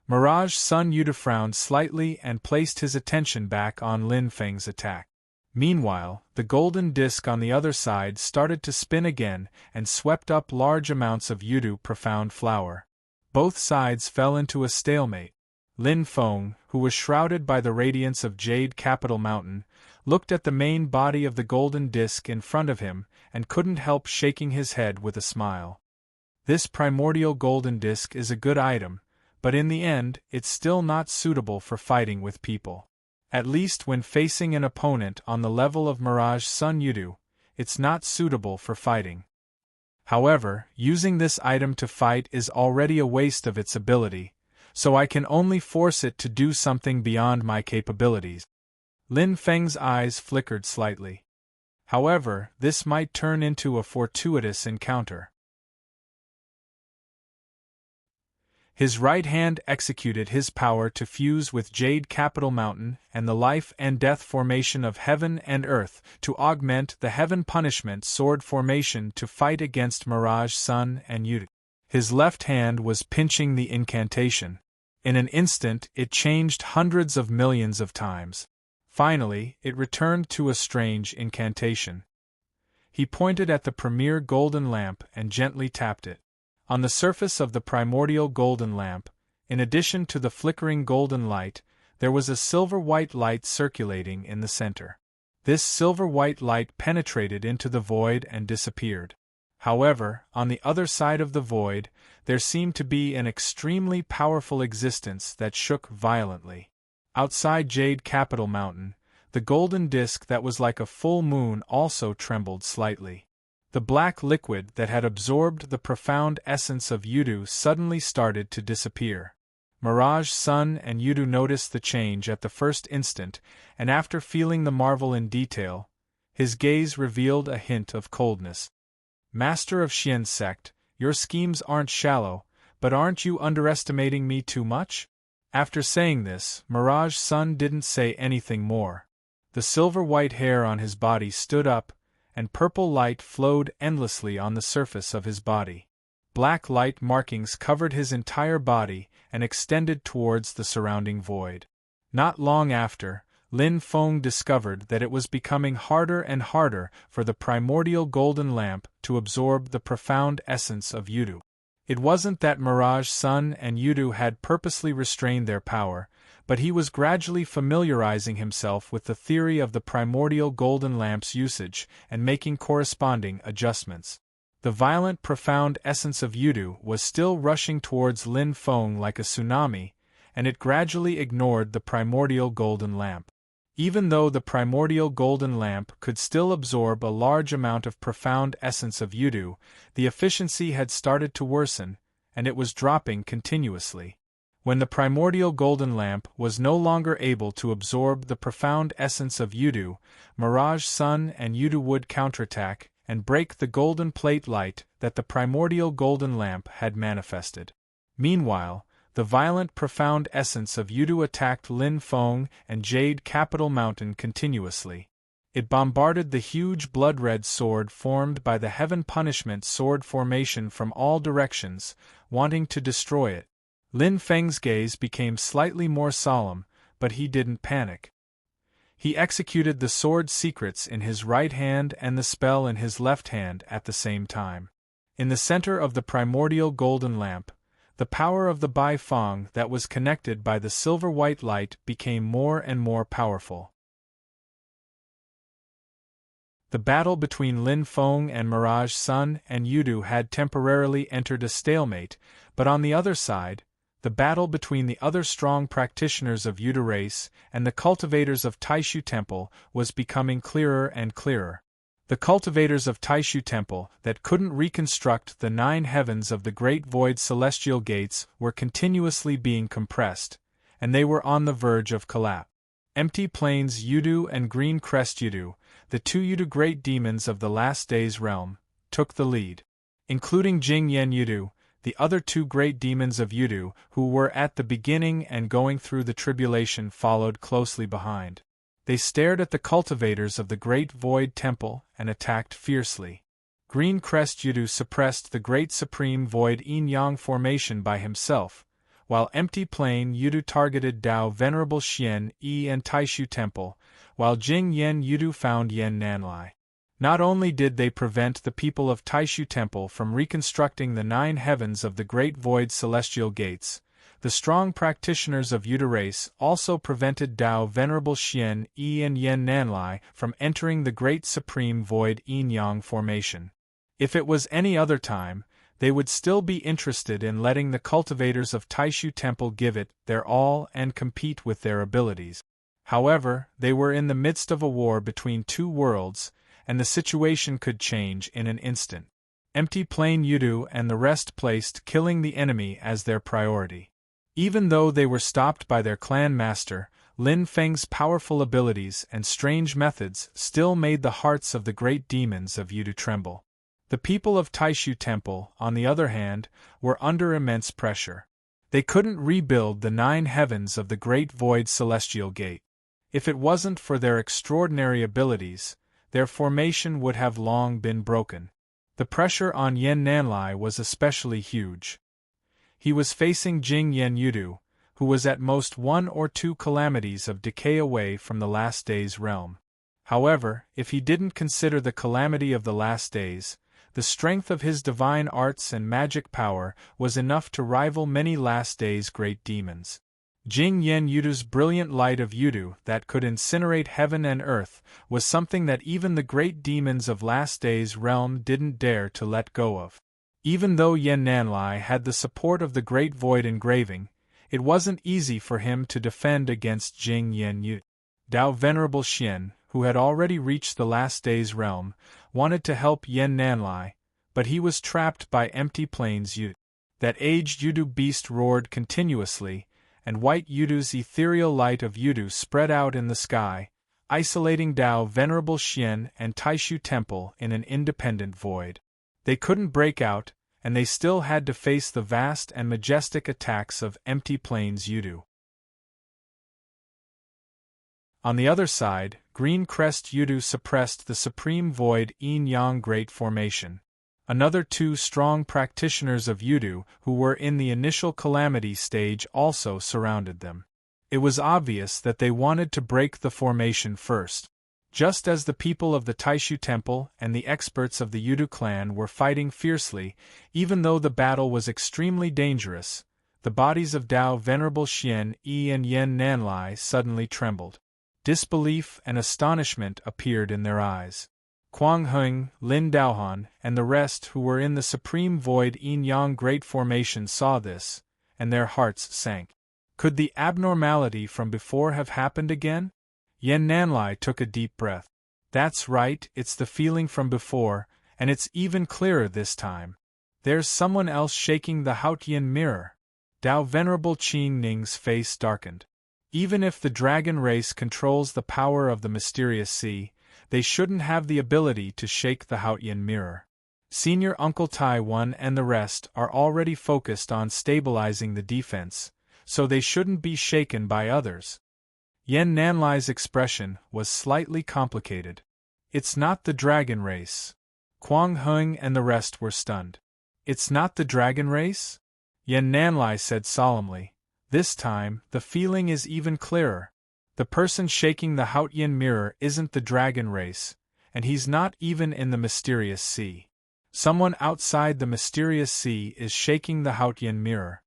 Mirage Sun Yudu frowned slightly and placed his attention back on Lin Feng's attack. Meanwhile, the golden disk on the other side started to spin again and swept up large amounts of Yudu profound flower. Both sides fell into a stalemate. Lin Feng, who was shrouded by the radiance of Jade Capital Mountain, looked at the main body of the golden disk in front of him and couldn't help shaking his head with a smile. This primordial golden disk is a good item, but in the end, it's still not suitable for fighting with people. At least when facing an opponent on the level of Mirage Sun Yudu, it's not suitable for fighting. However, using this item to fight is already a waste of its ability, so I can only force it to do something beyond my capabilities. Lin Feng's eyes flickered slightly. However, this might turn into a fortuitous encounter. His right hand executed his power to fuse with Jade Capital Mountain and the life and death formation of heaven and earth to augment the heaven punishment sword formation to fight against Mirage Sun and Yudu. His left hand was pinching the incantation. In an instant, it changed hundreds of millions of times. Finally, it returned to a strange incantation. He pointed at the premier golden lamp and gently tapped it. On the surface of the primordial golden lamp, in addition to the flickering golden light, there was a silver-white light circulating in the center. This silver-white light penetrated into the void and disappeared. However, on the other side of the void, there seemed to be an extremely powerful existence that shook violently. Outside Jade Capital Mountain, the golden disk that was like a full moon also trembled slightly. The black liquid that had absorbed the profound essence of Yudu suddenly started to disappear. Mirage Sun and Yudu noticed the change at the first instant, and after feeling the marvel in detail, his gaze revealed a hint of coldness. Master of Xian's sect, your schemes aren't shallow, but aren't you underestimating me too much? After saying this, Mirage Sun didn't say anything more. The silver-white hair on his body stood up, and purple light flowed endlessly on the surface of his body. Black light markings covered his entire body and extended towards the surrounding void. Not long after, Lin Feng discovered that it was becoming harder and harder for the primordial golden lamp to absorb the profound essence of Yudu. It wasn't that Mirage Sun and Yudu had purposely restrained their power, but he was gradually familiarizing himself with the theory of the primordial golden lamp's usage and making corresponding adjustments. The violent, profound essence of Yudu was still rushing towards Lin Feng like a tsunami, and it gradually ignored the primordial golden lamp. Even though the primordial golden lamp could still absorb a large amount of profound essence of Yudu, the efficiency had started to worsen, and it was dropping continuously. When the primordial golden lamp was no longer able to absorb the profound essence of Yudu, Mirage Sun and Yudu would counterattack and break the golden plate light that the primordial golden lamp had manifested. Meanwhile, the violent profound essence of Yudu attacked Lin Feng and Jade Capital Mountain continuously. It bombarded the huge blood-red sword formed by the Heaven Punishment sword formation from all directions, wanting to destroy it. Lin Feng's gaze became slightly more solemn, but he didn't panic. He executed the sword secrets in his right hand and the spell in his left hand at the same time. In the center of the primordial golden lamp, the power of the Bai Feng that was connected by the silver-white light became more and more powerful. The battle between Lin Feng and Mirage Sun and Yudu had temporarily entered a stalemate, but on the other side, the battle between the other strong practitioners of Yudu race and the cultivators of Taishu Temple was becoming clearer and clearer. The cultivators of Taishu Temple that couldn't reconstruct the 9 heavens of the Great Void celestial gates were continuously being compressed, and they were on the verge of collapse. Empty Plains Yudu and Green Crest Yudu, the 2 Yudu great demons of the last day's realm, took the lead. Including Jing Yen Yudu, the other 2 great demons of Yudu who were at the beginning and going through the tribulation followed closely behind. They stared at the cultivators of the Great Void Temple and attacked fiercely. Green Crest Yudu suppressed the Great Supreme Void Yin-Yang formation by himself, while Empty Plain Yudu targeted Dao Venerable Xian Yi and Taishu Temple, while Jing Yen Yudu found Yen Nanlai. Not only did they prevent the people of Taishu Temple from reconstructing the 9 heavens of the Great Void celestial gates, the strong practitioners of Yudu race also prevented Dao Venerable Xian Yi and Yen Nanlai from entering the Great Supreme Void Yin-Yang formation. If it was any other time, they would still be interested in letting the cultivators of Taishu Temple give it their all and compete with their abilities. However, they were in the midst of a war between 2 worlds, and the situation could change in an instant. Empty plain Yudu and the rest placed killing the enemy as their priority. Even though they were stopped by their clan master, Lin Feng's powerful abilities and strange methods still made the hearts of the great demons of Yudu tremble. The people of Taishu Temple, on the other hand, were under immense pressure. They couldn't rebuild the 9 heavens of the Great Void Celestial Gate. If it wasn't for their extraordinary abilities, their formation would have long been broken. The pressure on Yen Nanlai was especially huge. He was facing Jing Yen Yudu, who was at most 1 or 2 calamities of decay away from the last day's realm. However, if he didn't consider the calamity of the last days, the strength of his divine arts and magic power was enough to rival many last days' great demons. Jing Yen Yudu's brilliant light of Yudu that could incinerate heaven and earth was something that even the great demons of last days' realm didn't dare to let go of. Even though Yen Nanlai had the support of the Great Void engraving, it wasn't easy for him to defend against Jing Yen Yudu. Dao Venerable Xian, who had already reached the last days' realm, wanted to help Yen Nanlai, but he was trapped by empty plains Yudu. That aged Yudu beast roared continuously, and white Yudu's ethereal light of Yudu spread out in the sky, isolating Dao Venerable Xian and Taishu Temple in an independent void. They couldn't break out, and they still had to face the vast and majestic attacks of empty plains Yudu. On the other side, Green Crest Yudu suppressed the Supreme Void Yin-Yang Great Formation. Another 2 strong practitioners of Yudu who were in the initial calamity stage also surrounded them. It was obvious that they wanted to break the formation first. Just as the people of the Taishu Temple and the experts of the Yudu clan were fighting fiercely, even though the battle was extremely dangerous, the bodies of Dao Venerable Xian Yi and Yen Nanlai suddenly trembled. Disbelief and astonishment appeared in their eyes. Quang Heng, Lin Daohan, and the rest who were in the Supreme Void Yin-Yang Great Formation saw this, and their hearts sank. Could the abnormality from before have happened again? Yen Nanlai took a deep breath. That's right, it's the feeling from before, and it's even clearer this time. There's someone else shaking the Haotian mirror. Dao Venerable Qing Ning's face darkened. Even if the dragon race controls the power of the mysterious sea, they shouldn't have the ability to shake the Haotian mirror. Senior Uncle Taiwan and the rest are already focused on stabilizing the defense, so they shouldn't be shaken by others. Yen Nanlai's expression was slightly complicated. It's not the dragon race. Quang Heng and the rest were stunned. It's not the dragon race? Yen Nanlai said solemnly. This time, the feeling is even clearer. The person shaking the Haotian mirror isn't the dragon race, and he's not even in the mysterious sea. Someone outside the mysterious sea is shaking the Haotian mirror.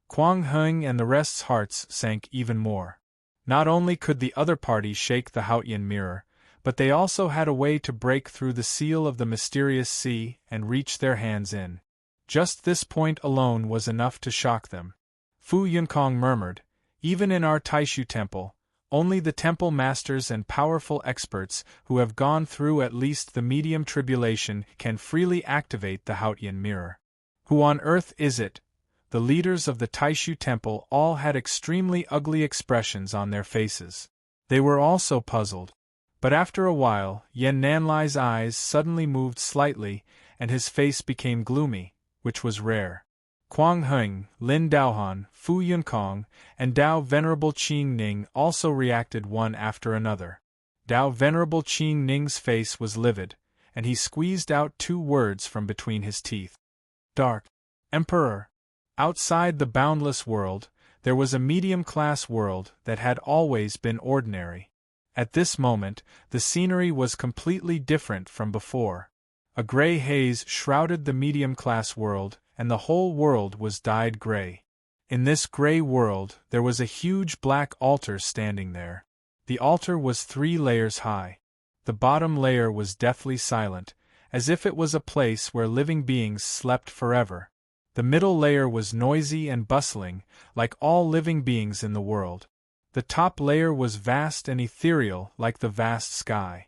Quang Heng and the rest's hearts sank even more. Not only could the other party shake the Haotian mirror, but they also had a way to break through the seal of the mysterious sea and reach their hands in. Just this point alone was enough to shock them. Fu Yunkong murmured, even in our Taishu Temple, only the temple masters and powerful experts who have gone through at least the medium tribulation can freely activate the Haotian mirror. Who on earth is it? The leaders of the Taishu Temple all had extremely ugly expressions on their faces. They were also puzzled. But after a while, Yen Nanlai's eyes suddenly moved slightly, and his face became gloomy, which was rare. Quang Heng, Lin Daohan, Fu Yunkong, and Dao Venerable Qing Ning also reacted one after another. Dao Venerable Qing Ning's face was livid, and he squeezed out 2 words from between his teeth. Dark. Emperor. Outside the boundless world, there was a medium-class world that had always been ordinary. At this moment, the scenery was completely different from before. A gray haze shrouded the medium-class world, and the whole world was dyed gray. In this gray world, there was a huge black altar standing there. The altar was 3 layers high. The bottom layer was deathly silent, as if it was a place where living beings slept forever. The middle layer was noisy and bustling, like all living beings in the world. The top layer was vast and ethereal, like the vast sky.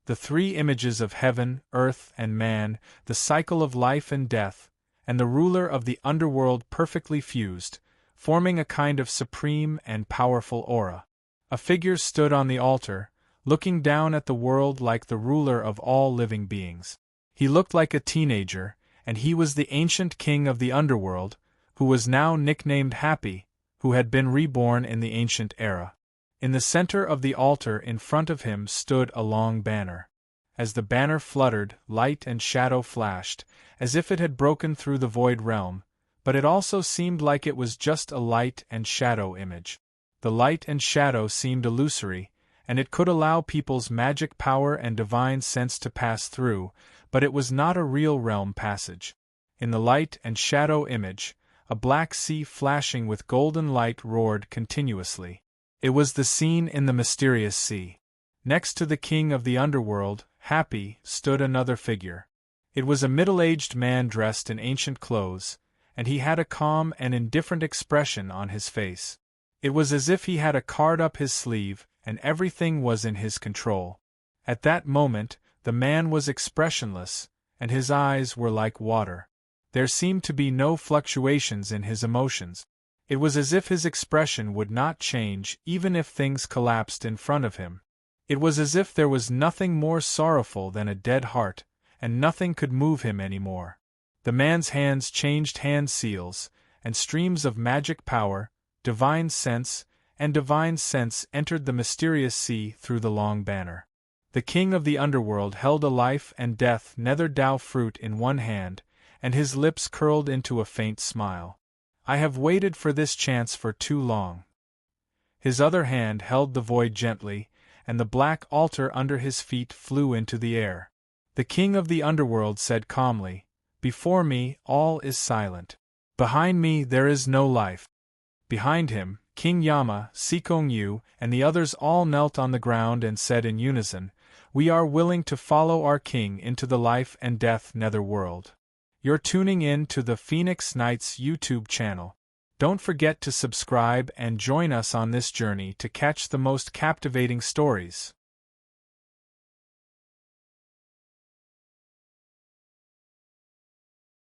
The three images of heaven, earth, and man, the cycle of life and death, and the ruler of the underworld perfectly fused, forming a kind of supreme and powerful aura. A figure stood on the altar, looking down at the world like the ruler of all living beings. He looked like a teenager, and he was the ancient king of the underworld, who was now nicknamed Happy, who had been reborn in the ancient era. In the center of the altar in front of him stood a long banner. As the banner fluttered, light and shadow flashed, as if it had broken through the void realm, but it also seemed like it was just a light and shadow image. The light and shadow seemed illusory, and it could allow people's magic power and divine sense to pass through, but it was not a real realm passage. In the light and shadow image, a black sea flashing with golden light roared continuously. It was the scene in the mysterious sea. Next to the king of the underworld, Happy, stood another figure. It was a middle-aged man dressed in ancient clothes, and he had a calm and indifferent expression on his face. It was as if he had a card up his sleeve, and everything was in his control. At that moment, the man was expressionless, and his eyes were like water. There seemed to be no fluctuations in his emotions. It was as if his expression would not change even if things collapsed in front of him. It was as if there was nothing more sorrowful than a dead heart, and nothing could move him any more. The man's hands changed hand seals, and streams of magic power, divine sense entered the mysterious sea through the long banner. The king of the underworld held a life and death nether Tao fruit in one hand, and his lips curled into a faint smile. I have waited for this chance for too long. His other hand held the void gently, and the black altar under his feet flew into the air. The king of the underworld said calmly, "Before me, all is silent. Behind me there is no life." Behind him, King Yama, Sikong Yu, and the others all knelt on the ground and said in unison, "We are willing to follow our king into the life and death netherworld." You're tuning in to the Phoenix Knights YouTube channel. Don't forget to subscribe and join us on this journey to catch the most captivating stories.